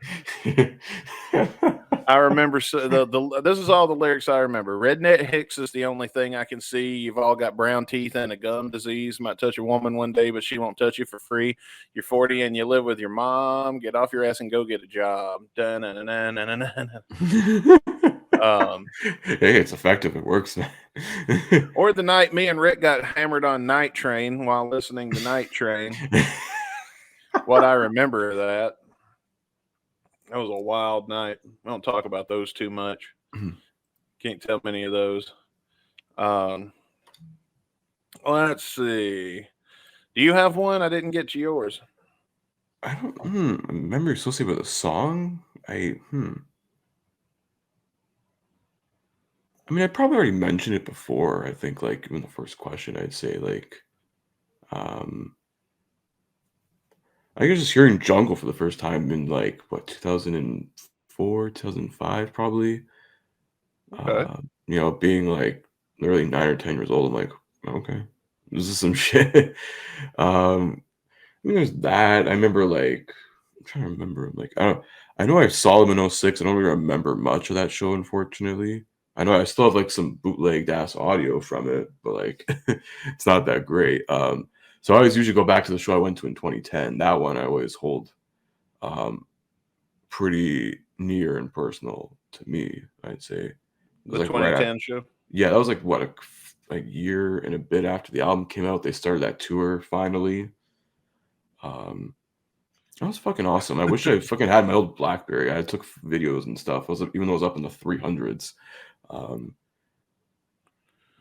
I remember this is all the lyrics I remember. "Redneck Hicks is the only thing I can see. You've all got brown teeth and a gum disease. Might touch a woman one day, but she won't touch you for free. You're 40 and you live with your mom. Get off your ass and go get a job." Hey, it's effective. It works. Or the night me and Rick got hammered on Night Train while listening to Night Train. What I remember of that. That was a wild night. I don't talk about those too much. Can't tell many of those. Let's see. Do you have one? I didn't get to yours. I don't remember associated with a song. I mean, I probably already mentioned it before. I think, like, in the first question, I'd say, like, I guess just hearing Jungle for the first time in, like, 2004, 2005, probably. Okay. Being, like, literally 9 or 10 years old, I'm like, okay, this is some shit. I mean, there's that. I remember, like, I'm trying to remember, like, I know I saw them in 06. I don't really remember much of that show, unfortunately. I know I still have, like, some bootlegged ass audio from it, but, like, it's not that great. So I always usually go back to the show I went to in 2010. That one I always hold pretty near and personal to me, I'd say. The 2010 show? Yeah, that was like, what, a year and a bit after the album came out. They started that tour finally. That was fucking awesome. I wish I fucking had my old BlackBerry. I took videos and stuff. Even though it was up in the 300s.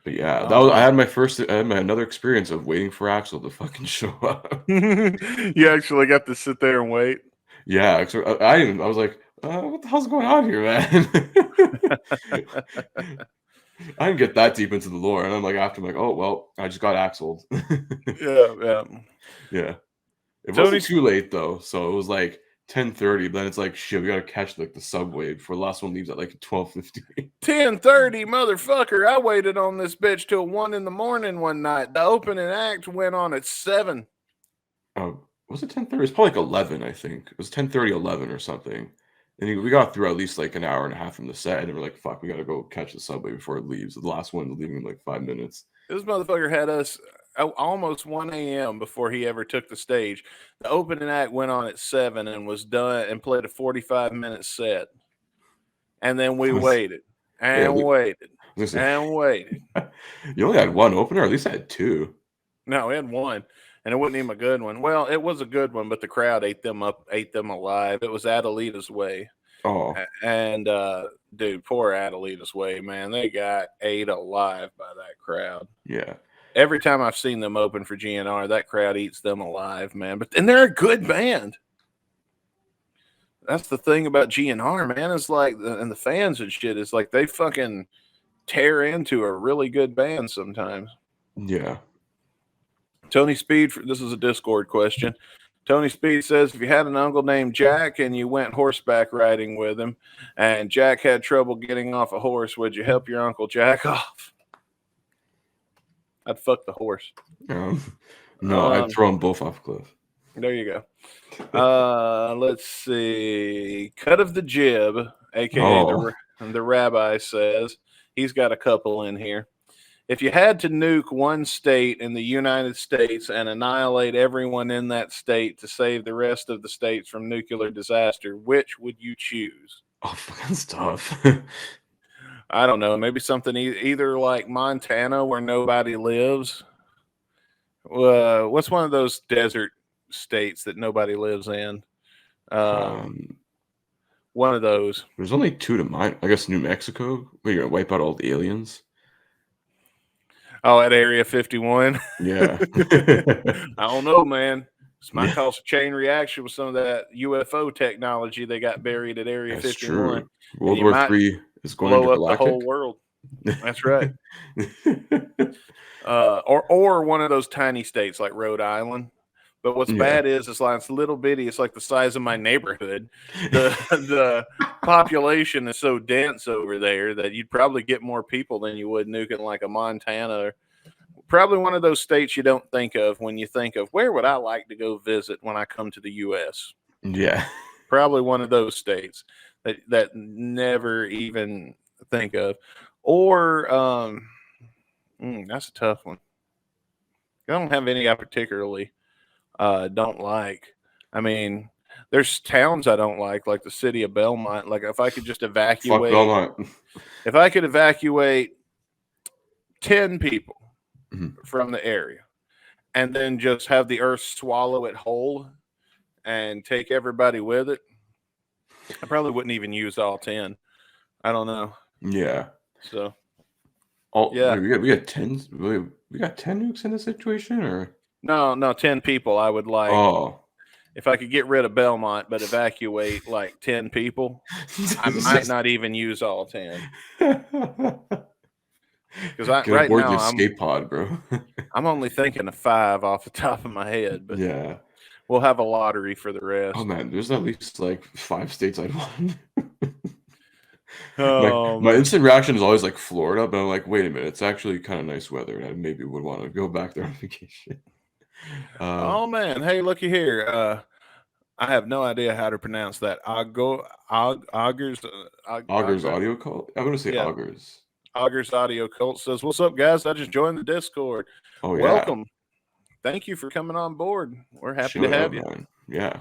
But yeah, I had another experience of waiting for Axel to fucking show up. You actually got to sit there and wait? Yeah, I was like, what the hell's going on here, man? I didn't get that deep into the lore, and I'm like, after I'm like, oh well, I just got Axel. Yeah. It wasn't too late though, so it was like 10:30, but then it's like shit. We gotta catch like the subway before the last one leaves at like 12:50. 10:30, motherfucker! I waited on this bitch till 1 a.m. one night. The opening act went on at 7. Oh, was it 10:30? It's probably like 11, I think. It was 10:30, 11 or something. And we got through at least like an hour and a half from the set, and we're like, "Fuck, we gotta go catch the subway before it leaves." The last one leaving in like 5 minutes. This motherfucker had us almost 1 a.m. before he ever took the stage. The opening act went on at 7 and was done and played a 45-minute set. And then we waited and waited and waited. You only had one opener, or at least I had two. No, we had one, and it wasn't even a good one. Well, it was a good one, but the crowd ate them alive. It was Adelita's Way. Oh, and dude, poor Adelita's Way, man. They got ate alive by that crowd. yeah. Every time I've seen them open for GNR, that crowd eats them alive, man. And they're a good band. That's the thing about GNR, man. It's like, and the fans and shit, is like they fucking tear into a really good band sometimes. Yeah. Tony Speed, this is a Discord question. Tony Speed says, if you had an uncle named Jack and you went horseback riding with him and Jack had trouble getting off a horse, would you help your Uncle Jack off? I'd fuck the horse. No, I'd throw them both off a cliff. There you go. Let's see. Cut of the Jib, a.k.a. the rabbi, says, he's got a couple in here. If you had to nuke one state in the United States and annihilate everyone in that state to save the rest of the states from nuclear disaster, which would you choose? Oh, fucking stuff. I don't know. Maybe something either like Montana where nobody lives. What's one of those desert states that nobody lives in? One of those. There's only two to mind. I guess New Mexico. Where you're gonna wipe out all the aliens. Oh, at Area 51? Yeah. I don't know, man. This might cause a chain reaction with some of that UFO technology they got buried at Area 51. True. World War III is going to blow up the whole world. That's right. Or one of those tiny states like Rhode Island. But what's bad is it's like it's little bitty. It's like the size of my neighborhood. The population is so dense over there that you'd probably get more people than you would nuking like a Montana. Or probably one of those states you don't think of when you think of where would I like to go visit when I come to the U.S. Yeah. Probably one of those states that never even think of. Or that's a tough one. I don't have any I particularly don't like. I mean, there's towns I don't like the city of Belmont. Like if I could just evacuate, fuck Belmont. If I could evacuate 10 people from the area and then just have the earth swallow it whole and take everybody with it, I probably wouldn't even use all 10. I don't know. Yeah. So, yeah, we got 10. We got 10 nukes in this situation, or no, 10 people. I would like. Oh, if I could get rid of Belmont, but evacuate like 10 people, I might not even use all 10. Because right now the escape pod, bro. I'm only thinking of 5 off the top of my head, but yeah, we'll have a lottery for the rest. Oh man, there's at least like 5 states I'd want. Oh, my instant reaction is always like Florida, but I'm like, wait a minute, it's actually kind of nice weather, and I maybe would want to go back there on vacation. Oh man, hey, looky here. I have no idea how to pronounce that. Augers audio cult. I'm gonna say Augers. Augers Audio Cult says, "What's up, guys? I just joined the Discord. Oh yeah, welcome. Thank you for coming on board. We're happy to have you. Man. Yeah."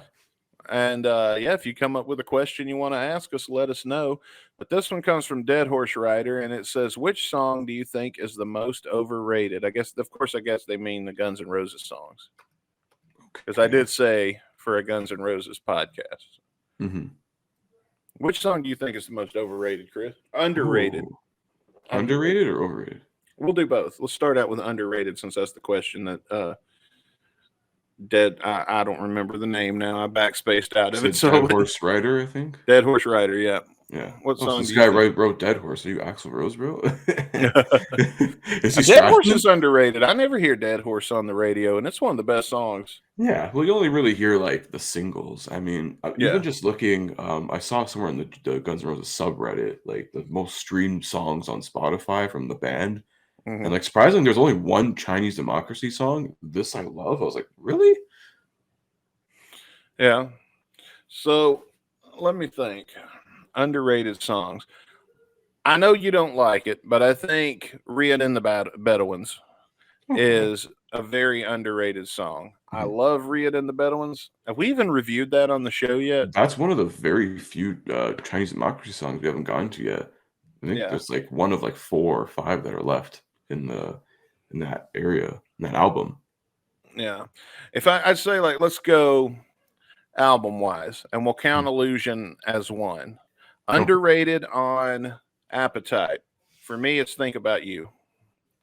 And if you come up with a question you want to ask us, let us know. But this one comes from Dead Horse Rider, and it says, which song do you think is the most overrated? I guess they mean the Guns N' Roses songs. Because I did say for a Guns N' Roses podcast. Mm-hmm. Which song do you think is the most overrated, Chris? Underrated. Ooh. Underrated or overrated? We'll do both. Let's start out with underrated since that's the question that I don't remember the name now. I backspaced out of it. So Dead Horse Rider, I think. Dead Horse Rider, yeah. Yeah. What Oh, so song this do guy you think? wrote Dead Horse. Are you Axl Rose, bro? Is he Dead Horse strapping? is underrated. I never hear Dead Horse on the radio, and it's one of the best songs. Yeah, well, you only really hear like the singles. I mean, Yeah. even just looking, I saw somewhere in the Guns N' Roses subreddit, like the most streamed songs on Spotify from the band, and Mhm. like surprisingly, there's only one Chinese Democracy song. This I Love. I was like, really? Yeah. So let me think. Underrated songs. I know you don't like it, but I think Riot and the Bedouins Okay. is a very underrated song. I Mhm. love Riot and the Bedouins. Have we even reviewed that on the show yet? That's one of the very few Chinese Democracy songs we haven't gotten to yet. I think Yeah. there's like one of like 4 or 5 that are left in that area, in that album. Yeah. If I'd say like let's go album wise, and we'll count Illusion as one. Okay. Underrated on Appetite. For me, it's Think About You.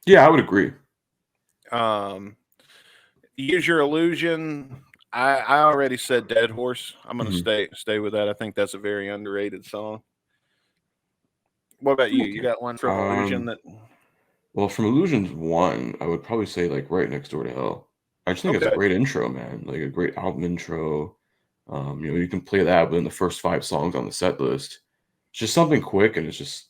Yeah, I would agree. Use Your Illusion. I already said Dead Horse. I'm gonna stay with that. I think that's a very underrated song. What about you? You Okay. got one from Illusion that Well, from Illusions 1, I would probably say like Right Next Door to Hell. I just think it's a okay. great intro, man. Like a great album intro. You can play that within the first 5 songs on the set list. It's just something quick, and it's just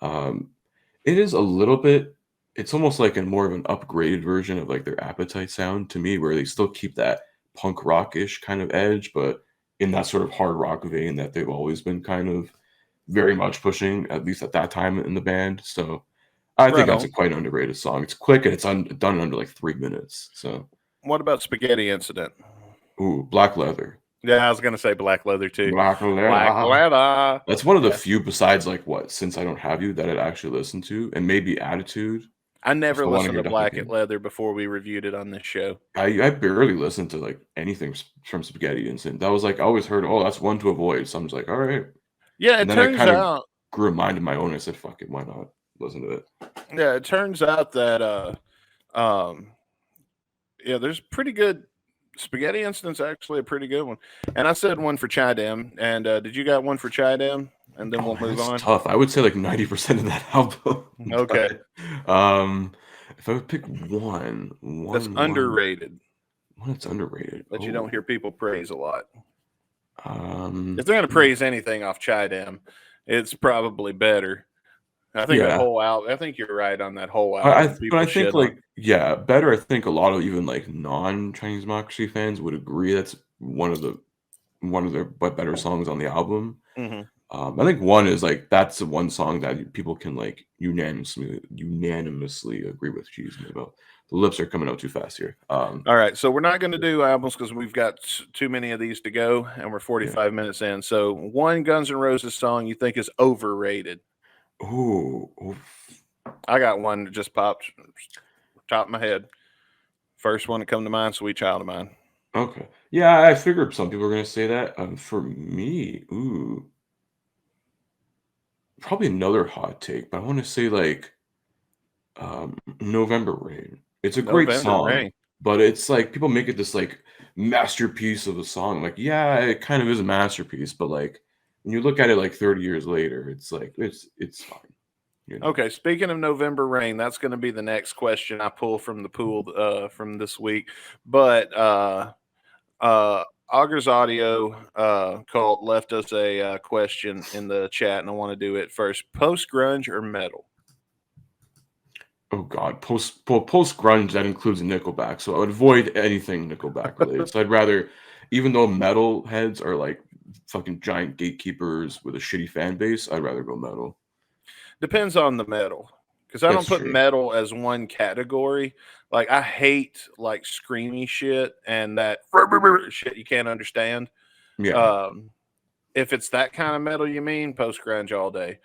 it is a little bit. It's almost like a more of an upgraded version of like their Appetite sound to me, where they still keep that punk rock-ish kind of edge, but in that sort of hard rock vein that they've always been kind of very much pushing, at least at that time in the band. So I think Right that's on. a quite underrated song. It's quick and it's done in under like 3 minutes. So, What about Spaghetti Incident? ooh, Black Leather. Yeah, I was gonna say Black Leather too. Black Black Leather. Leather. That's one of the Yeah. few besides like what, Since I Don't Have You, that I'd actually listen to, and maybe Attitude. I never the one listened you're to Black talking. Leather before we reviewed it on this show. I barely listened to like anything from Spaghetti Incident. That was like I always heard, oh, that's one to avoid. So I'm just like, all right. Yeah, it And then I turns kind of out. grew a mind of my own. I said, fuck it, why not listen to it? Yeah, it turns out that yeah, there's pretty good Spaghetti Incident's actually a pretty good one. And I said one for Chai Dam. And did you got one for Chai Dam? And then Oh, we'll man, move that's on. tough. I would say like 90% of that album. Okay. If I would pick one That's underrated. one that's underrated. That you don't hear people praise a lot. Um, If they're gonna praise anything off Chai Dam, it's probably better. I think that yeah. whole album. I think you're right on that whole But album. I People think shit like on. yeah, better. I think a lot of even like non-Chinese Democracy fans would agree that's one of their better songs on the album. Mhm. I think one is like that's the one song that people can like unanimously agree with. Jeez, me about the lips are coming out too fast here. All right, so we're not going to do albums because we've got too many of these to go, and we're 45 minutes in. So, one Guns N' Roses song you think is overrated? Ooh, I got one that just popped top of my head. First one that come to mind, "Sweet Child of Mine." okay. Yeah, I figured some people were gonna say that. For me, ooh, probably another hot take, but I want to say like November Rain. It's a great November song, Rain. but it's like people make it this like masterpiece of a song. Like, yeah, it kind of is a masterpiece, but like when you look at it like 30 years later, it's like it's fine. You know? Okay, speaking of November Rain, that's going to be the next question I pull from the pool from this week. But Augers Audio Cult left us a question in the chat, and I want to do it first. Post grunge or metal? Oh God, post grunge that includes Nickelback, so I would avoid anything Nickelback related. So I'd rather, even though metal heads are like fucking giant gatekeepers with a shitty fan base, I'd rather go metal. Depends on the metal, because I That's don't put true. metal as one category. Like I hate like screamy shit and that shit you can't understand. Yeah. If it's that kind of metal you mean, post grunge all day.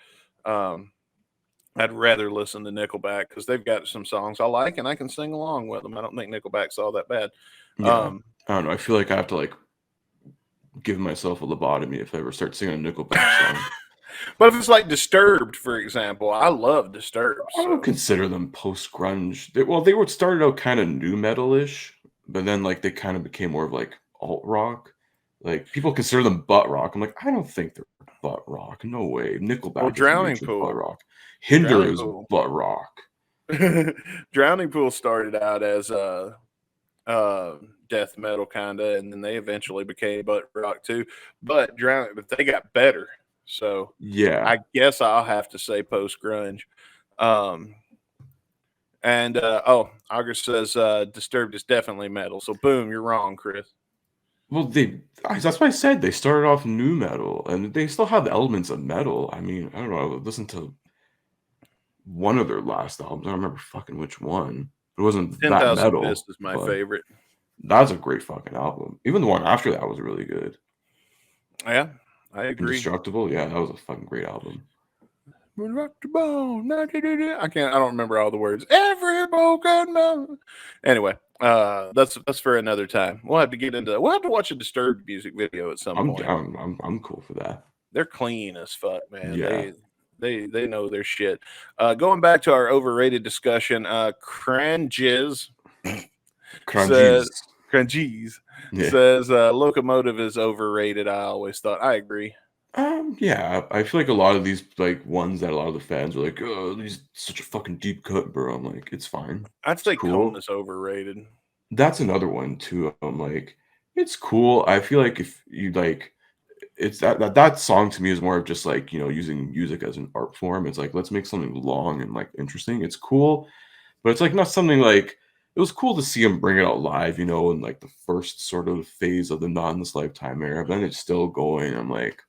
I'd rather listen to Nickelback because they've got some songs I like and I can sing along with them. I don't think Nickelback's all that bad. Yeah. I don't know. I feel like I have to like give myself a lobotomy if I ever start singing a Nickelback song. But if it's like Disturbed, for example, I love Disturbed. I don't consider them post grunge. They were started out kind of new metal-ish, but then like they kind of became more of like alt rock. Like people consider them butt rock. I'm like, I don't think they're butt rock. No way. Nickelback Well, is Drowning major Pool. butt rock. Hinder Drowning is Pool. butt rock. Drowning Pool started out as death metal kinda, and then they eventually became butt rock too. But they got better. So Yeah. I guess I'll have to say post grunge. August says Disturbed is definitely metal. So boom, you're wrong, Chris. Well, that's why I said they started off new metal, and they still have elements of metal. I mean, I don't know. I listened to one of their last albums. I don't remember fucking which one. It wasn't that 10,000 metal. Fists is my favorite. That's a great fucking album. Even the one after that was really good. Yeah, I agree. Indestructible, yeah, that was a fucking great album. Rock the bone. I don't remember all the words. Every broken bone. Anyway, that's for another time. We'll have to get into that. We'll have to watch a Disturbed music video at some I'm point. down. I'm cool for that. They're clean as fuck, man. Yeah. They know their shit. Going back to our overrated discussion, Crangiz says Locomotive is overrated. I always thought. I agree. Yeah, I feel like a lot of these like ones that a lot of the fans are like, oh, these such a fucking deep cut, bro. I'm like, it's fine. I'd say cool. Cone is overrated. That's another one too. I'm like, it's cool. I feel like if you like, it's that song to me is more of just like, you know, using music as an art form. It's like, let's make something long and like interesting. It's cool, but it's like not something like. It was cool to see him bring it out live, you know, in like the first sort of phase of the Not in This Lifetime era. But then it's still going. I'm like.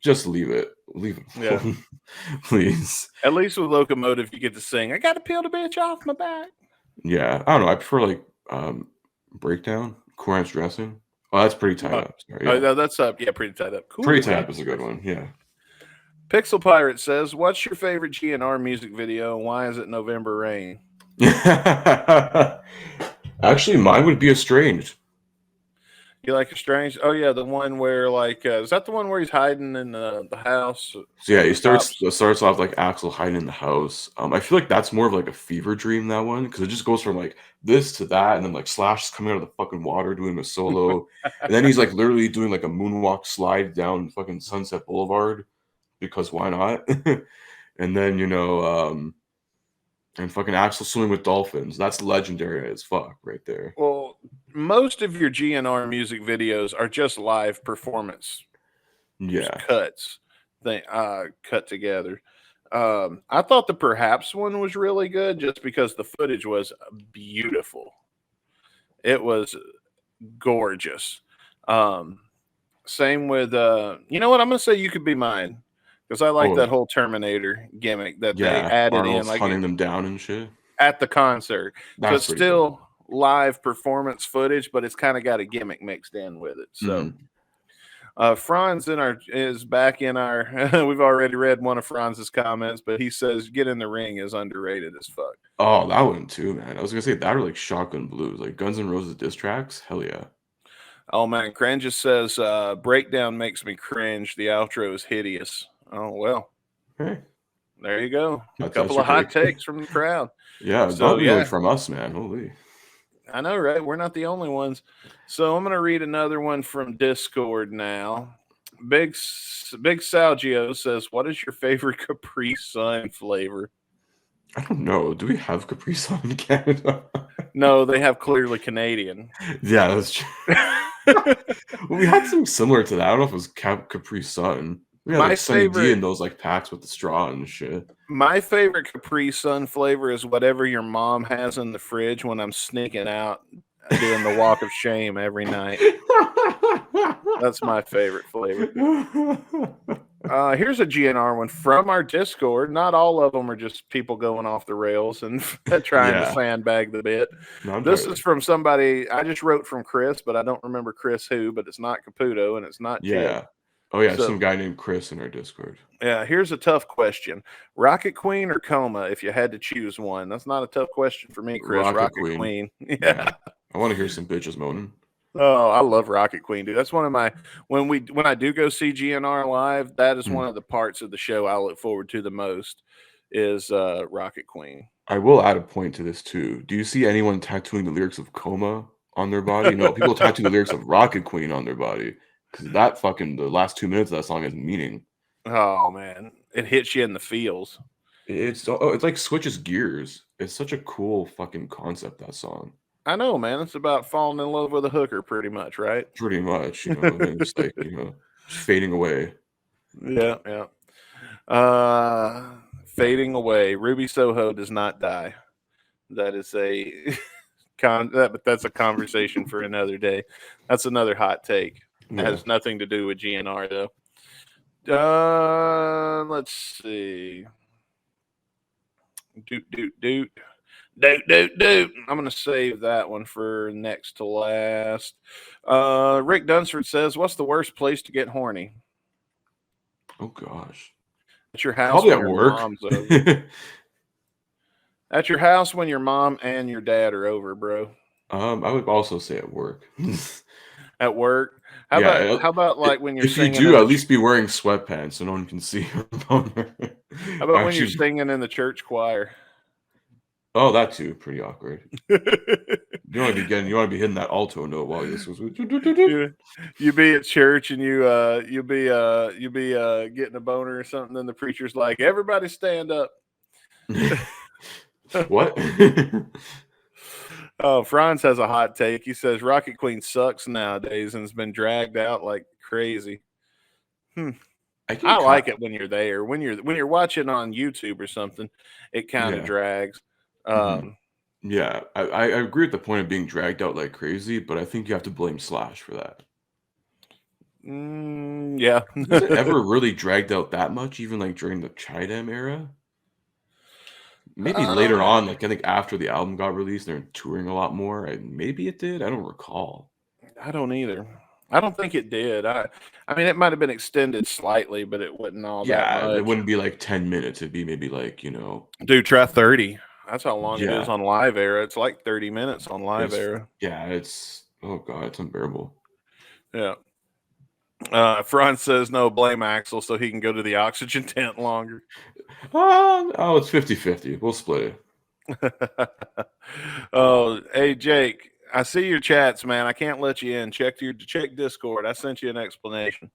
Just leave it. Leave it. Yeah. Please. At least with Locomotive, you get to sing. I got to peel the bitch off my back. Yeah, I don't know. I prefer like Breakdown, Corin's Dressing. Oh, that's Pretty Tied Up. Sorry, yeah. No, that's up. Yeah, Pretty Tied Up. Cool. Pretty Tied Up is a good one. Yeah. Pixel Pirate says, "What's your favorite GNR music video, and why is it November Rain?" Actually, mine would be Estranged. You like Estranged? Oh yeah, the one where like is that the one where he's hiding in the house? So yeah, he starts off like Axel hiding in the house. I feel like that's more of like a fever dream, that one, because it just goes from like this to that, and then like Slash is coming out of the fucking water doing a solo, and then he's like literally doing like a moonwalk slide down fucking Sunset Boulevard, because why not? And then, you know, and fucking Axel swimming with dolphins. That's legendary as fuck right there. Well, most of your GNR music videos are just live performance. Yeah. Cuts. Cut together. I thought the Perhaps one was really good just because the footage was beautiful. It was gorgeous. Same with you know what? I'm gonna say You Could Be Mine. Because I like that whole Terminator gimmick that they added Arnold's in, like hunting them down and shit at the concert. So it's still cool. Live performance footage, but it's kind of got a gimmick mixed in with it. So, Franz is back in our. We've already read one of Franz's comments, but he says "Get in the Ring" is underrated as fuck. Oh, that one too, man. I was gonna say that or like Shotgun Blues, like Guns N' Roses diss tracks. Hell yeah. Oh man, Cringe just says Breakdown makes me cringe. The outro is hideous. Oh, well. Hey. There you go. A couple of hot takes from the crowd. Yeah, so, not really from us, man. Holy. I know, right? We're not the only ones. So I'm going to read another one from Discord now. Big Salgio says, "What is your favorite Capri Sun flavor?" I don't know. Do we have Capri Sun in Canada? No, they have Clearly Canadian. Yeah, that's true. Well, we had something similar to that. I don't know if it was Capri Sun. Yeah, my like favorite D in those like packs with the straw and shit. My favorite Capri Sun flavor is whatever your mom has in the fridge when I'm sneaking out doing the walk of shame every night. That's my favorite flavor. Here's a GNR one from our Discord. Not all of them are just people going off the rails and trying to sandbag the bit. No, this is from somebody I just wrote from Chris, but I don't remember Chris who, but it's not Caputo and it's not Jim. Oh, yeah, some guy named Chris in our Discord. Yeah, here's a tough question. Rocket Queen or Coma if you had to choose one? That's not a tough question for me, Chris. Rocket Queen. Yeah. I want to hear some bitches moaning. Oh, I love Rocket Queen, dude. That's one of my when I do go see GNR live, that is one of the parts of the show I look forward to the most is Rocket Queen. I will add a point to this too. Do you see anyone tattooing the lyrics of Coma on their body. No, people tattoo the lyrics of Rocket Queen on their body because that fucking the last 2 minutes of that song has meaning. Oh man, it hits you in the feels. It's like switches gears. It's such a cool fucking concept, that song. I know, man. It's about falling in love with a hooker, pretty much, right? Pretty much, and just like just fading away. Yeah. Fading away. Ruby Soho does not die. That is a but that's a conversation for another day. That's another hot take. It has nothing to do with GNR though. Let's see. Doot. I'm gonna save that one for next to last. Rick Dunsford says, "What's the worst place to get horny?" Oh gosh, at your house. Probably when at your work. mom's over. At your house when your mom and your dad are over, bro. I would also say at work. At work. How about like when you're if singing? If you do, at least be wearing sweatpants so no one can see your boner. How about when you're singing in the church choir? Oh, that too. Pretty awkward. You want to be hitting that alto note while this was. You be at church and you'll be getting a boner or something. Then the preacher's like, "Everybody stand up." What? Oh, Franz has a hot take. He says Rocket Queen sucks nowadays and has been dragged out like crazy. I like it when you're there. When you're watching on YouTube or something, it kind of drags. Yeah, I agree with the point of being dragged out like crazy, but I think you have to blame Slash for that. Yeah. Was it ever really dragged out that much, even like during the Chidem era? Maybe later on, like I think after the album got released, they're touring a lot more. Maybe it did. I don't recall. I don't either. I don't think it did. I mean, it might have been extended slightly, but it wasn't all that much. It wouldn't be like 10 minutes. It'd be maybe like, Dude, try 30. That's how long it is on Live Era. It's like 30 minutes on Live Era. Yeah, it's it's unbearable. Yeah. Franz says no, blame Axel so he can go to the oxygen tent longer. It's 50-50. We'll split it. Oh, hey Jake, I see your chats, man. I can't let you in. Check Discord. I sent you an explanation.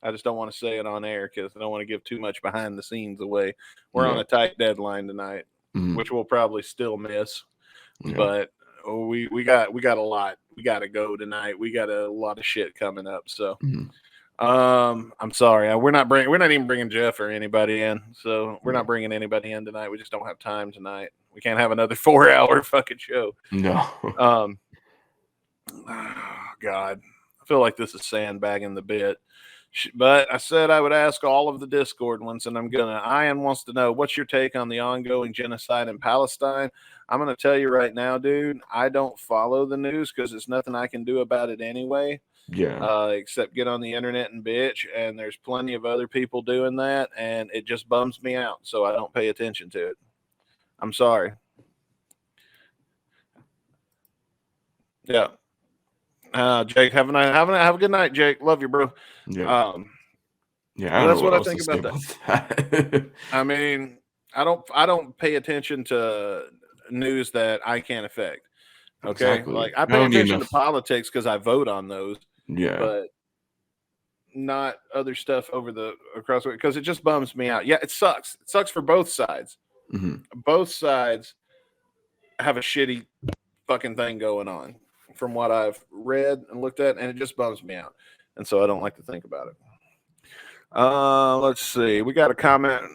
I just don't want to say it on air because I don't want to give too much behind the scenes away. We're on a tight deadline tonight, which we'll probably still miss. But we got a lot. We got to go tonight. We got a lot of shit coming up. So I'm sorry. We're not even bringing Jeff or anybody in. So we're not bringing anybody in tonight. We just don't have time tonight. We can't have another 4-hour fucking show. No. Oh, God. I feel like this is sandbagging the bit. But I said I would ask all of the Discord ones, and I'm gonna. Ian wants to know, what's your take on the ongoing genocide in Palestine? I'm gonna tell you right now, dude. I don't follow the news because it's nothing I can do about it anyway. Yeah. Except get on the internet and bitch, and there's plenty of other people doing that, and it just bums me out. So I don't pay attention to it. I'm sorry. Yeah. Jake, have a good night, Jake. Love you, bro. Yeah. That's what I think about that. I mean, I don't pay attention to news that I can't affect. Okay, exactly. Like I pay attention to politics because I vote on those. Yeah, but not other stuff across because it just bums me out. Yeah, it sucks. It sucks for both sides. Both sides have a shitty fucking thing going on, from what I've read and looked at, and it just bums me out. And so I don't like to think about it. Let's see. We got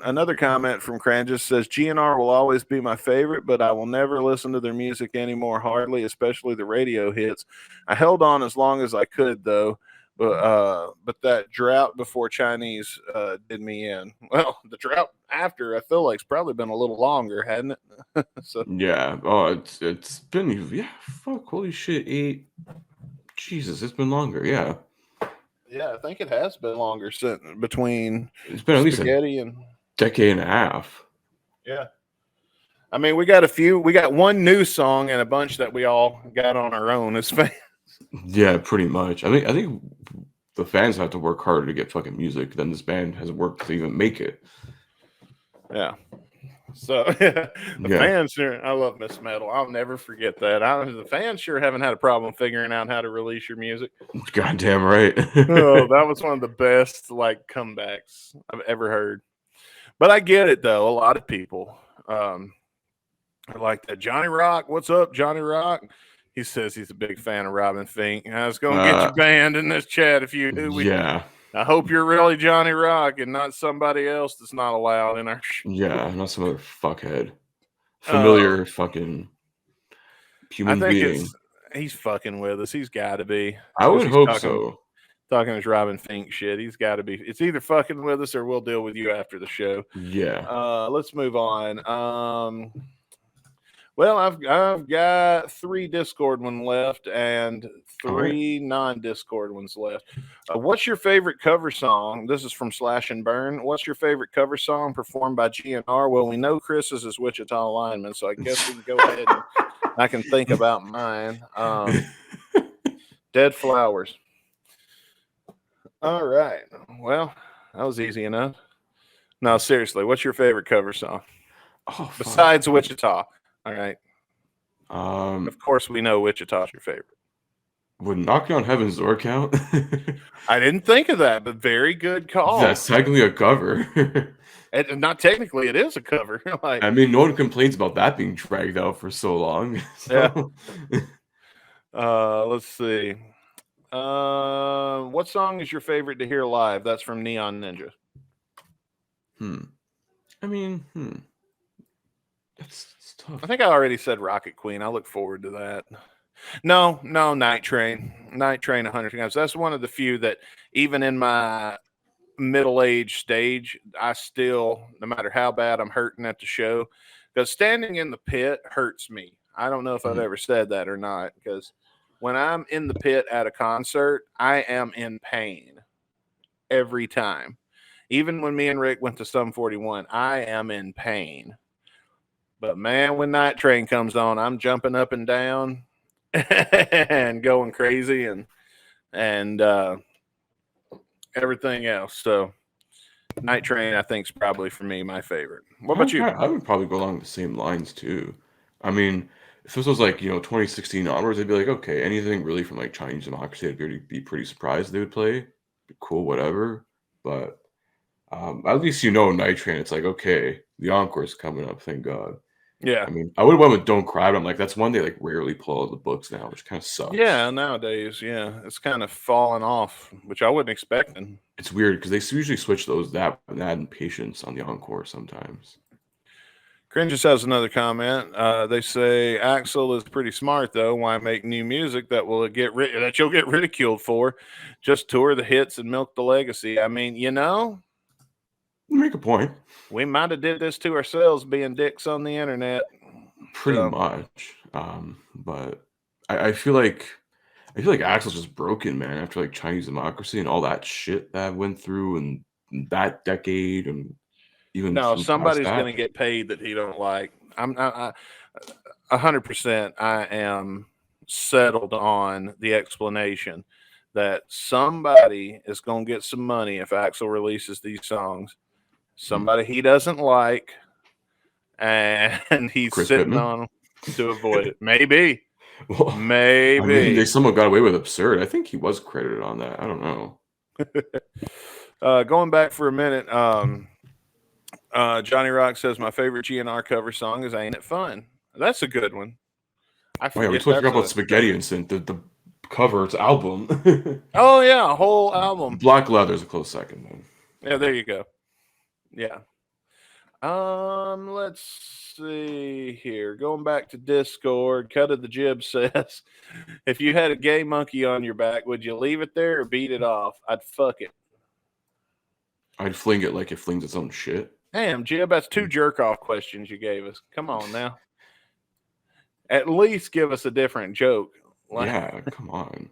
another comment from Cranjus says, GNR will always be my favorite, but I will never listen to their music anymore, hardly, especially the radio hits. I held on as long as I could, though, but that drought before Chinese did me in. Well, the drought after, I feel like, it's probably been a little longer, hadn't it? So yeah. It's been, fuck, holy shit, Jesus, it's been longer, yeah. Yeah, I think it has been longer since between. It's been at least a decade and a half. Yeah, I mean, we got one new song and a bunch that we all got on our own as fans. Yeah, pretty much. I think the fans have to work harder to get fucking music than this band has worked to even make it. Yeah, So the fans sure, I love Miss Metal. I'll never forget that. The fans sure haven't had a problem figuring out how to release your music. Goddamn right. Oh, that was one of the best like comebacks I've ever heard. But I get it though. A lot of people are like that. Johnny Rock, what's up, Johnny Rock? He says he's a big fan of Robin Fink. I was gonna get you banned in this chat if you. Yeah. I hope you're really Johnny Rock and not somebody else that's not allowed in our show. Yeah, not some other fuckhead. Familiar fucking human being. He's fucking with us. He's got to be. I would hope so. Talking his Robin Fink shit. He's got to be. It's either fucking with us or we'll deal with you after the show. Yeah. Let's move on. Well, I've got 3 Discord ones left and 3 non-Discord ones left. What's your favorite cover song? This is from Slash and Burn. What's your favorite cover song performed by GNR? Well, we know Chris's is Wichita Lineman, so I guess we can go ahead and I can think about mine. Dead Flowers. All right. Well, that was easy enough. No, seriously, what's your favorite cover song? Oh, besides Wichita. All right. Of course, we know Wichita's your favorite. Would Knocking on Heaven's Door count? I didn't think of that, but very good call. That's technically a cover. Not technically, it is a cover. I mean, no one complains about that being dragged out for so long. So. Yeah. Let's see. What song is your favorite to hear live? That's from Neon Ninja. I mean, It's tough. I think I already said Rocket Queen. I look forward to that. No, Night Train. Night Train 100 times. That's one of the few that even in my middle-aged stage, I still, no matter how bad I'm hurting at the show, because standing in the pit hurts me. I don't know if I've ever said that or not, because when I'm in the pit at a concert, I am in pain every time. Even when me and Rick went to Sum 41, I am in pain. But man, when Night Train comes on, I'm jumping up and down and going crazy and everything else. So Night Train, I think, is probably for me my favorite. What about you? I would probably go along the same lines too. I mean, if this was like 2016 onwards, I'd be like, okay, anything really from like Chinese Democracy, I'd be pretty surprised they would play. Cool, whatever. But at least Night Train. It's like, okay, the encore's coming up. Thank God. Yeah. I mean, I would have went with Don't Cry, but I'm like, that's one they like rarely pull out of the books now, which kind of sucks. Yeah, nowadays, yeah, it's kind of falling off, which I wasn't expecting. It's weird because they usually switch those that and Patience on the encore sometimes. Cringes has another comment. They say Axl is pretty smart though. Why make new music that you'll get ridiculed for? Just tour the hits and milk the legacy. I mean, You make a point. We might have did this to ourselves, being dicks on the internet. Pretty much. But I feel like Axel's just broken, man. After like Chinese Democracy and all that shit that went through and that decade and even somebody's going to get paid that he don't like. I'm 100%. I am settled on the explanation that somebody is going to get some money if Axl releases these songs. Somebody he doesn't like, and he's Chris sitting Pittman? on them to avoid it. Maybe. Well, Maybe. I mean, they somehow got away with Absurd. I think he was credited on that. I don't know. Going back for a minute, Johnny Rock says my favorite GNR cover song is "Ain't It Fun." That's a good one. We talked about Spaghetti Instant, the cover, its album. Oh yeah, a whole album. Black Leather's a close second, man. Yeah, there you go. Yeah. Let's see here. Going back to Discord, Cut of the Jib says, if you had a gay monkey on your back, would you leave it there or beat it off? I'd fuck it. I'd fling it like it flings its own shit. Damn, Jib, that's 2 jerk-off questions you gave us. Come on now. At least give us a different joke. Yeah, come on.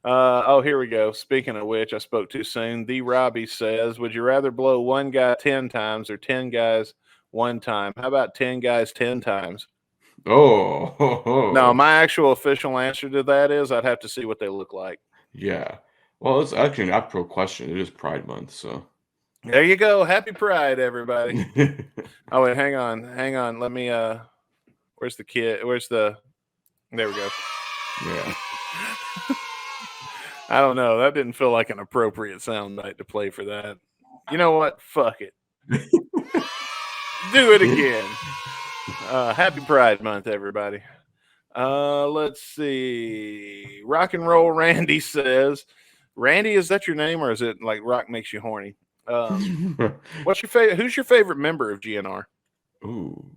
Here we go. Speaking of which, I spoke too soon. The Robbie says, would you rather blow one guy 10 times or 10 guys one time? How about 10 guys 10 times? Oh. No, my actual official answer to that is I'd have to see what they look like. Yeah. Well, it's actually an apropos question. It is Pride Month, so. There you go. Happy Pride, everybody. Oh wait, hang on. Let me. Where's the kid? There we go. Yeah. I don't know. That didn't feel like an appropriate sound bite to play for that. You know what? Fuck it. Do it again. Happy Pride Month, everybody. Let's see. Rock and Roll Randy says, Randy, is that your name, or is it like rock makes you horny? What's your favorite? Who's your favorite member of GNR? Ooh.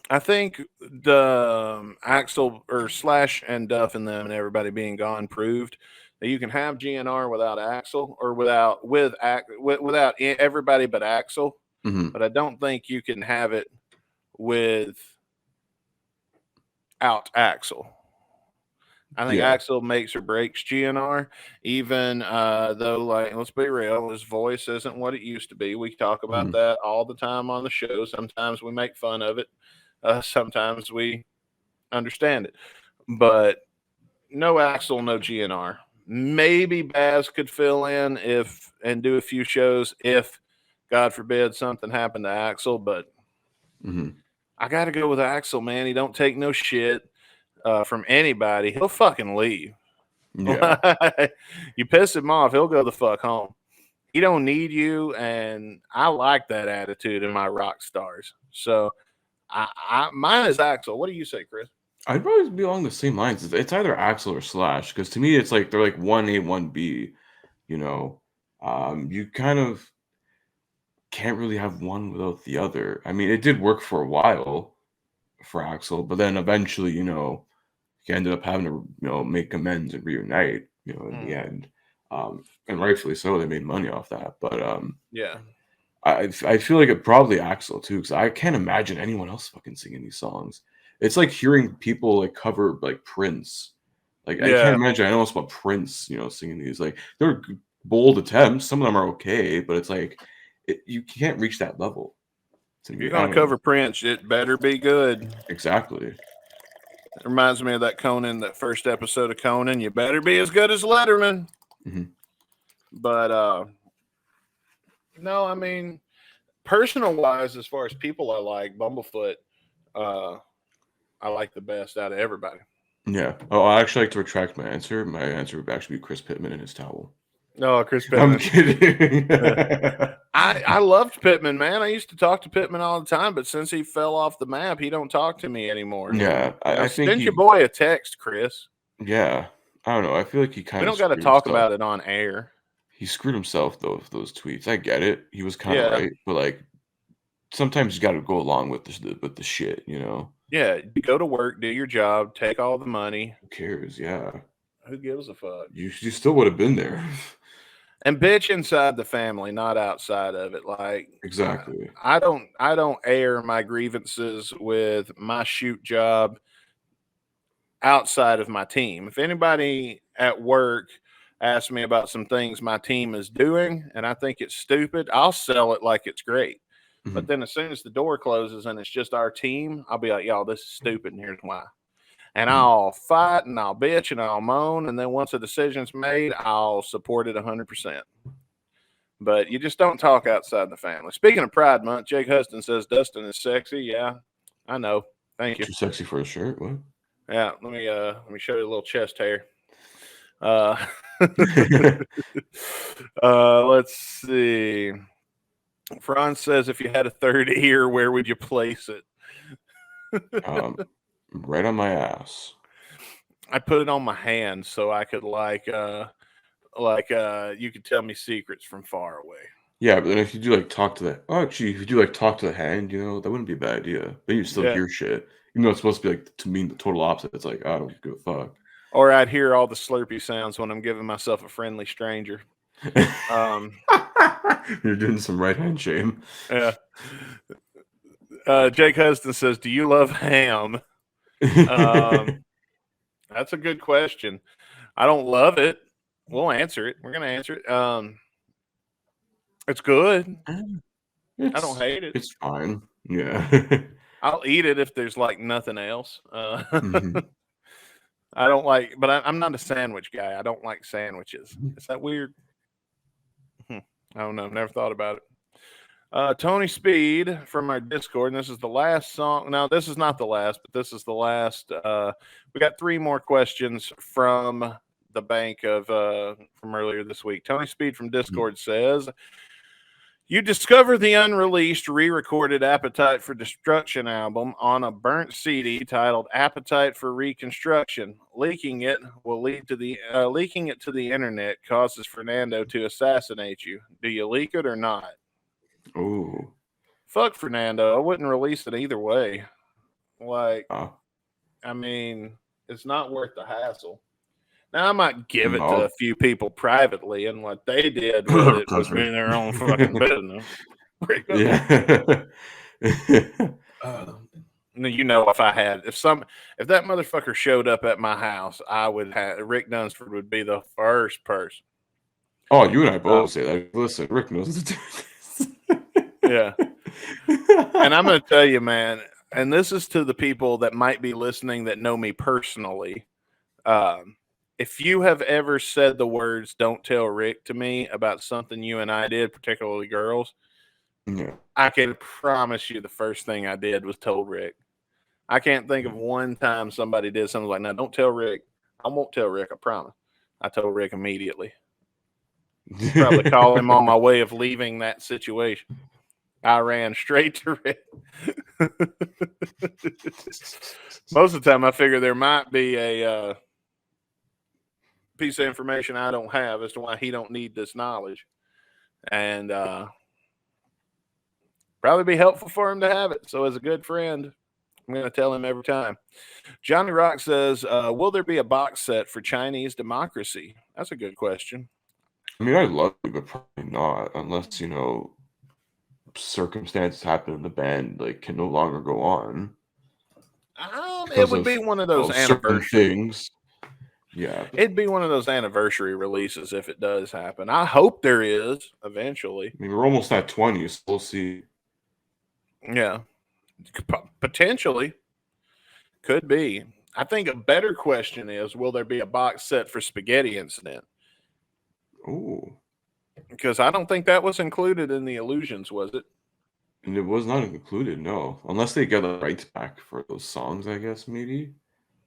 I think the Axel or Slash and Duff and them and everybody being gone proved that you can have GNR without Axel or without everybody but Axel. Mhm. But I don't think you can have it without Axel. I think Axel makes or breaks GNR, even though, like, let's be real, his voice isn't what it used to be. We talk about that all the time on the show. Sometimes we make fun of it. Sometimes we understand it. But no Axel, no GNR. Maybe Baz could fill in and do a few shows if, God forbid, something happened to Axel. But I got to go with Axel, man. He don't take no shit from anybody. He'll fucking leave. Yeah. You piss him off, he'll go the fuck home. He don't need you, and I like that attitude in my rock stars. So mine is Axel. What do you say, Chris? I'd probably be along the same lines. It's either Axel or Slash, because to me, it's like they're like 1A, 1B. You know, you kind of can't really have one without the other. I mean, it did work for a while for Axel, but then eventually, you know, he ended up having to, you know, make amends and reunite, you know, in the end. And rightfully so, they made money off that. But yeah, I feel like it probably Axel too, because I can't imagine anyone else fucking singing these songs. It's like hearing people like cover like Prince. Like I can't imagine anyone else but Prince, you know, singing these. Like they're bold attempts. Some of them are okay, but it's like you can't reach that level. If you're gonna cover Prince, it better be good. Exactly. It reminds me of that first episode of Conan. You better be as good as Letterman. But no, I mean, personal wise, as far as people I like, Bumblefoot, I like the best out of everybody. Yeah. Oh, I actually like to retract my answer. My answer would actually be Chris Pittman and his towel. No, Chris Pittman. I'm kidding. I loved Pittman, man. I used to talk to Pittman all the time, but since he fell off the map, he don't talk to me anymore. Yeah, I think send your boy a text, Chris. Yeah, I don't know. I feel like he kind of. We don't got to talk about it on air. He screwed himself though with those tweets. I get it. He was kind of right, but like sometimes you got to go along with the shit, you know. Yeah, go to work, do your job, take all the money. Who cares? Yeah. Who gives a fuck? You still would have been there. And bitch inside the family, not outside of it. Like exactly. I don't air my grievances with my shoot job outside of my team. If anybody at work asks me about some things my team is doing and I think it's stupid, I'll sell it like it's great. But then as soon as the door closes and it's just our team, I'll be like, y'all, this is stupid and here's why. And I'll fight and I'll bitch and I'll moan. And then once a decision's made, I'll support it 100%. But you just don't talk outside the family. Speaking of Pride Month, Jake Huston says Dustin is sexy. Yeah, I know. Thank you. Too sexy for a shirt. What? Yeah, let me show you a little chest hair. Let's see. Franz says, if you had a third ear, where would you place it? Right on my ass. I put it on my hand so I could you could tell me secrets from far away. Yeah, but then if you do like talk to if you do like talk to the hand, you know, that wouldn't be a bad idea. Then you still hear shit. Even though it's supposed to be like to mean the total opposite. It's like, I don't give a fuck. Or I'd hear all the slurpy sounds when I'm giving myself a friendly stranger. You're doing some right hand shame. Yeah. Jake Huston says, do you love ham? That's a good question. I don't love it. We'll answer it. We're going to answer it. It's good. I don't hate it. It's fine. Yeah. I'll eat it if there's like nothing else. I don't like, but I'm not a sandwich guy. I don't like sandwiches. Is that weird? I don't know. Never thought about it. Tony Speed from our Discord, and this is the last song. Now, this is not the last, but this is the last. We got 3 more questions from the bank of from earlier this week. Tony Speed from Discord says, you discover the unreleased, re-recorded Appetite for Destruction album on a burnt CD titled Appetite for Reconstruction. Leaking it to the internet causes Fernando to assassinate you. Do you leak it or not? Oh, Fuck Fernando. I wouldn't release it either way. Like, oh. I mean, it's not worth the hassle. Now, I might give it to No. a few people privately, and what they did with it was be their own fucking business. Yeah. You know, if that motherfucker showed up at my house, I would have Rick Dunsford would be the first person. Oh, you and I both say that. Listen, Rick knows to do this. Yeah. And I'm going to tell you, man, and this is to the people that might be listening that know me personally. If you have ever said the words, don't tell Rick to me about something you and I did, particularly girls, Yeah. I can promise you the first thing I did was told Rick. I can't think of one time somebody did something like, no, don't tell Rick. I won't tell Rick, I promise. I told Rick immediately. Probably call him on my way of leaving that situation. I ran straight to Rick. Most of the time I figure there might be a piece of information I don't have as to why he don't need this knowledge. And probably be helpful for him to have it. So as a good friend, I'm going to tell him every time. Johnny Rock says, will there be a box set for Chinese Democracy? That's a good question. I mean, I'd love to, but probably not, unless, you know, circumstances happen and the band like can no longer go on. It would be one of those anniversary things. Yeah. It'd be one of those anniversary releases if it does happen. I hope there is eventually. I mean, we're almost at 20, so we'll see. Yeah. Potentially. Could be. I think a better question is, will there be a box set for Spaghetti Incident? Oh. Because I don't think that was included in the Illusions, was it? And it was not included, no. Unless they get the rights back for those songs, I guess, maybe.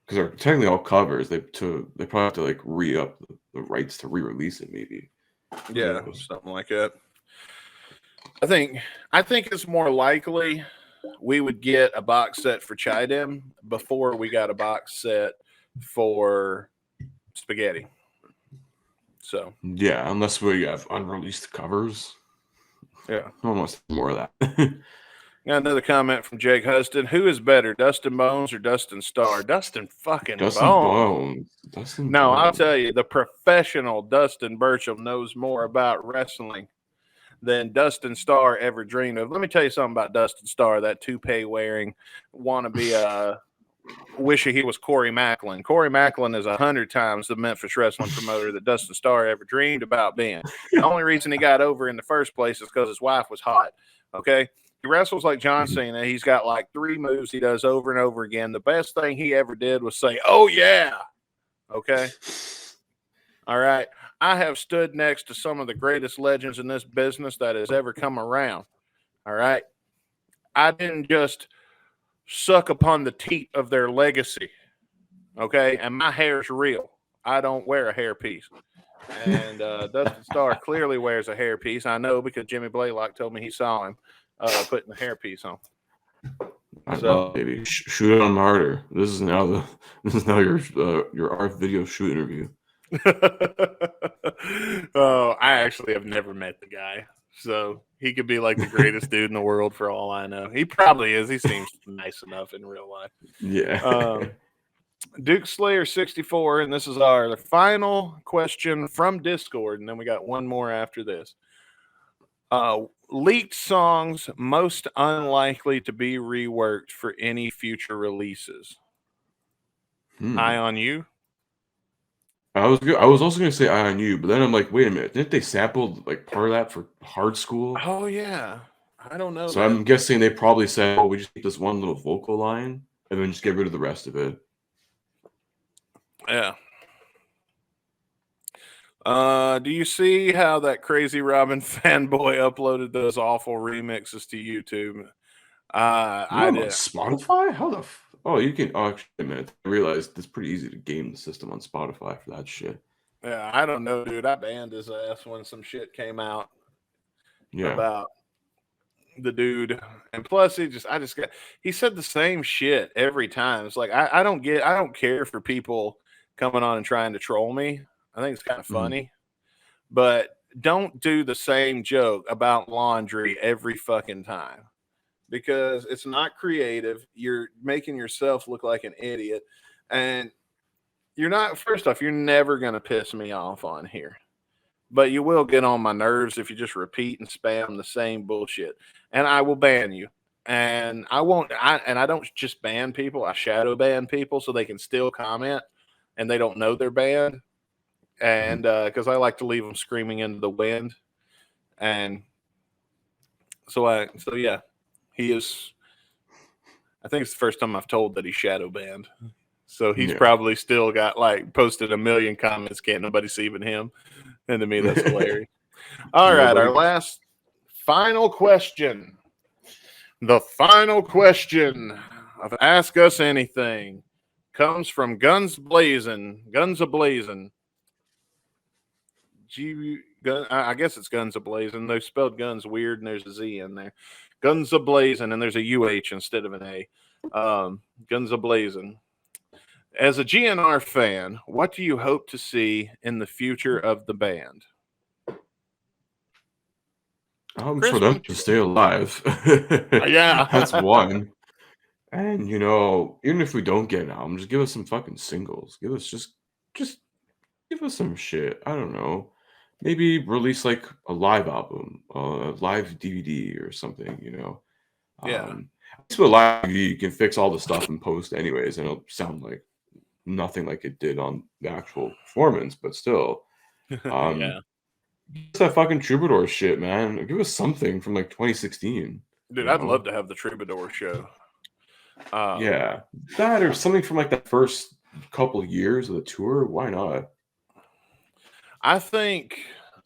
Because they're technically all covers. They probably have to like re-up the rights to re-release it, maybe. Yeah, something like that. I think it's more likely we would get a box set for Chidem before we got a box set for Spaghetti. So yeah, unless we have unreleased covers. Yeah, almost more of that. Got another comment from Jake Huston. Who is better, Dustin Bonez or Dustin Starr? Dustin Bones. Dustin no, Bones. I'll tell you, the professional Dustin Burchell knows more about wrestling than Dustin Starr ever dreamed of. Let me tell you something about Dustin Starr, that toupee wearing wannabe wishy he was Corey Macklin. Corey Macklin is 100 times the Memphis wrestling promoter that Dustin Starr ever dreamed about being. The only reason he got over in the first place is because his wife was hot. Okay? He wrestles like John Cena. He's got like 3 moves he does over and over again. The best thing he ever did was say, "Oh, yeah." Okay? All right. I have stood next to some of the greatest legends in this business that has ever come around. All right? I didn't just suck upon the teat of their legacy. Okay? And my hair's real. I don't wear a hairpiece. And Dustin Starr clearly wears a hairpiece. I know because Jimmy Blaylock told me he saw him putting the hairpiece on. I love, baby. Shoot it on harder. This is now your art video shoot interview. Oh, I actually have never met the guy, so he could be like the greatest dude in the world for all I know. He probably is. He seems nice enough in real life. Yeah. Duke Slayer 64, and this is our final question from Discord, and then we got one more after this. Leaked songs most unlikely to be reworked for any future releases. Eye on You. I was also gonna say Eye on You, but then I'm like, wait a minute, didn't they sample like part of that for Hard School? Oh yeah, I don't know. So I'm guessing they probably said, "Oh, we just keep this one little vocal line and then just get rid of the rest of it." Yeah. Do you see how that Crazy Robin fanboy uploaded those awful remixes to YouTube? I On did. Spotify? How the? Oh, you can. Oh, actually, man, I realized it's pretty easy to game the system on Spotify for that shit. Yeah, I don't know, dude. I banned his ass when some shit came out Yeah. about the dude, and plus he said the same shit every time. It's like I don't care for people coming on and trying to troll me. I think it's kind of funny, but don't do the same joke about laundry every fucking time, because it's not creative. You're making yourself look like an idiot, and you're not. First off, you're never gonna piss me off on here. But you will get on my nerves if you just repeat and spam the same bullshit, and I will ban you. And I won't. I don't just ban people. I shadow ban people so they can still comment, and they don't know they're banned. And because I like to leave them screaming into the wind, and so yeah, he is. I think it's the first time I've told that he's shadow banned. So he's probably still got like posted a million comments. Can't nobody see even him. And to me, that's hilarious. All right, our last final question. The final question of Ask Us Anything comes from Guns Blazing. Guns A-Blazing. I guess it's Guns A-Blazing. They spelled guns weird, and there's a Z in there. Guns A-Blazing, and there's a UH instead of an A. Guns A-Blazing. As a GNR fan, what do you hope to see in the future of the band? For them to stay alive. Yeah. That's one. And, even if we don't get an album, just give us some fucking singles. Give us just give us some shit. I don't know. Maybe release like a live album, a live DVD or something, Yeah. With a live DVD, you can fix all the stuff in post anyways, and it'll sound like nothing like it did on the actual performance, but still. Yeah. Just that fucking Troubadour shit, man. Give us something from like 2016. Dude, I'd love to have the Troubadour show. Yeah. That or something from like the first couple of years of the tour. Why not? I think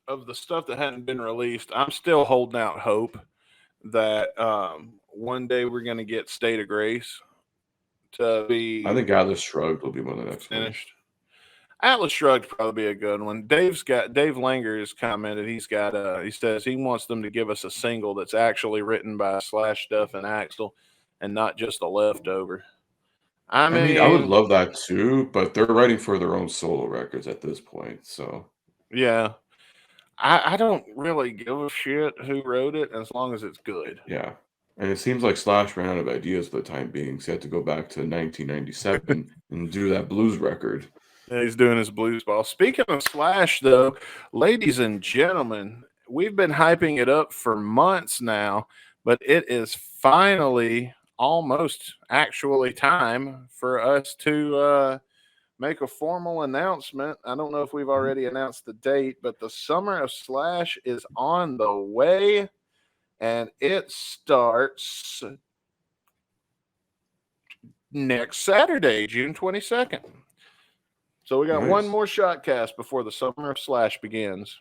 of the stuff that hadn't been released, I'm still holding out hope that one day we're going to get State of Grace to be. I think Atlas Shrugged will be one of the next finished. Atlas Shrugged probably be a good one. Dave Langer has commented. He says he wants them to give us a single that's actually written by Slash, Duff, and Axl, and not just a leftover. I mean, I would love that too, but they're writing for their own solo records at this point, so. Yeah. I don't really give a shit who wrote it as long as it's good. Yeah. And it seems like Slash ran out of ideas for the time being, so he had to go back to 1997 and do that blues record. Yeah, he's doing his blues ball. Speaking of Slash, though, ladies and gentlemen, we've been hyping it up for months now, but it is finally almost actually time for us to make a formal announcement. I don't know if we've already announced the date, but the Summer of Slash is on the way, and it starts next Saturday, June 22nd. So we got one more shot cast before the Summer of Slash begins.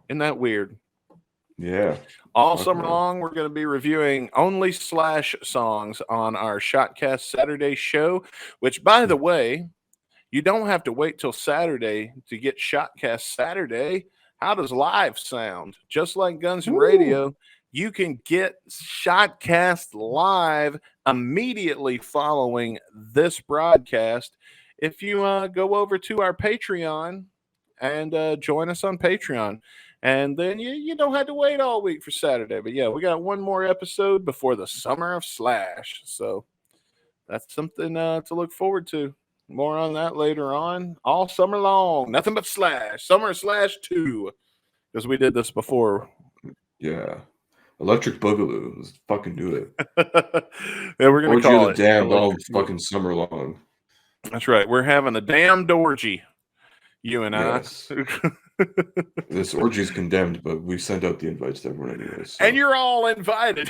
Isn't that weird? Yeah. All summer long, we're going to be reviewing only Slash songs on our Shotcast Saturday show, which, by the way, you don't have to wait till Saturday to get Shotcast Saturday. How does live sound? Just like Guns N' Radio, you can get Shotcast live immediately following this broadcast if you go over to our Patreon and join us on Patreon. And then you don't have to wait all week for Saturday. But yeah, we got one more episode before the Summer of Slash. So that's something to look forward to. More on that later on. All summer long. Nothing but Slash. Summer of Slash 2. Because we did this before. Yeah. Electric Boogaloo. Let's fucking do it. Yeah, we're going to call it. Damned all fucking summer long. That's right. We're having a damned orgy. You and yes. I. This orgy is condemned, but we sent out the invites to everyone anyways. So. And you're all invited.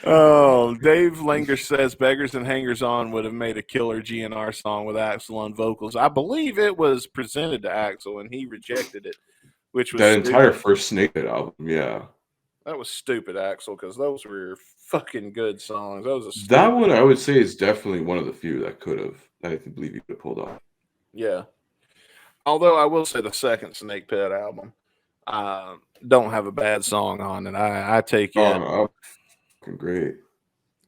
Oh, Dave Langer says Beggars and Hangers On would have made a killer GNR song with Axl on vocals. I believe it was presented to Axl and he rejected it, which was that stupid. entire first Snake Pit album. Yeah, That was stupid, Axl, because those were fucking good songs. That was a stupid. That one I would say is definitely one of the few that I believe you could have pulled off. Yeah. Although I will say the second Snake Pit album don't have a bad song on it. I take it fucking great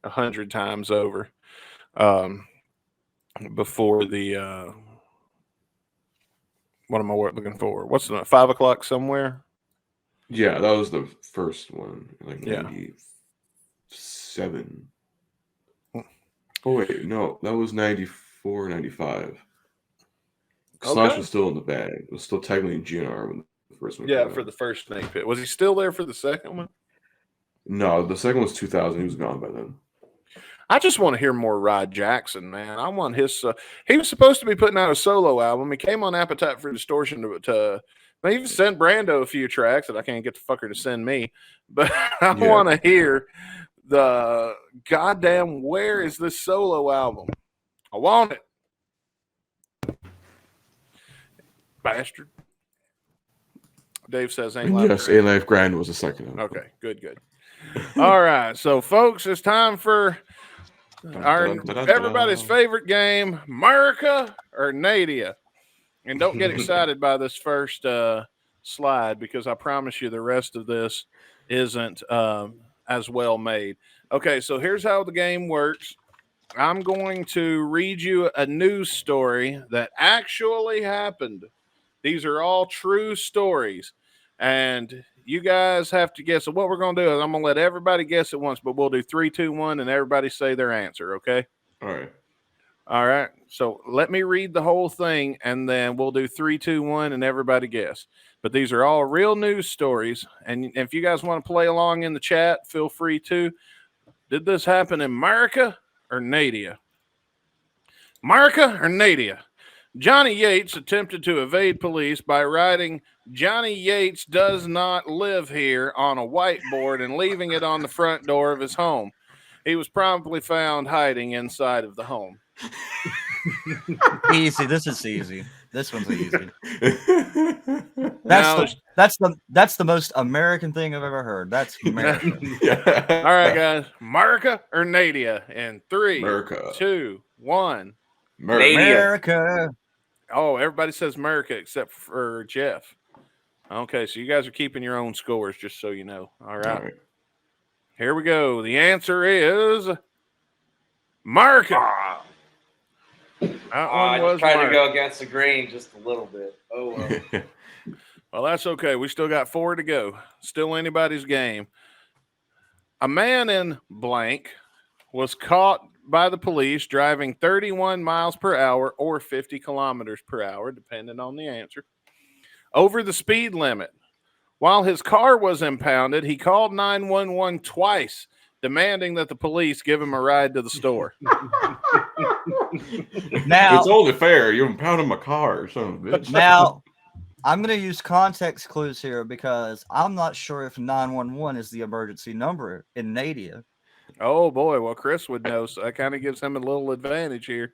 100 times over. Before the what am I looking for? What's the 5 o'clock somewhere? Yeah, that was the first one, like Yeah. 97. Oh wait, no, that was 94, 95. Slash was still in the bag. It was still technically in GNR when the first one. Yeah, for the first Snake Pit. Was he still there for the second one? No, the second was 2000. He was gone by then. I just want to hear more Rod Jackson, man. I want his. He was supposed to be putting out a solo album. He came on Appetite for Distortion to they even sent Brando a few tracks that I can't get the fucker to send me. But I want to hear the goddamn where is this solo album? I want it. Bastard. Dave says ain't life. Yes, A Life Grind was the second album. Okay, good. All right, so folks, it's time for everybody's favorite game, America or Nadia. And don't get excited by this first slide because I promise you the rest of this isn't as well made. Okay, so here's how the game works. I'm going to read you a news story that actually happened. These are all true stories. And you guys have to guess. So what we're going to do is I'm going to let everybody guess at once, but we'll do 3, 2, 1, and everybody say their answer, okay? All right. So let me read the whole thing, and then we'll do 3, 2, 1, and everybody guess. But these are all real news stories. And if you guys want to play along in the chat, feel free to. Did this happen in America or Nadia? America or Nadia? Johnny Yates attempted to evade police by writing "Johnny Yates does not live here" on a whiteboard and leaving it on the front door of his home. He was promptly found hiding inside of the home. Easy. This is easy. This one's easy. That's the most American thing I've ever heard. That's America. All right, guys. America or Nadia? In 3, 2, 1. America. Oh, everybody says America except for Jeff. Okay, so you guys are keeping your own scores, just so you know. All right. Here we go. The answer is America. I just tried to go against the grain just a little bit. Oh, well. Well, that's okay. We still got 4 to go. Still anybody's game. A man in blank was caught by the police driving 31 miles per hour or 50 kilometers per hour, depending on the answer, over the speed limit. While his car was impounded, he called 911 twice, demanding that the police give him a ride to the store. Now, it's only fair. You impounded my car, son of a bitch. Now, I'm going to use context clues here because I'm not sure if 911 is the emergency number in Nadia. Oh, boy. Well, Chris would know, so that kind of gives him a little advantage here.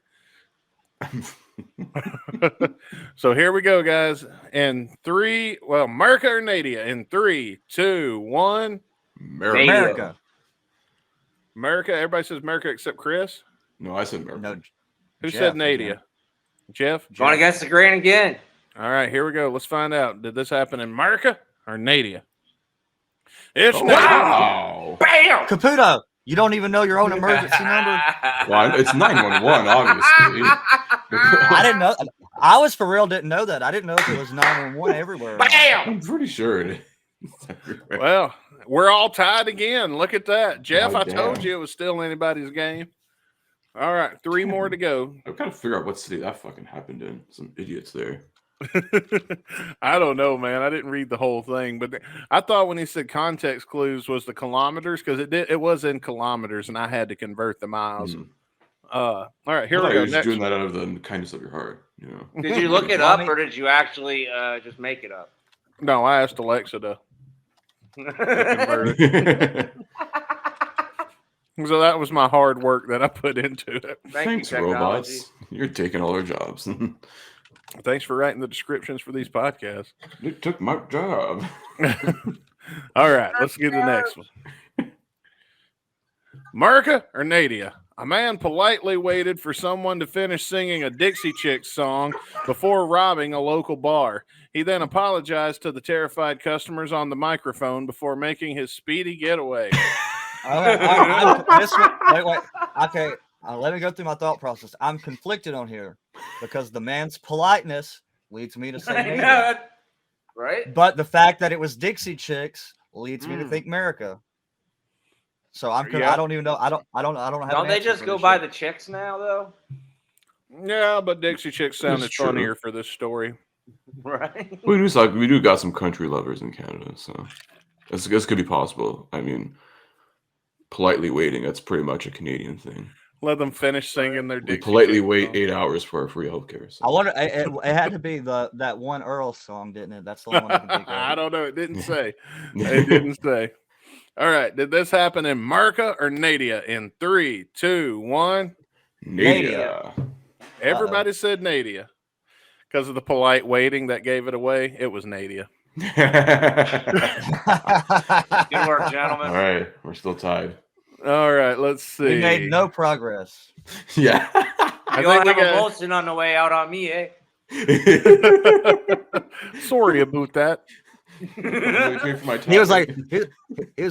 So here we go, guys. In 3, well, America or Nadia? In 3, 2, 1. America. America. Everybody says America except Chris? No, I said America. No, Who Jeff, said Nadia? Jeff? Going against the grain again. All right, here we go. Let's find out. Did this happen in America or Nadia? It's Nadia. Wow. Bam! Caputo, you don't even know your own emergency number? Well, it's 911, obviously. I didn't know. I was for real didn't know that. I didn't know if it was 911 everywhere. Bam! I'm pretty sure it is. Well, we're all tied again. Look at that. Jeff, Oh, I damn. told you it was still anybody's game. All right, 3 more to go. I've got to figure out what city that fucking happened in. Some idiots there. I don't know, man. I didn't read the whole thing, but I thought when he said context clues was the kilometers because it was in kilometers, and I had to convert the miles. All right, here we go. You're just Next. doing that out of the kindness of your heart. You know. Did you look it up or did you actually just make it up? No, I asked Alexa to. So that was my hard work that I put into it. Thanks, robots. You're taking all our jobs. Thanks for writing the descriptions for these podcasts. You took my job. All right, let's get to the next one. Marca or Nadia? A man politely waited for someone to finish singing a Dixie Chicks song before robbing a local bar. He then apologized to the terrified customers on the microphone before making his speedy getaway. Wait. Okay, let me go through my thought process. I'm conflicted on here because the man's politeness leads me to say Nadia. Right? But the fact that it was Dixie Chicks leads me to think America. So I don't even know. I don't have. Don't they just go by the chicks now, though? Yeah, but Dixie Chicks sounded funnier for this story. Right. We do got some country lovers in Canada, so this could be possible. I mean, politely waiting, that's pretty much a Canadian thing. Let them finish singing their We Dixie politely Chicks wait song. 8 hours for our free healthcare. So. I wonder. It had to be that one Earl song, didn't it? That's the one I can think of. I don't know. It didn't say. It didn't say. All right. Did this happen in Marca or Nadia? In 3, 2, 1. Nadia. Everybody said Nadia. Because of the polite waiting that gave it away, it was Nadia. Good work, gentlemen. All right. We're still tied. All right. Let's see. We made no progress. Yeah. You don't have a motion on the way out on me, eh? Sorry about that. He was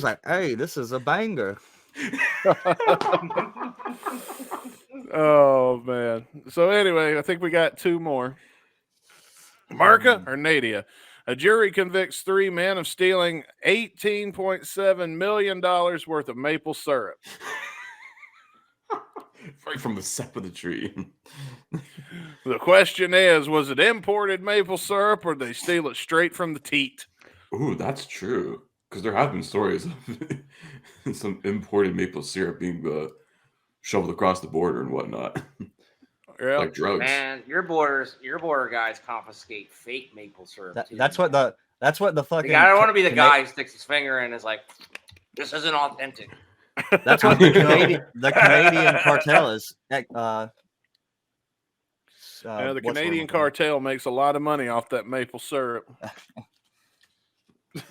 like, hey, this is a banger. Oh, man. So anyway, I think we got 2 more. Marca or Nadia? A jury convicts 3 men of stealing $18.7 million worth of maple syrup. Right from the sap of the tree. The question is, was it imported maple syrup or did they steal it straight from the teat? Ooh, that's true. Because there have been stories of some imported maple syrup being shoveled across the border and whatnot. Yeah. Like drugs. Man, your border guys confiscate fake maple syrup. That's what the fucking. I don't want to be the guy who sticks his finger in and is like, "This isn't authentic." That's what the Canadian cartel is. The Canadian cartel makes a lot of money off that maple syrup.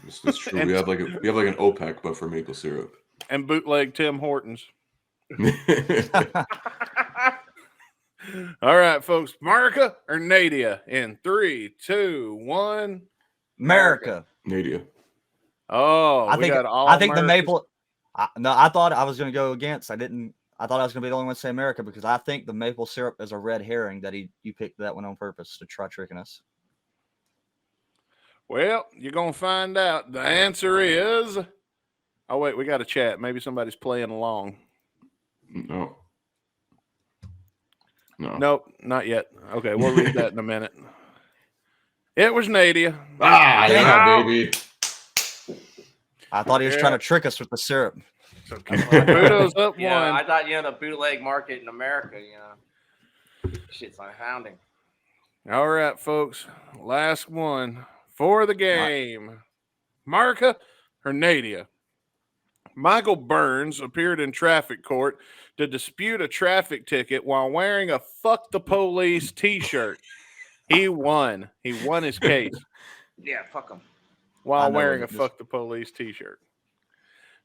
It's true. We have like an OPEC, but for maple syrup. And bootleg Tim Hortons. All right, folks. Marca or Nadia? In 3, 2, 1. America. Nadia. Oh, I think the maple. I thought I was going to go against. I thought I was going to be the only one to say America because I think the maple syrup is a red herring that you picked that one on purpose to try tricking us. Well, you're going to find out. The answer is. Oh, wait, we got a chat. Maybe somebody's playing along. No. Nope, not yet. Okay, we'll read that in a minute. It was Nadia. Yeah, baby. I thought he was trying to trick us with the syrup. So Caputo's up 1. Yeah, I thought the bootleg market in America, shit's unfounding. All right, folks. Last one for the game. Marca or Nadia? Michael Burns appeared in traffic court to dispute a traffic ticket while wearing a "Fuck the Police" t-shirt. He won. He won his case. Yeah, fuck him. While wearing a "Fuck the Police" t-shirt.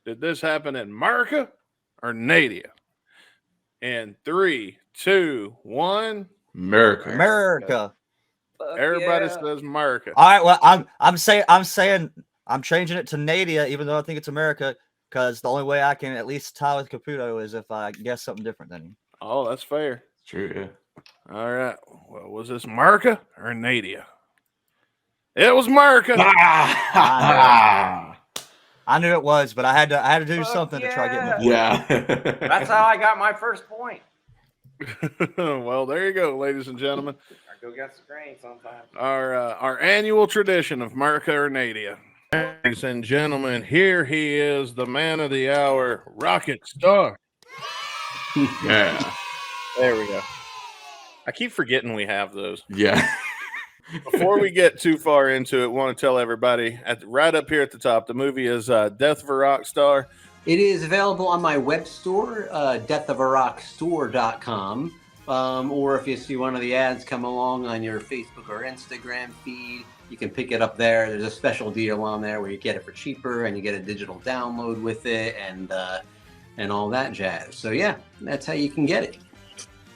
Did this happen in Marca or Nadia? In 3, 2, 1. America. Everybody says Marca. All right. Well, I'm changing it to Nadia, even though I think it's America, because the only way I can at least tie with Caputo is if I guess something different than him. Oh, that's fair. True, yeah. All right. Well, was this Marca or Nadia? It was Marca. I knew it was, but I had to do something to try getting the point. Yeah. That's how I got my first point. Well, there you go, ladies and gentlemen. I go against the grain sometimes. Our annual tradition of Marca or Nadia. Ladies and gentlemen, here he is, the man of the hour, Rocket Star. Yeah. There we go. I keep forgetting we have those. Yeah. Before we get too far into it, want to tell everybody right up here at the top, the movie is Death of a Rock Star. It is available on my web store, deathofarockstore.com. Or if you see one of the ads come along on your Facebook or Instagram feed, you can pick it up there. There's a special deal on there where you get it for cheaper and you get a digital download with it and all that jazz. So yeah, that's how you can get it.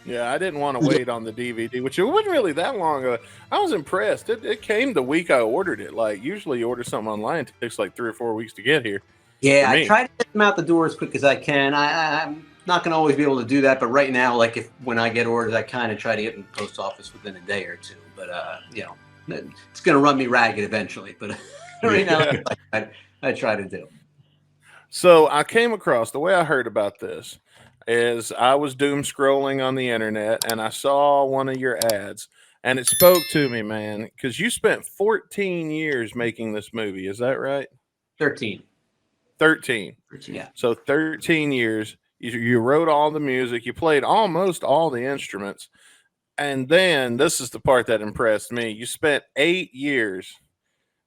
Yeah, I didn't want to wait on the DVD, which it wasn't really that long ago. I was impressed. It came the week I ordered it. Like usually you order something online, it takes like 3 or 4 weeks to get here. Yeah, I try to get them out the door as quick as I can. I'm not going to always be able to do that, but right now, like when I get orders, I kind of try to get in the post office within a day or two. But it's going to run me ragged eventually. But right now, I try to do. So I came across, the way I heard about this is I was doom scrolling on the internet and I saw one of your ads and it spoke to me, man, because you spent 14 years making this movie. Is that right? 13. 13. Yeah. So 13 years. You wrote all the music. You played almost all the instruments. And then this is the part that impressed me. You spent 8 years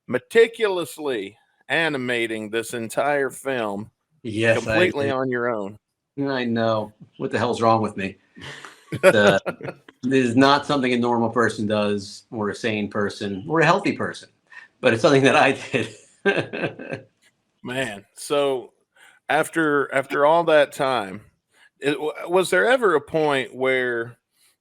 meticulously animating this entire film. Yes, completely on your own. I know. What the hell's wrong with me? This is not something a normal person does, or a sane person, or a healthy person. But it's something that I did. Man, so after all that time, was there ever a point where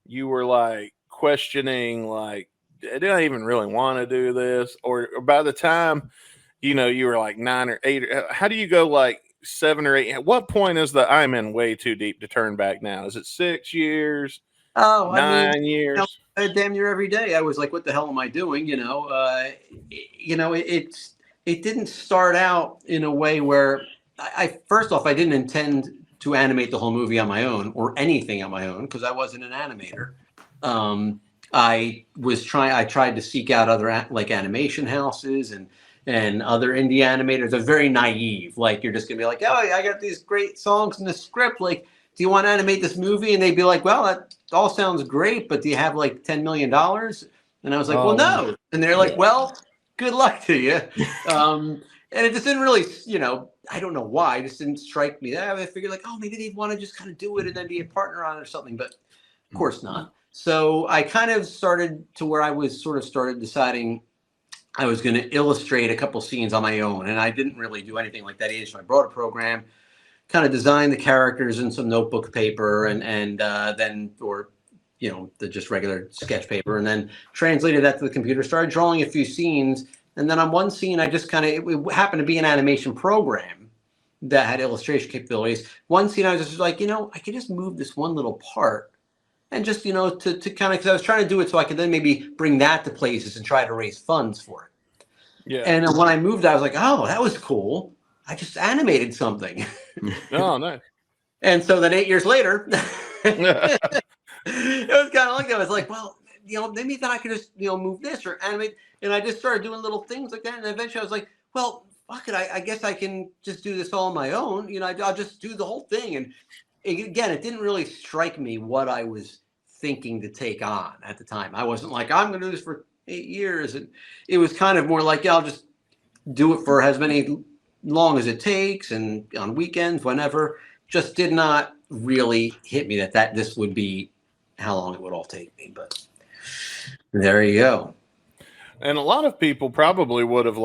you were like questioning, like, did I even really want to do this? Or by the time, you were like 9 or 8, how do you go like 7 or 8? At what point is the I'm in way too deep to turn back now? Is it 6 years? Oh, 9 years? Damn near every day. I was like, what the hell am I doing? It didn't start out in a way where first off, I didn't intend to animate the whole movie on my own or anything on my own because I wasn't an animator. I tried to seek out other animation houses and other indie animators. Are very naive. Like you're just gonna be like, oh, I got these great songs in the script. Like, do you want to animate this movie? And they'd be like, well, that all sounds great, but do you have like $10 million? And I was like, well, no. And they're like, well, good luck to you. And it just didn't really, I don't know why. It just didn't strike me. I figured like, oh, maybe they'd want to just kind of do it and then be a partner on it or something. But of course not. So I kind of started to where I was started deciding I was going to illustrate a couple scenes on my own. And I didn't really do anything like that either. So I brought a program, kind of designed the characters in some notebook paper and then the just regular sketch paper, and then translated that to the computer, started drawing a few scenes. And then on one scene, I just it happened to be an animation program that had illustration capabilities. One scene, I was just like, I could just move this one little part and just, to kind of, because I was trying to do it so I could then maybe bring that to places and try to raise funds for it. Yeah. And then when I moved, I was like, oh, that was cool. I just animated something. Oh, nice. And so then 8 years later, it was kind of like that. I was like, well, maybe then I could just, move this or animate. And I just started doing little things like that. And eventually I was like, well, fuck it. I guess I can just do this all on my own. I'll just do the whole thing. And again, it didn't really strike me what I was thinking to take on at the time. I wasn't like, I'm going to do this for 8 years. And it was kind of more like, I'll just do it for as long as it takes and on weekends, whenever. Just did not really hit me that this would be how long it would all take me. But there you go. And a lot of people probably would have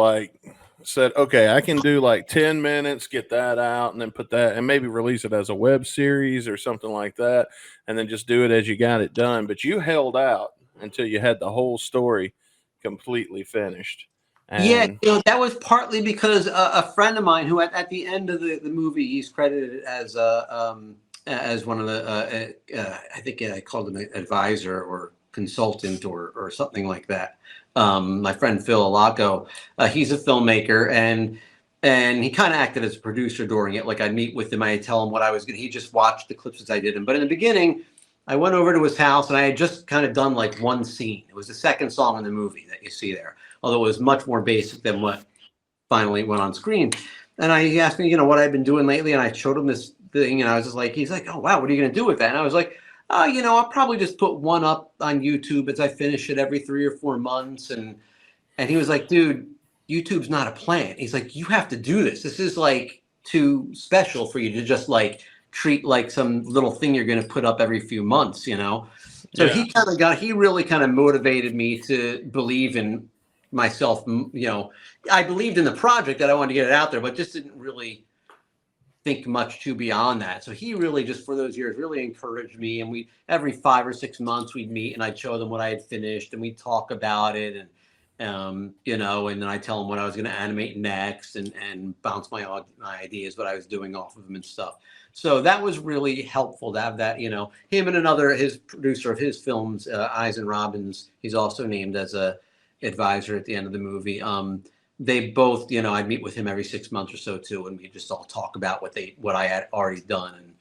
said, okay, I can do 10 minutes, get that out, and then put that and maybe release it as a web series or something like that, and then just do it as you got it done. But you held out until you had the whole story completely finished. And yeah, that was partly because a friend of mine who at the end of the movie, he's credited as one of the, I think I called him an advisor or consultant or something like that. My friend Phil Alaco, he's a filmmaker and he kind of acted as a producer during it. Like I'd meet with him, I'd tell him what I was going to, he just watched the clips as I did them. But in the beginning, I went over to his house and I had just kind of done one scene. It was the second song in the movie that you see there, although it was much more basic than what finally went on screen. And he asked me, what I'd been doing lately. And I showed him this thing and I was just like, he's like, oh, wow, what are you going to do with that? And I was like, I'll probably just put one up on YouTube as I finish it every 3 or 4 months. And he was like, dude, YouTube's not a plant. He's like, you have to do this. This is like too special for you to just like treat like some little thing you're going to put up every few months, you know? So he really kind of motivated me to believe in myself. You know, I believed in the project that I wanted to get it out there, but just didn't really think much too beyond that. So he really just for those years really encouraged me. And we every 5 or 6 months we'd meet and I'd show them what I had finished and we'd talk about it. And you know, and then I tell him what I was going to animate next and bounce my ideas, what I was doing off of them and stuff. So that was really helpful to have that, you know, him and his producer of his films, Eisen Robbins, he's also named as a advisor at the end of the movie. They both, you know, I'd meet with him every 6 months or so too. And we just all talk about what I had already done. And,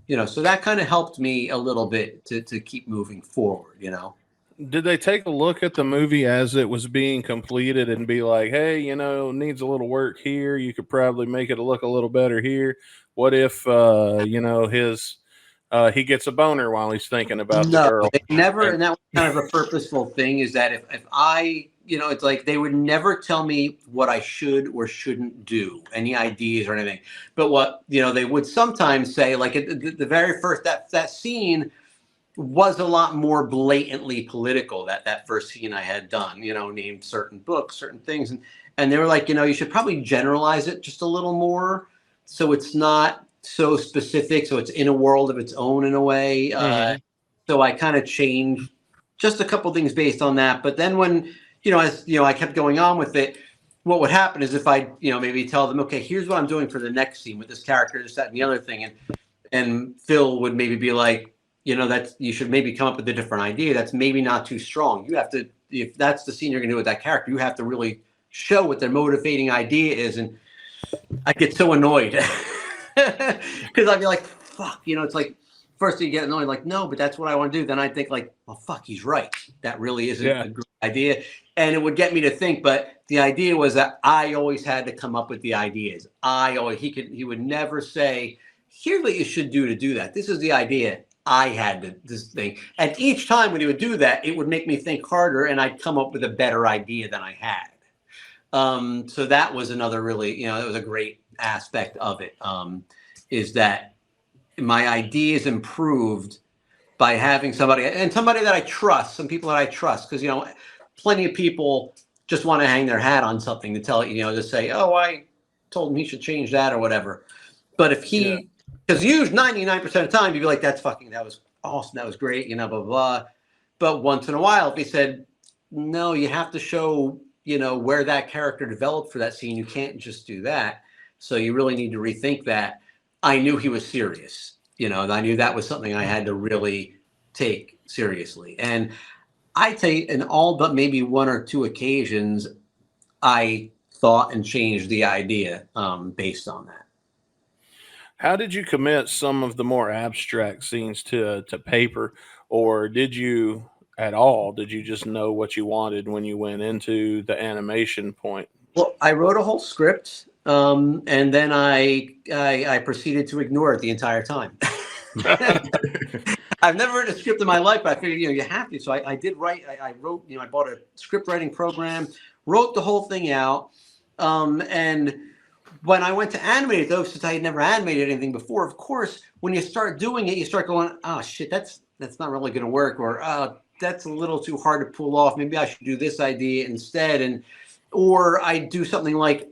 you know, so that kind of helped me a little bit to keep moving forward, you know. Did they take a look at the movie as it was being completed and be like, hey, you know, needs a little work here. You could probably make it look a little better here. What if, you know, he gets a boner while he's thinking about the girl? They never, and that was kind of a purposeful thing is that if I, you know, it's like they would never tell me what I should or shouldn't do, any ideas or anything. But what, you know, they would sometimes say, like at the very first, that scene was a lot more blatantly political, that first scene I had done, you know, named certain books, certain things. And they were like, you know, you should probably generalize it just a little more. So it's not so specific. So it's in a world of its own in a way. So I kind of changed just a couple things based on that. But then when, you know, as you know, I kept going on with it, what would happen is if I, you know, maybe tell them, okay, here's what I'm doing for the next scene with this character, this, that, and the other thing. And Phil would maybe be like, you know, you should maybe come up with a different idea. That's maybe not too strong. You have to, if that's the scene you're going to do with that character, you have to really show what their motivating idea is. And I get so annoyed because I'd be like, fuck, you know, it's like, first you get annoyed, like, no, but that's what I want to do. Then I think like, well, fuck, he's right. That really isn't a good idea. And it would get me to think, but the idea was that I always had to come up with the ideas. He would never say, here's what you should do to do that. This is the idea. I had this thing. And each time when he would do that, it would make me think harder and I'd come up with a better idea than I had. So that was another really, you know, it was a great aspect of it, is that my ideas improved by having somebody that I trust, some people that I trust, because, you know, plenty of people just want to hang their hat on something to tell it, you know, to say, oh, I told him he should change that or whatever. But if he, because usually 99% of the time, you'd be like, that was awesome. That was great, you know, blah, blah, blah. But once in a while, if he said, no, you have to show, you know, where that character developed for that scene. You can't just do that. So you really need to rethink that. I knew he was serious, you know, and I knew that was something I had to really take seriously. And I'd say in all but maybe 1 or 2 occasions, I thought and changed the idea based on that. How did you commit some of the more abstract scenes to paper, or did you at all? Did you just know what you wanted when you went into the animation point? Well, I wrote a whole script, and then I proceeded to ignore it the entire time. I've never written a script in my life, but I figured, you know, you have to. So I did write. I wrote, you know, I bought a script writing program, wrote the whole thing out, and when I went to animate it, though, since I had never animated anything before, of course, when you start doing it, you start going, oh, shit, that's not really going to work. Or that's a little too hard to pull off. Maybe I should do this idea instead. Or I do something like,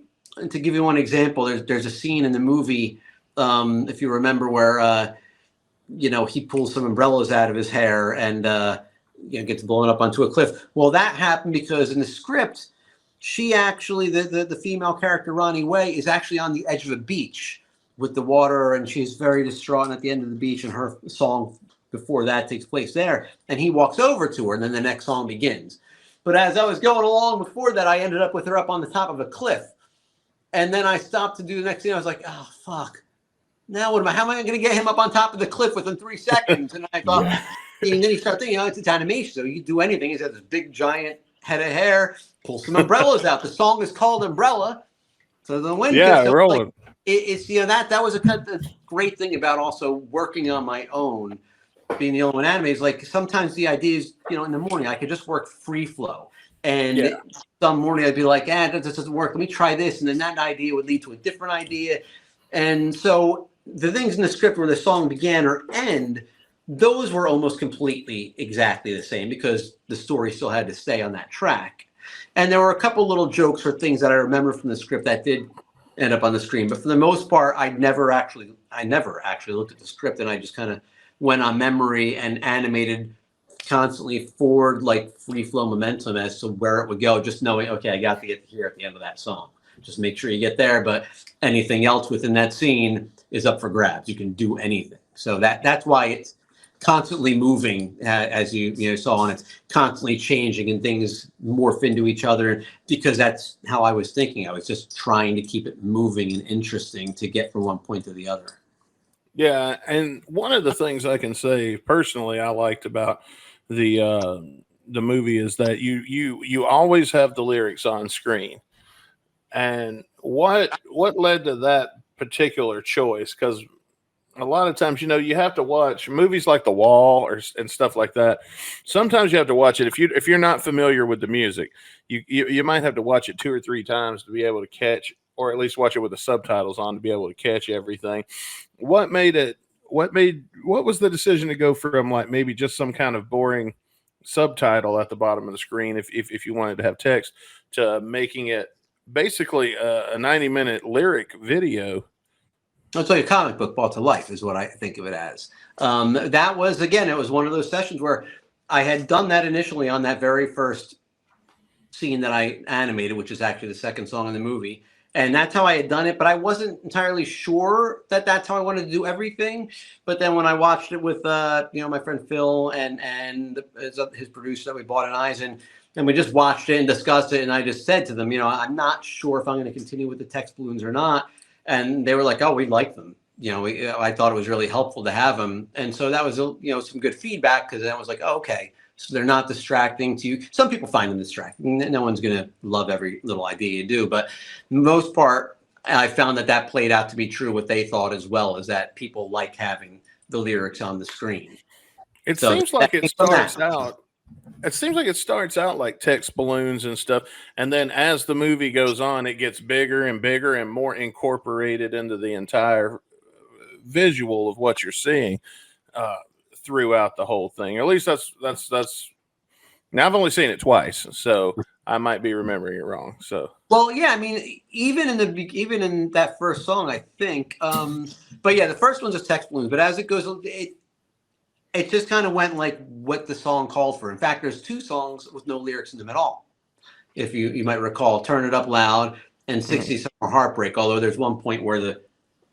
to give you one example, there's a scene in the movie, if you remember, where, you know, he pulls some umbrellas out of his hair and you know, gets blown up onto a cliff. Well, that happened because in the script, she actually, the female character, Ronnie Way, is actually on the edge of a beach with the water, and she's very distraught at the end of the beach, and her song before that takes place there. And he walks over to her, and then the next song begins. But as I was going along before that, I ended up with her up on the top of a cliff. And then I stopped to do the next thing. I was like, oh, fuck. Now what how am I going to get him up on top of the cliff within 3 seconds? And I thought, and then you start thinking, you know, it's animation, so you can do anything. He's got this big, giant head of hair, pull some umbrellas out. The song is called Umbrella. So the wind rolling. Like, it's, you know, that was a kind of great thing about also working on my own being the only one animated, is like sometimes the idea is, in the morning I could just work free flow. And some morning I'd be like, that doesn't work. Let me try this. And then that idea would lead to a different idea. And so the things in the script where the song began or end, those were almost completely exactly the same because the story still had to stay on that track. And there were a couple little jokes or things that I remember from the script that did end up on the screen. But for the most part, I never actually looked at the script, and I just kind of went on memory and animated constantly forward, like free flow momentum as to where it would go, just knowing, okay, I got to get here at the end of that song. Just make sure you get there, but anything else within that scene is up for grabs. You can do anything. So that's why it's constantly moving, as you saw, and it's constantly changing and things morph into each other, because that's how I was thinking. I was just trying to keep it moving and interesting to get from one point to the other. Yeah, and one of the things I can say personally I liked about the movie is that you always have the lyrics on screen. And what led to that particular choice? Because a lot of times, you have to watch movies like The Wall and stuff like that. Sometimes you have to watch it if you're not familiar with the music. You might have to watch it 2 or 3 times to be able to catch, or at least watch it with the subtitles on to be able to catch everything. What was the decision to go from like maybe just some kind of boring subtitle at the bottom of the screen if you wanted to have text, to making it basically a 90-minute lyric video? It's like a comic book brought to life is what I think of it as. That was, again, it was one of those sessions where I had done that initially on that very first scene that I animated, which is actually the second song in the movie. And that's how I had done it, but I wasn't entirely sure that that's how I wanted to do everything. But then when I watched it with, my friend Phil and his producer that we bought an eyes in, and we just watched it and discussed it, and I just said to them, I'm not sure if I'm going to continue with the text balloons or not. And they were like, "Oh, we like them." I thought it was really helpful to have them, and so that was some good feedback, because then I was like, "Oh, okay, so they're not distracting to you." Some people find them distracting. No one's going to love every little idea you do, but most part, I found that played out to be true. What they thought as well is that people like having the lyrics on the screen. It seems like it starts out. It seems like it starts out like text balloons and stuff, and then as the movie goes on, it gets bigger and bigger and more incorporated into the entire visual of what you're seeing throughout the whole thing. At least that's. Now I've only seen it twice, so I might be remembering it wrong. So, well, yeah, I mean, even in that first song, I think. But yeah, the first one's just text balloons. But as it goes, it just kind of went like what the song called for. In fact, there's 2 songs with no lyrics in them at all. If you might recall, Turn It Up Loud and 60 Summer Heartbreak, although there's one point where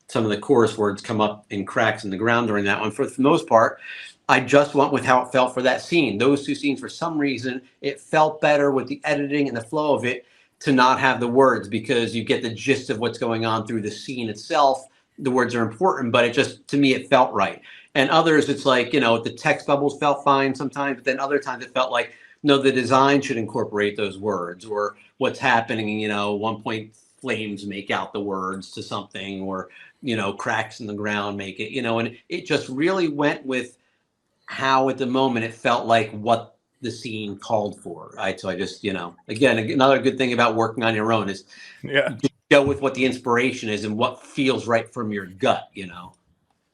some of the chorus words come up in cracks in the ground during that one. For the most part, I just went with how it felt for that scene. Those 2 scenes, for some reason, it felt better with the editing and the flow of it to not have the words, because you get the gist of what's going on through the scene itself. The words are important, but to me, it felt right. And others, it's like, the text bubbles felt fine sometimes, but then other times it felt like, no, the design should incorporate those words, or what's happening, one point flames make out the words to something, or, cracks in the ground make it, and it just really went with how at the moment it felt like what the scene called for. Right. So I just, again, another good thing about working on your own is go with what the inspiration is and what feels right from your gut,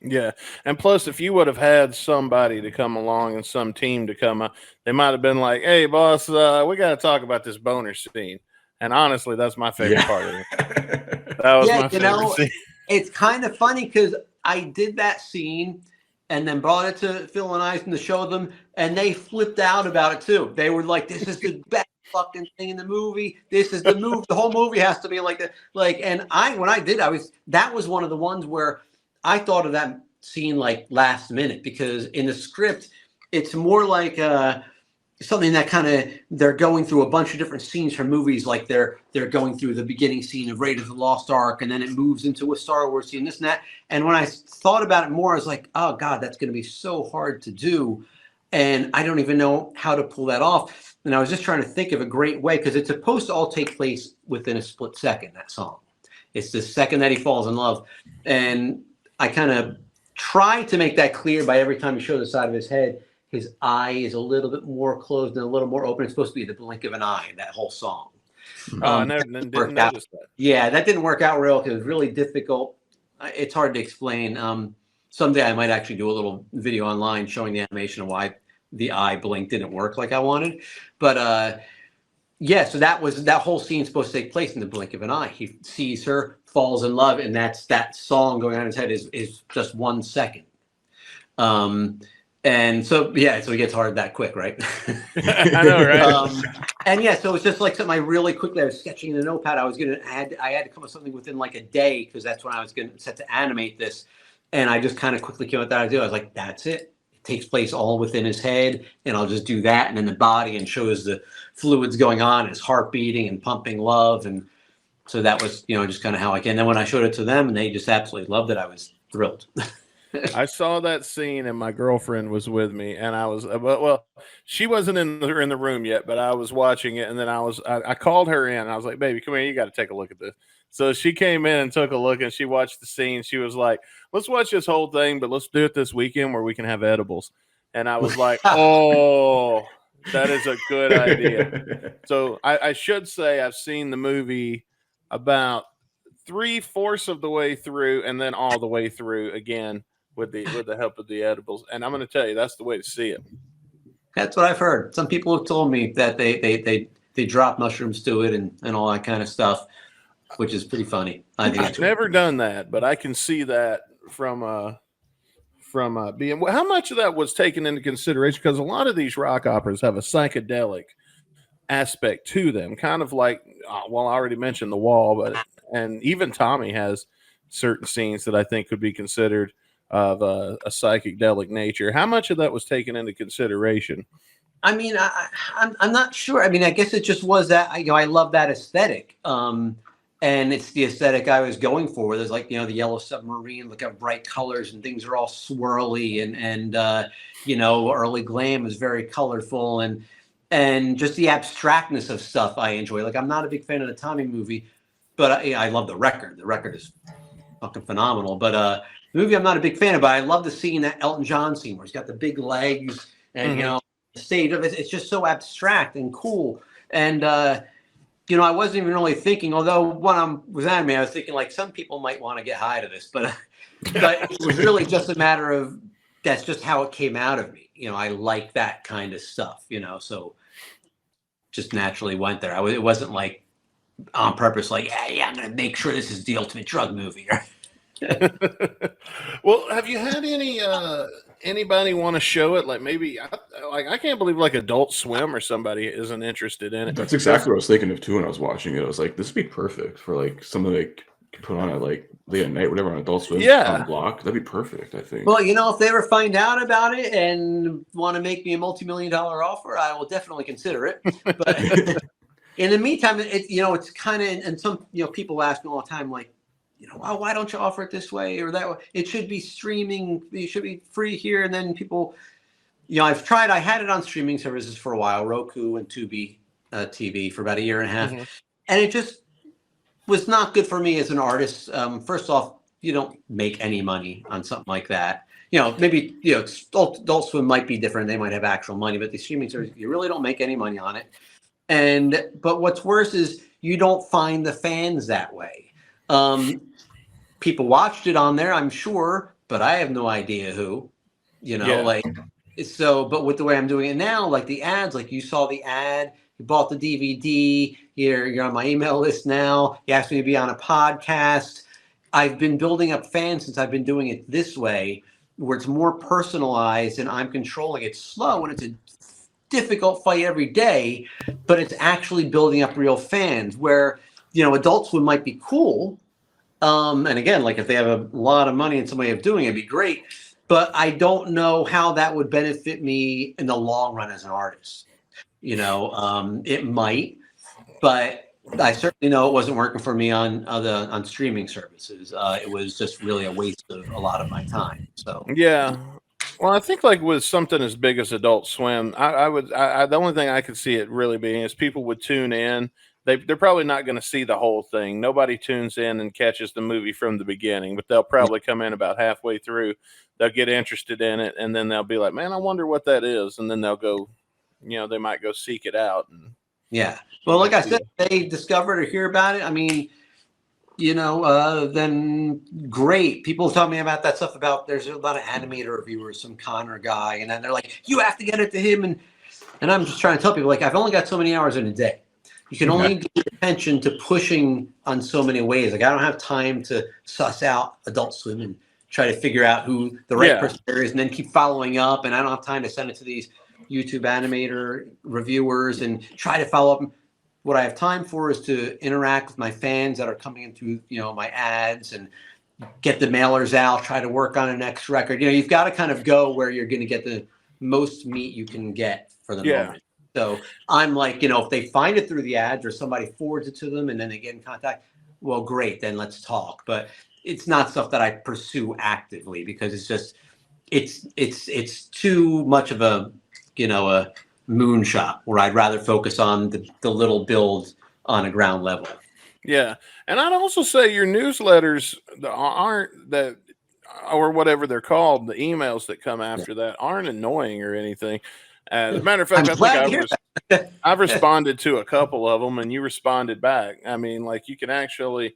Yeah, and plus, if you would have had somebody to come along and some team to come up, they might have been like, "Hey, boss, we got to talk about this boner scene." And honestly, that's my favorite part of it. That was my favorite scene. It's kind of funny because I did that scene and then brought it to Phil and I to show them, and they flipped out about it too. They were like, "This is the best fucking thing in the movie. This is the movie. The whole movie has to be like that." And when I did, that was one of the ones where I thought of that scene like last minute, because in the script, it's more like something that kind of, they're going through a bunch of different scenes from movies. Like they're going through the beginning scene of Raiders of the Lost Ark, and then it moves into a Star Wars scene, this and that. And when I thought about it more, I was like, oh God, that's going to be so hard to do. And I don't even know how to pull that off. And I was just trying to think of a great way, because it's supposed to all take place within a split second, that song. It's the second that he falls in love. And I kind of try to make that clear by every time you show the side of his head, his eye is a little bit more closed and a little more open. It's supposed to be the blink of an eye, that whole song. I didn't notice that. Yeah, that didn't work out real because it was really difficult. It's hard to explain. Someday I might actually do a little video online showing the animation of why the eye blink didn't work like I wanted. But yeah, so that whole scene supposed to take place in the blink of an eye. He sees her, falls in love, and that song going on in his head is just 1 second. And so yeah, so it gets hard that quick, right? I know, right? And yeah, so it's just like something I really quickly, I was sketching in a notepad. I had to come up with something within like a day because that's when I was going to set to animate this. And I just kind of quickly came up with that idea. I was like, that's it. It takes place all within his head, and I'll just do that. And then the body and shows the fluids going on, his heart beating and pumping love. And so that was, just kind of how I can. And then when I showed it to them and they just absolutely loved it, I was thrilled. I saw that scene and my girlfriend was with me, and I was well, she wasn't in the room yet, but I was watching it, and then I called her in. I was like, "Baby, come here, you got to take a look at this." So she came in and took a look, and she watched the scene. She was like, "Let's watch this whole thing, but let's do it this weekend where we can have edibles." And I was like, "Oh, that is a good idea." So I should say I've seen the movie about 3/4 of the way through, and then all the way through again with the help of the edibles. And I'm going to tell you, that's the way to see it. That's what I've heard. Some people have told me that they drop mushrooms to it and all that kind of stuff, which is pretty funny. I've never done that, but I can see that from being. How much of that was taken into consideration? Because a lot of these rock operas have a psychedelic aspect to them, kind of like, well, I already mentioned The Wall, and even Tommy has certain scenes that I think could be considered of a psychedelic nature. How much of that was taken into consideration? I mean, I'm not sure. I mean, I guess it just was that I love that aesthetic, and it's the aesthetic I was going for. There's like the Yellow Submarine, look at bright colors and things are all swirly, and early glam is very colorful, and just the abstractness of stuff I enjoy. Like, I'm not a big fan of the Tommy movie, but I love the record. The record is fucking phenomenal. But the movie I'm not a big fan of, but I love the scene, that Elton John scene where he's got the big legs and the stage of it. It's just so abstract and cool. And I wasn't even really thinking. Although when I was animating, I was thinking like some people might want to get high to this, but it was really just a matter of that's just how it came out of me. I like that kind of stuff. So just naturally went there. It wasn't like on purpose, like yeah, I'm gonna make sure this is the ultimate drug movie. Well, have you had anybody want to show it? Like maybe I can't believe like Adult Swim or somebody isn't interested in it. That's exactly what I was thinking of too when I was watching it. I was like, this would be perfect for like something they could put on at like late at night, whatever, on Adult Swim on block. That'd be perfect, I think. Well, if they ever find out about it and want to make me a multi-million-dollar offer, I will definitely consider it. But in the meantime, it's kind of, and some people ask me all the time, like, why don't you offer it this way or that way? It should be streaming. It should be free here. And then people, I've tried. I had it on streaming services for a while, Roku and Tubi TV for about 1.5 years, and it just was not good for me as an artist. First off, you don't make any money on something like that. Maybe Adult Swim might be different. They might have actual money, but the streaming service, you really don't make any money on it. But what's worse is you don't find the fans that way. People watched it on there, I'm sure, but I have no idea who, but with the way I'm doing it now, like the ads, like you saw the ad, you bought the DVD, you're on my email list now, you asked me to be on a podcast. I've been building up fans since I've been doing it this way, where it's more personalized and I'm controlling it. Slow and it's a difficult fight every day, but it's actually building up real fans where, Adult Swim might be cool. And again, like if they have a lot of money and some way of doing it, it'd be great. But I don't know how that would benefit me in the long run as an artist. It might, but I certainly know it wasn't working for me on streaming services. It was just really a waste of a lot of my time. So yeah. Well, I think like with something as big as Adult Swim, the only thing I could see it really being is people would tune in they're probably not going to see the whole thing. Nobody tunes in and catches the movie from the beginning, but they'll probably come in about halfway through. They'll get interested in it, and then they'll be like, man, I wonder what that is. And then they'll go, they might go seek it out. And yeah. Well, like I said, they discover or hear about it. I mean, then great. People tell me about that stuff about there's a lot of animator reviewers, some Connor guy, and then they're like, you have to get it to him. And I'm just trying to tell people, like, I've only got so many hours in a day. You can only give attention to pushing on so many ways. Like, I don't have time to suss out Adult Swim and try to figure out who the right person is and then keep following up. And I don't have time to send it to these YouTube animator reviewers and try to follow up. What I have time for is to interact with my fans that are coming into, my ads and get the mailers out, try to work on a next record. You've got to kind of go where you're going to get the most meat you can get for the moment. So I'm like, if they find it through the ads or somebody forwards it to them and then they get in contact, well, great, then let's talk. But it's not stuff that I pursue actively because it's just, it's too much of a, a moonshot where I'd rather focus on the little build on a ground level. Yeah. And I'd also say your newsletters aren't that, or whatever they're called, the emails that come after that aren't annoying or anything. As a matter of fact, I've responded to a couple of them and you responded back. I mean, like you can actually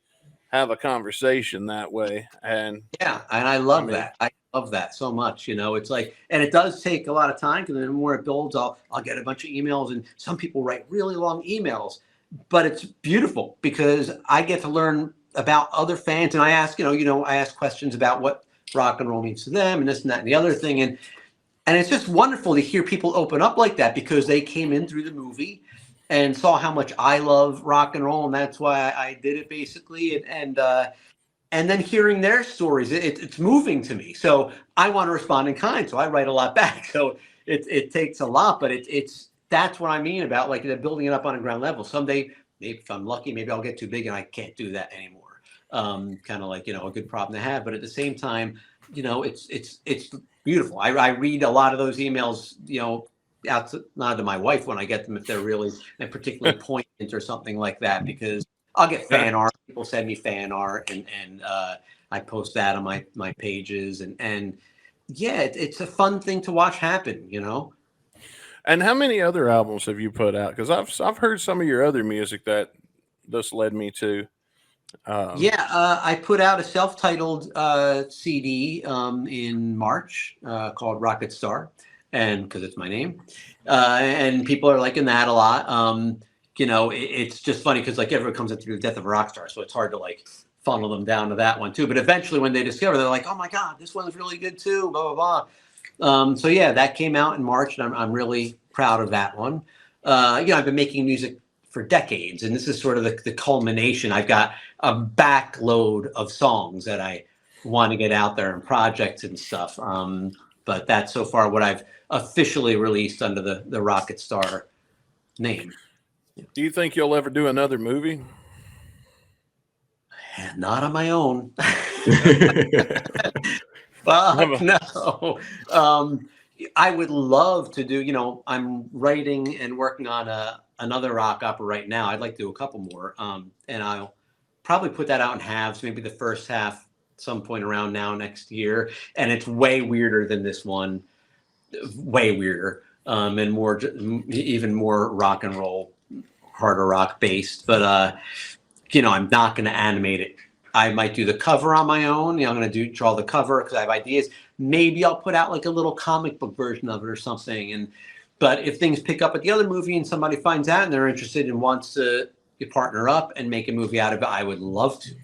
have a conversation that way. And yeah. And I love that. I love that so much. It's like, and it does take a lot of time because the more it builds, I'll get a bunch of emails and some people write really long emails, but it's beautiful because I get to learn about other fans. And I ask, I ask questions about what rock and roll means to them and this and that and the other thing. And it's just wonderful to hear people open up like that because they came in through the movie and saw how much I love rock and roll. And that's why I did it basically. And then hearing their stories, it's moving to me. So I want to respond in kind. So I write a lot back. So it takes a lot, but that's what I mean about like building it up on a ground level. Someday, maybe if I'm lucky, maybe I'll get too big and I can't do that anymore. Kind of like, a good problem to have. But at the same time, it's beautiful. I read a lot of those emails, out not to my wife when I get them if they're really particularly poignant or something like that, because I'll get fan art. People send me fan art and I post that on my pages and yeah, it's a fun thing to watch happen, And how many other albums have you put out? Because I've heard some of your other music that this led me to. I put out a self-titled CD in March called Rocket Star, and because it's my name, and people are liking that a lot. It's just funny because like everyone comes in through the death of a rock star, so it's hard to like funnel them down to that one too. But eventually, when they discover, they're like, "Oh my God, this one's really good too!" Blah blah blah. So yeah, that came out in March, and I'm really proud of that one. I've been making music for decades, and this is sort of the culmination. I've got a backload of songs that I want to get out there and projects and stuff. But that's so far what I've officially released under the Rocket Star name. Do you think you'll ever do another movie? Not on my own. Well, no. I would love to do, I'm writing and working on another rock opera right now. I'd like to do a couple more. And I'll probably put that out in halves, maybe the first half some point around now next year. And it's way weirder than this one, way weirder, and more, even more rock and roll, harder rock based. But, I'm not going to animate it. I might do the cover on my own. I'm going to draw the cover because I have ideas. Maybe I'll put out like a little comic book version of it or something. But if things pick up at the other movie and somebody finds out and they're interested and wants to partner up and make a movie out of it, I would love to.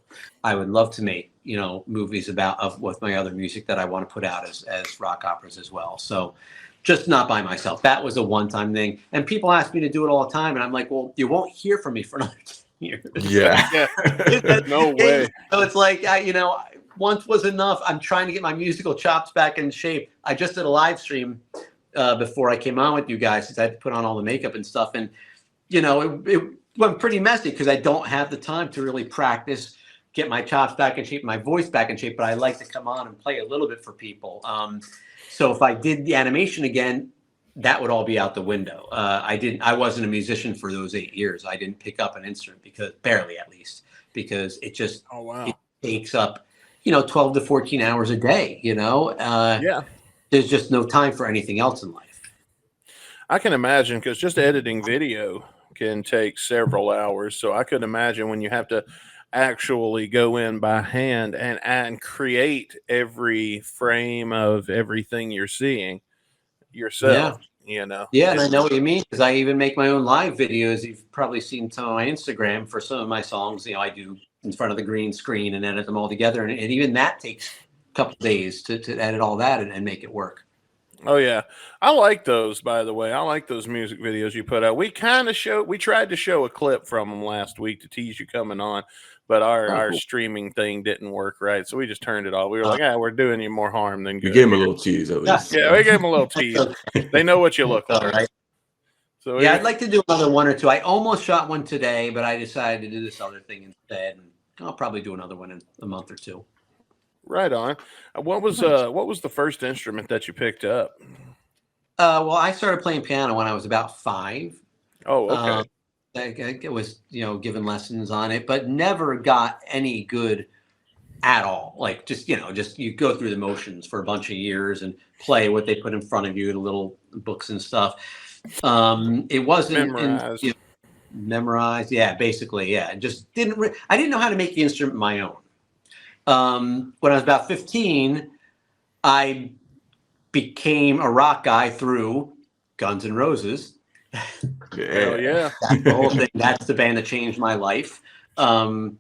I would love to make, movies with my other music that I want to put out as rock operas as well. So just not by myself. That was a one-time thing. And people ask me to do it all the time. And I'm like, well, you won't hear from me for another 10 years. Yeah. No way. So it's like, once was enough. I'm trying to get my musical chops back in shape. I just did a live stream before I came on with you guys, since I had to put on all the makeup and stuff. And, it went pretty messy because I don't have the time to really practice, get my chops back in shape, my voice back in shape, but I like to come on and play a little bit for people. So if I did the animation again, that would all be out the window. I wasn't a musician for those 8 years. I didn't pick up an instrument barely at least, because it just it takes up, 12 to 14 hours a day, Yeah. There's just no time for anything else in life. I can imagine, because just editing video can take several hours. So I could imagine when you have to actually go in by hand and create every frame of everything you're seeing yourself. Yeah, and I know what you mean, because I even make my own live videos. You've probably seen some of my Instagram for some of my songs. I do in front of the green screen and edit them all together, and even that takes a couple days to edit all that and make it work. Oh yeah, I like those. By the way, I like those music videos you put out. We tried to show a clip from them last week to tease you coming on, but our streaming thing didn't work right, so we just turned it off. We were like, we're doing you more harm than good. We gave them a little tease at least. Yeah, we gave them a little tease. They know what you look like. All right. So I'd like to do another one or two. I almost shot one today, but I decided to do this other thing instead, and I'll probably do another one in a month or two. Right on. What was the first instrument that you picked up? Well, I started playing piano when I was about 5. Oh, okay. I was, given lessons on it, but never got any good at all. Like just you go through the motions for a bunch of years and play what they put in front of you, the little books and stuff. It wasn't memorized. Yeah, basically. Yeah. Just I didn't know how to make the instrument my own. When I was about 15, I became a rock guy through Guns N' Roses. Yeah. That's the whole thing. That's the band that changed my life. So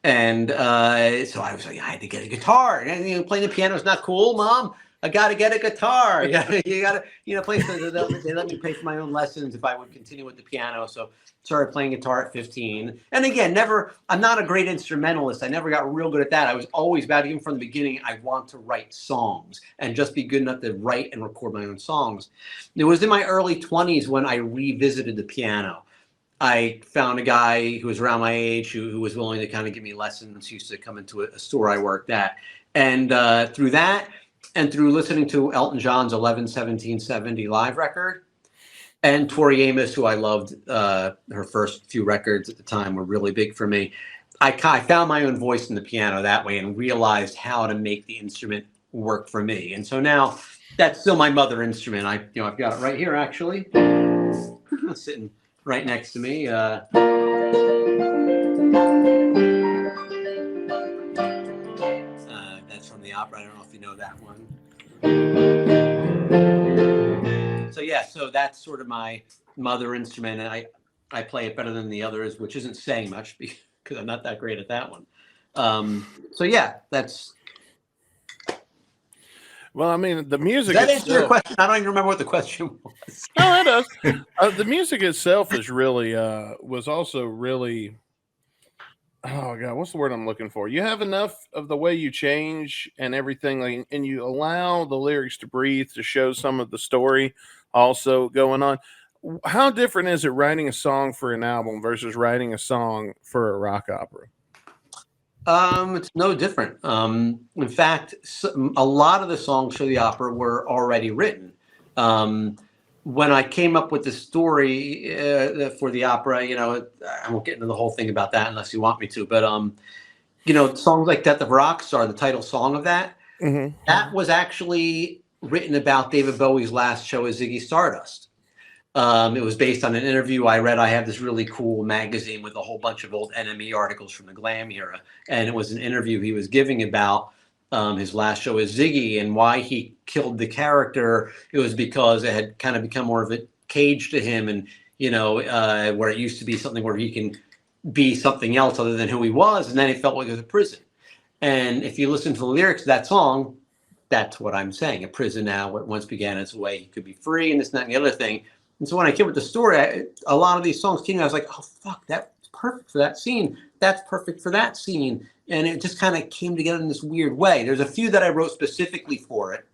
I was like, I had to get a guitar. And playing the piano is not cool, Mom. I got to get a guitar. You got to play. They let me pay for my own lessons if I would continue with the piano. So started playing guitar at 15. And again, I'm not a great instrumentalist. I never got real good at that. I was always about, even from the beginning, I want to write songs and just be good enough to write and record my own songs. It was in my early 20s when I revisited the piano. I found a guy who was around my age who was willing to kind of give me lessons. He used to come into a store I worked at. And through that, and through listening to Elton John's 11-17-70 live record, and Tori Amos, who I loved, her first few records at the time were really big for me. I found my own voice in the piano that way and realized how to make the instrument work for me. And so now that's still my mother instrument. I've got it right here, actually, sitting right next to me. That's from the opera. I don't know if you know that one. So that's sort of my mother instrument, and I play it better than the others, which isn't saying much because I'm not that great at that one. That's. Well, I mean, the music. Does that answer your question? I don't even remember what the question was. No, it does. The music itself is really was also really. Oh God, what's the word I'm looking for? You have enough of the way you change and everything, and you allow the lyrics to breathe to show some of the story also going on. How different is it writing a song for an album versus writing a song for a rock opera? It's no different. In fact, a lot of the songs for the opera were already written. When I came up with the story for the opera, I won't get into the whole thing about that unless you want me to, but songs like Death of a Rock Star, the title song of that, that was actually written about David Bowie's last show as Ziggy Stardust. It was based on an interview I read. I have this really cool magazine with a whole bunch of old NME articles from the glam era, and it was an interview he was giving about his last show as Ziggy and why he killed the character. It was because it had kind of become more of a cage to him, and where it used to be something where he can be something else other than who he was, and then it felt like it was a prison. And if you listen to the lyrics of that song, that's what I'm saying. A prison now, what once began as a way he could be free, and this, that, and the other thing. And so when I came with the story, a lot of these songs came, I was like, oh, fuck, that's perfect for that scene. That's perfect for that scene. And it just kind of came together in this weird way. There's a few that I wrote specifically for it,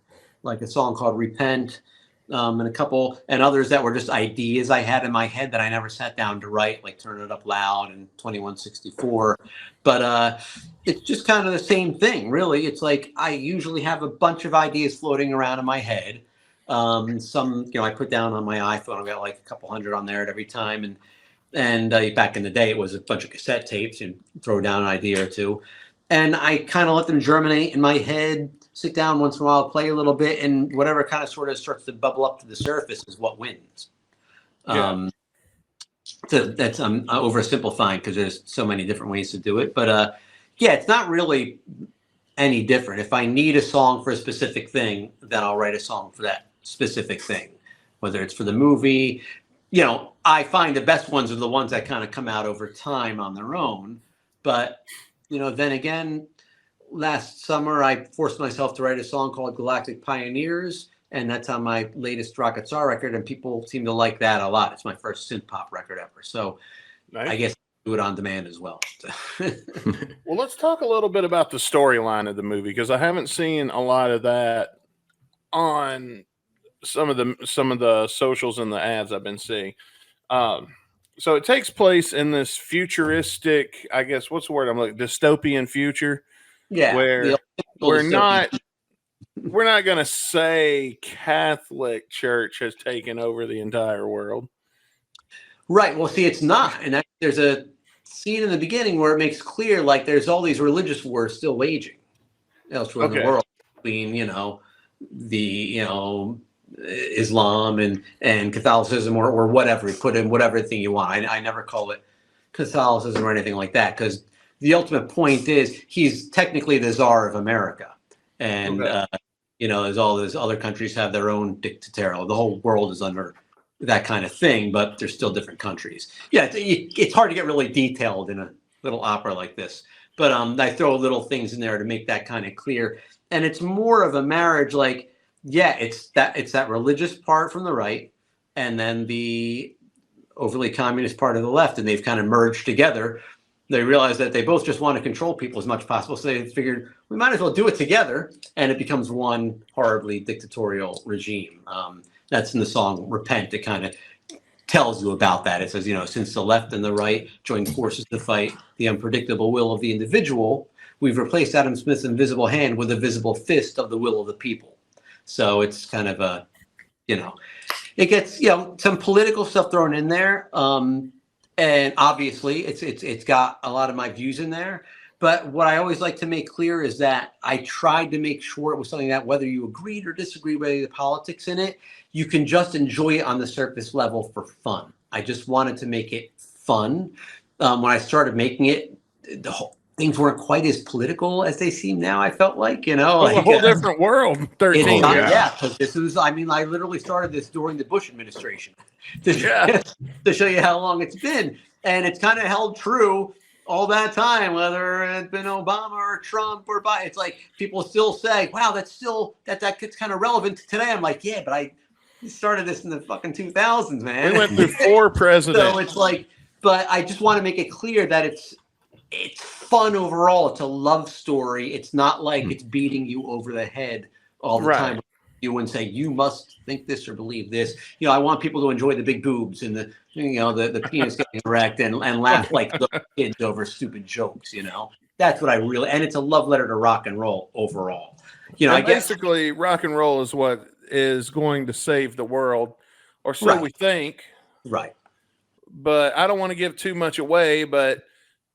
like a song called Repent, and a couple, and others that were just ideas I had in my head that I never sat down to write, like Turn It Up Loud and 2164. But it's just kind of the same thing, really. It's like I usually have a bunch of ideas floating around in my head. Some, I put down on my iPhone. I got like a couple hundred on there at every time, and back in the day, it was a bunch of cassette tapes and throw down an idea or two, and I kind of let them germinate in my head. Sit down once in a while, play a little bit, and whatever kind of sort of starts to bubble up to the surface is what wins. Yeah. So that's oversimplifying because there's so many different ways to do it, but yeah, it's not really any different. If I need a song for a specific thing, then I'll write a song for that specific thing, whether it's for the movie. I find the best ones are the ones that kind of come out over time on their own. But, then again, last summer, I forced myself to write a song called Galactic Pioneers, and that's on my latest Rocket Star record, and people seem to like that a lot. It's my first synth pop record ever. So nice. I guess do it on demand as well. Well, let's talk a little bit about the storyline of the movie, because I haven't seen a lot of that on some of the socials and the ads I've been seeing. So it takes place in this futuristic, I guess, what's the word I'm looking, dystopian future. Yeah. Where we're not going to say Catholic Church has taken over the entire world. Right. Well, see, it's not. And there's a scene in the beginning where it makes clear, like, there's all these religious wars still waging elsewhere in the world between, the, Islam and Catholicism or whatever. You put in whatever thing you want. I never call it Catholicism or anything like that, because the ultimate point is he's technically the Tsar of America. And, there's all those other countries have their own dictatorial. The whole world is under that kind of thing, but there's still different countries. Yeah, it's hard to get really detailed in a little opera like this. But I throw little things in there to make that kind of clear. And it's more of a marriage, like, yeah, it's that religious part from the right, and then the overly communist part of the left, and they've kind of merged together. They realize that they both just want to control people as much as possible, so they figured we might as well do it together, and it becomes one horribly dictatorial regime. That's in the song Repent. It kind of tells you about that. It says, since the left and the right joined forces to fight the unpredictable will of the individual, we've replaced Adam Smith's invisible hand with a visible fist of the will of the people. So it's kind of a, it gets, some political stuff thrown in there. And obviously it's got a lot of my views in there. But what I always like to make clear is that I tried to make sure it was something that whether you agreed or disagreed with the politics in it, you can just enjoy it on the surface level for fun. I just wanted to make it fun. When I started making it, things weren't quite as political as they seem now. I felt like, a whole different world. 13. Because this was, I literally started this during the Bush administration to show you how long it's been. And it's kind of held true all that time, whether it's been Obama or Trump or Biden. It's like people still say, wow, that's still, that gets kind of relevant to today. I'm like, yeah, but I started this in the fucking 2000s, man. We went through 4 presidents. So it's like, but I just want to make it clear that it's fun overall. It's a love story. It's not like it's beating you over the head all the time. You and say you must think this or believe this. I want people to enjoy the big boobs and the penis getting erect and laugh like the kids over stupid jokes. That's what I really, and it's a love letter to rock and roll overall. I guess basically rock and roll is what is going to save the world, or so we think. Right. But I don't want to give too much away, but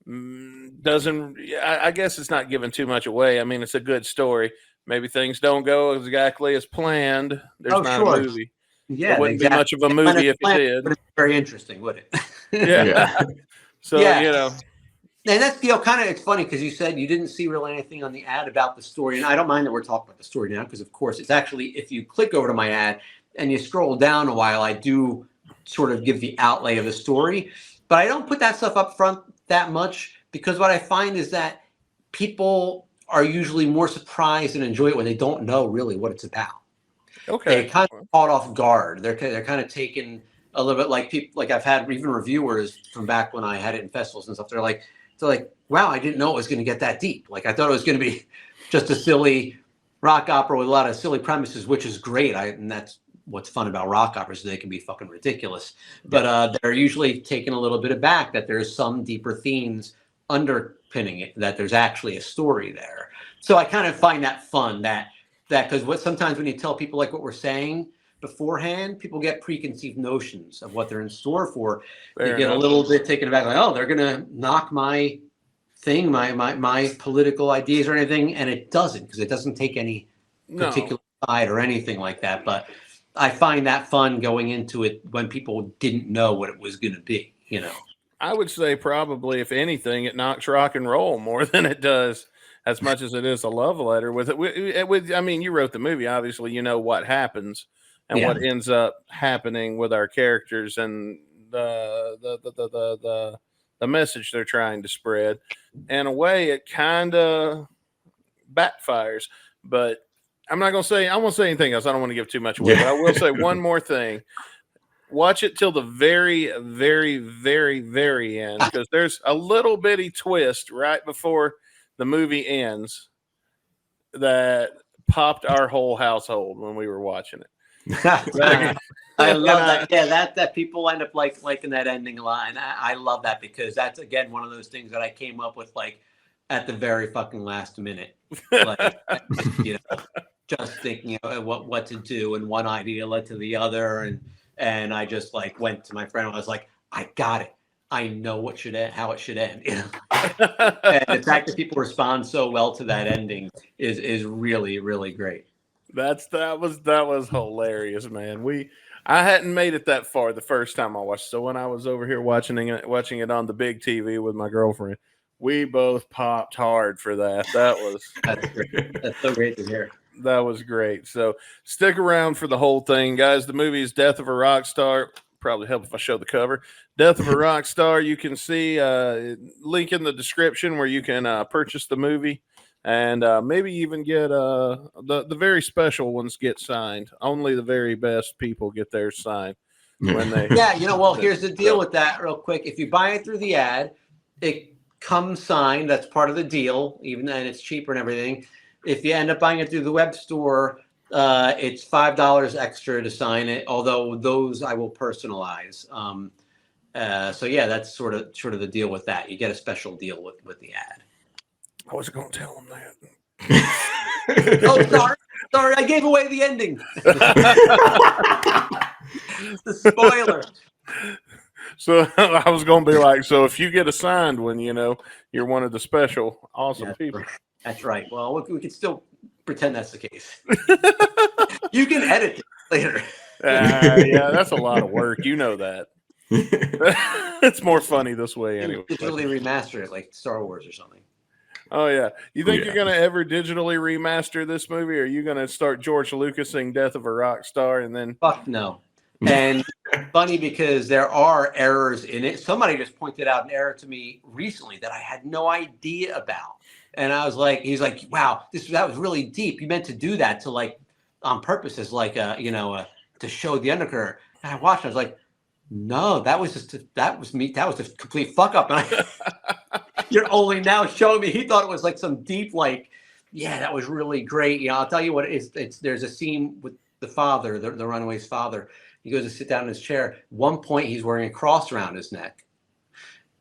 I guess it's not giving too much away. I mean, it's a good story. Maybe things don't go exactly as planned. There's not a movie. Yeah, it wouldn't be much of a movie if it did. But it's very interesting, wouldn't it? Yeah. So, and that's kind of, it's funny because you said you didn't see really anything on the ad about the story. And I don't mind that we're talking about the story now, because of course it's actually, if you click over to my ad and you scroll down a while, I do sort of give the outlay of the story, but I don't put that stuff up front that much, because what I find is that people are usually more surprised and enjoy it when they don't know really what it's about. Okay. They're kind of caught off guard. They're kind of taken a little bit, like people, like I've had even reviewers from back when I had it in festivals and stuff. They're like, wow, I didn't know it was going to get that deep. Like I thought it was going to be just a silly rock opera with a lot of silly premises, which is great. And that's what's fun about rock operas. They can be fucking ridiculous, but they're usually taken a little bit aback that there's some deeper themes underpinning it, that there's actually a story there. So I kind of find that fun, that because sometimes when you tell people like what we're saying, beforehand, people get preconceived notions of what they're in store for. Fair They get a enough. little bit taken aback, like, oh, they're gonna knock my thing, my political ideas or anything, and it doesn't, because it doesn't take any No. particular side or anything like that. But I find that fun going into it when people didn't know what it was going to be, you know. I would say probably, if anything, it knocks rock and roll more than it does, as much as it is a love letter. With it, I mean, you wrote the movie, obviously, you know what happens and what ends up happening with our characters and the message they're trying to spread. In a way, it kind of backfires. But I'm not going to say, I won't say anything else. I don't want to give too much away. But I will say one more thing. Watch it till the very, very, very, very end, because there's a little bitty twist right before the movie ends that popped our whole household when we were watching it. I love that. Yeah, that people end up liking that ending line. I love that, because that's, again, one of those things that I came up with like at the very fucking last minute. Like, you know, just thinking what to do, and one idea led to the other, and I just like went to my friend and I was like, I got it. I know how it should end. You know? And the fact that people respond so well to that ending is really, really great. That was hilarious, man. I hadn't made it that far the first time I watched. So when I was over here watching it on the big TV with my girlfriend, we both popped hard for that. That's great. That's so great to hear. That was great. So stick around for the whole thing, guys. The movie is Death of a Rock Star. Probably help if I show the cover. Death of a Rock Star. You can see link in the description where you can purchase the movie, and maybe even get the very special ones get signed. Only the very best people get theirs signed when they. Yeah, you know. Well, here's the deal with that, real quick. If you buy it through the ad, it comes signed. That's part of the deal, even then it's cheaper and everything. If you end up buying it through the web store, it's $5 extra to sign it. Although those I will personalize. So yeah, that's sort of the deal with that. You get a special deal with the ad. I wasn't going to tell them that. Oh, sorry, I gave away the ending. The spoiler. So I was going to be like, so if you get a signed one, you know, you're one of the special awesome people. That's right. Well, we can still pretend that's the case. You can edit it later. Yeah, that's a lot of work. You know that. It's more funny this way anyway. Digitally remaster it like Star Wars or something. Oh, yeah. You think you're going to ever digitally remaster this movie? Or are you going to start George Lucasing Death of a Rock Star and then... Fuck no. And funny, because there are errors in it. Somebody just pointed out an error to me recently that I had no idea about. And I was like, he's like, wow, that was really deep. You meant to do that to like on purpose as like to show the undercurrent. And I watched it, I was like, no, that was me. That was a complete fuck up. And you're only now showing me. He thought it was like some deep, like, yeah, that was really great. You know, I'll tell you what, there's a scene with the father, the runaway's father. He goes to sit down in his chair. One point he's wearing a cross around his neck.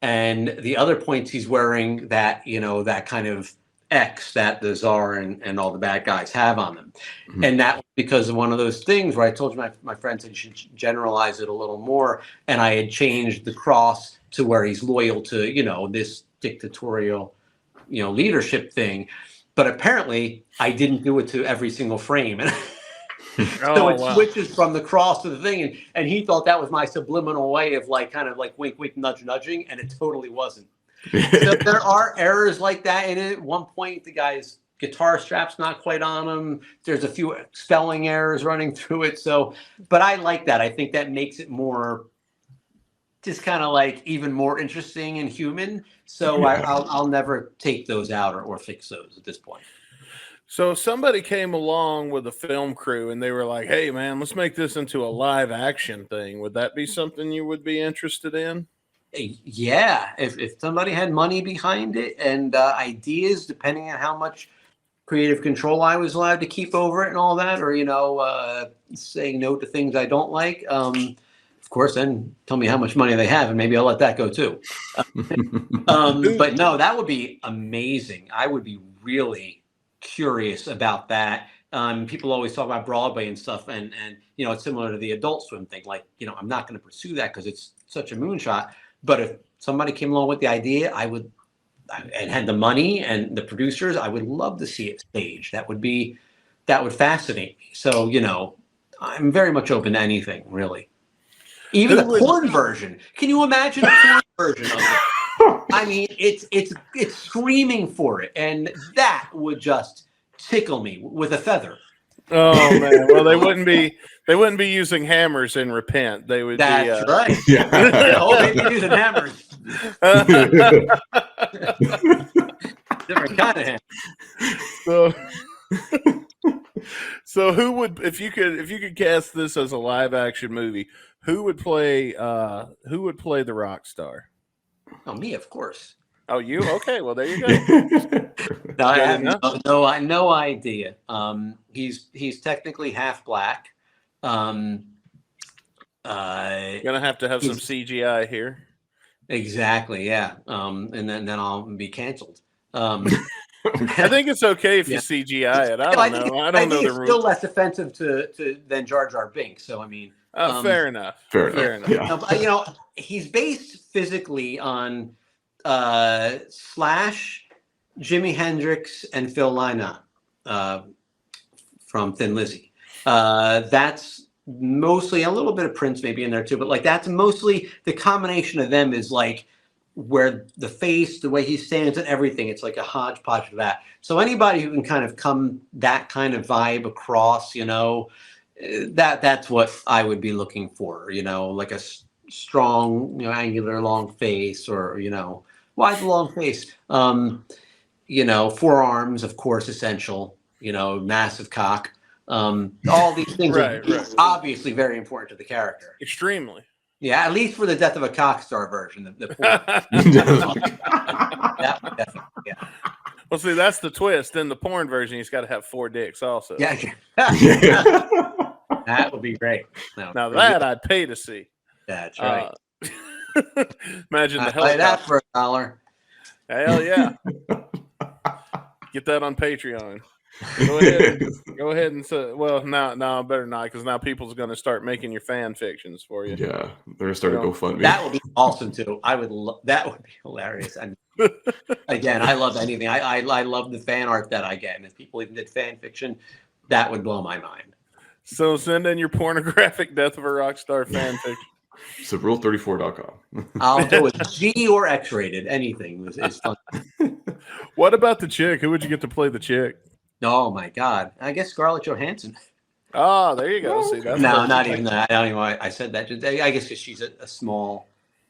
And the other points he's wearing that, that kind of X that the Tsar and all the bad guys have on them. Mm-hmm. And that because of one of those things where I told you my friend said you should generalize it a little more. And I had changed the cross to where he's loyal to, this dictatorial, leadership thing. But apparently I didn't do it to every single frame. And so it switches from the cross to the thing. And he thought that was my subliminal way of kind of wink, wink, nudge, nudging. And it totally wasn't. So there are errors like that in it. At one point, the guy's guitar strap's not quite on him. There's a few spelling errors running through it. So, but I like that. I think that makes it more just kind of even more interesting and human. So I'll never take those out or fix those at this point. So if somebody came along with a film crew and they were like, hey, man, let's make this into a live action thing. Would that be something you would be interested in? Yeah. If somebody had money behind it and ideas, depending on how much creative control I was allowed to keep over it and all that, or, saying no to things I don't like, of course, then tell me how much money they have and maybe I'll let that go too. But no, that would be amazing. I would be really curious about that People always talk about Broadway and stuff, and you know, it's similar to the Adult Swim thing. Like, you know, I'm not going to pursue that because it's such a moonshot. But if somebody came along with the idea, and had the money and the producers, I would love to see it staged. That would fascinate me. So, you know, I'm very much open to anything, really. Even the porn version. Can you imagine a porn version of it? I mean, it's screaming for it, and that would just tickle me with a feather. Oh man! Well, they wouldn't be using hammers in Repent. They would. That's be, right. Yeah. Oh, they'd be using hammers. Different kind of hammer. So who would, if you could cast this as a live action movie, who would play the rock star? Oh, me, of course. Oh, you? Okay, well there you go. No, I have no idea. He's technically half black. Gonna have to have some CGI here. Exactly, yeah. And then I'll be canceled. I think it's okay if you CGI it. I don't know. I don't know the it's rules. still less offensive than Jar Jar Binks. So I mean, fair enough. Fair enough. Yeah. You know, he's based physically on Slash, Jimi Hendrix, and Phil Lynott from Thin Lizzy. That's mostly a little bit of Prince maybe in there too, but like that's mostly the combination of them is like where the face, the way he stands and everything, it's like a hodgepodge of that. So anybody who can kind of come that kind of vibe across, you know, that's what I would be looking for, you know, like a strong, you know, angular long face, or, you know, why the long face? You know, forearms, of course, essential, you know, massive cock. All these things are obviously very important to the character. Extremely. Yeah, at least for the Death of a Cock Star version. The yeah. Well, see, that's the twist. In the porn version, he's got to have 4 dicks also. Yeah. That would be great. Now that I'd pay to see. That's right. Imagine the play that for $1. Hell yeah. Get that on Patreon. Go ahead and say, well, no, better not, because now people's going to start making your fan fictions for you. Yeah, they're going to start a GoFundMe. That would be awesome too. I would. That would be hilarious. And again, I love anything. I love the fan art that I get, and if people even did fan fiction, that would blow my mind. So send in your pornographic Death of a Rock Star fan fiction. So rule34.com. I'll do it G or X-rated. Anything is fun. What about the chick? Who would you get to play the chick? Oh my God! I guess Scarlett Johansson. Oh, there you go. See, that's no, not even that. I don't even know why I said that. I guess because she's a small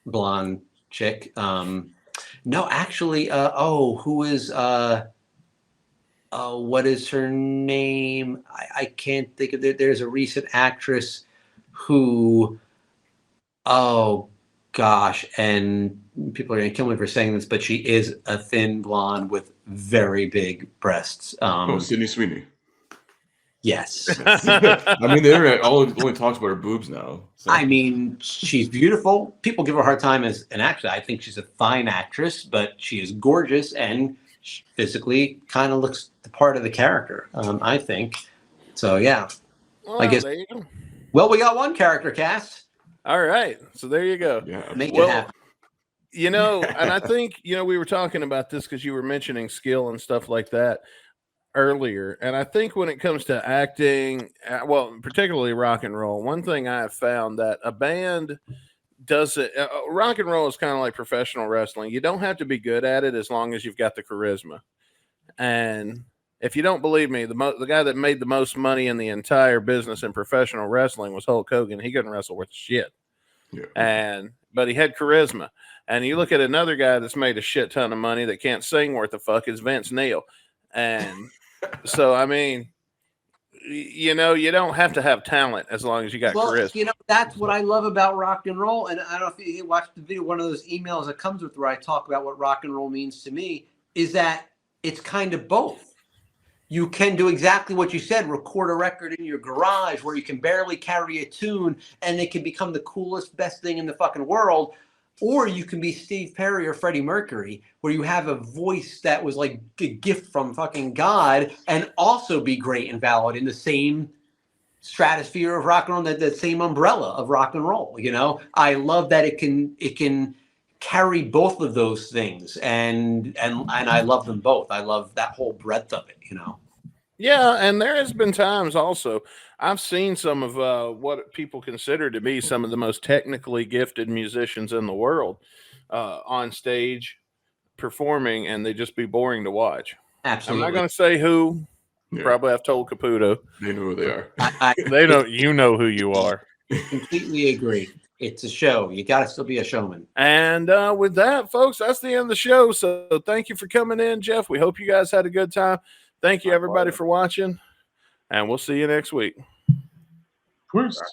blonde chick. No, actually, who is what is her name? I can't think of it. There's a recent actress who, oh gosh, and people are going to kill me for saying this, but she is a thin blonde with very big breasts. Sydney Sweeney. Yes. I mean, the internet only talks about her boobs now. So. I mean, she's beautiful. People give her a hard time as an actress. I think she's a fine actress, but she is gorgeous and physically kind of looks the part of the character, I think. So, yeah. Well, I guess. There you go. Well, we got one character cast. All right. So there you go. Yeah. Make it happen. You know, and I think, you know, we were talking about this because you were mentioning skill and stuff like that earlier. And I think when it comes to acting, well, particularly rock and roll, one thing I have found that a band does it. Rock and roll is kind of like professional wrestling. You don't have to be good at it as long as you've got the charisma. And if you don't believe me, the guy that made the most money in the entire business in professional wrestling was Hulk Hogan. He couldn't wrestle worth shit. Yeah. But he had charisma. And you look at another guy that's made a shit ton of money that can't sing worth a fuck is Vince Neil. And so, I mean, you know, you don't have to have talent as long as you got charisma. You know, that's what I love about rock and roll. And I don't know if you watched the video, one of those emails that comes with where I talk about what rock and roll means to me is that it's kind of both. You can do exactly what you said, record a record in your garage where you can barely carry a tune and it can become the coolest, best thing in the fucking world. or you can be Steve Perry or Freddie Mercury, where you have a voice that was like a gift from fucking God, and also be great and valid in the same stratosphere of rock and roll, that same umbrella of rock and roll. You know, I love that it can carry both of those things, and I love them both. I love that whole breadth of it. You know. Yeah, and there has been times also I've seen some of what people consider to be some of the most technically gifted musicians in the world on stage performing, and they just be boring to watch. Absolutely. I'm not going to say who. Yeah. Probably I've told Caputo. They know who they are. They don't. You know who you are. Completely agree. It's a show. You got to still be a showman. And with that, folks, that's the end of the show. So thank you for coming in, Jeff. We hope you guys had a good time. Thank you, everybody, for watching, and we'll see you next week. Peace.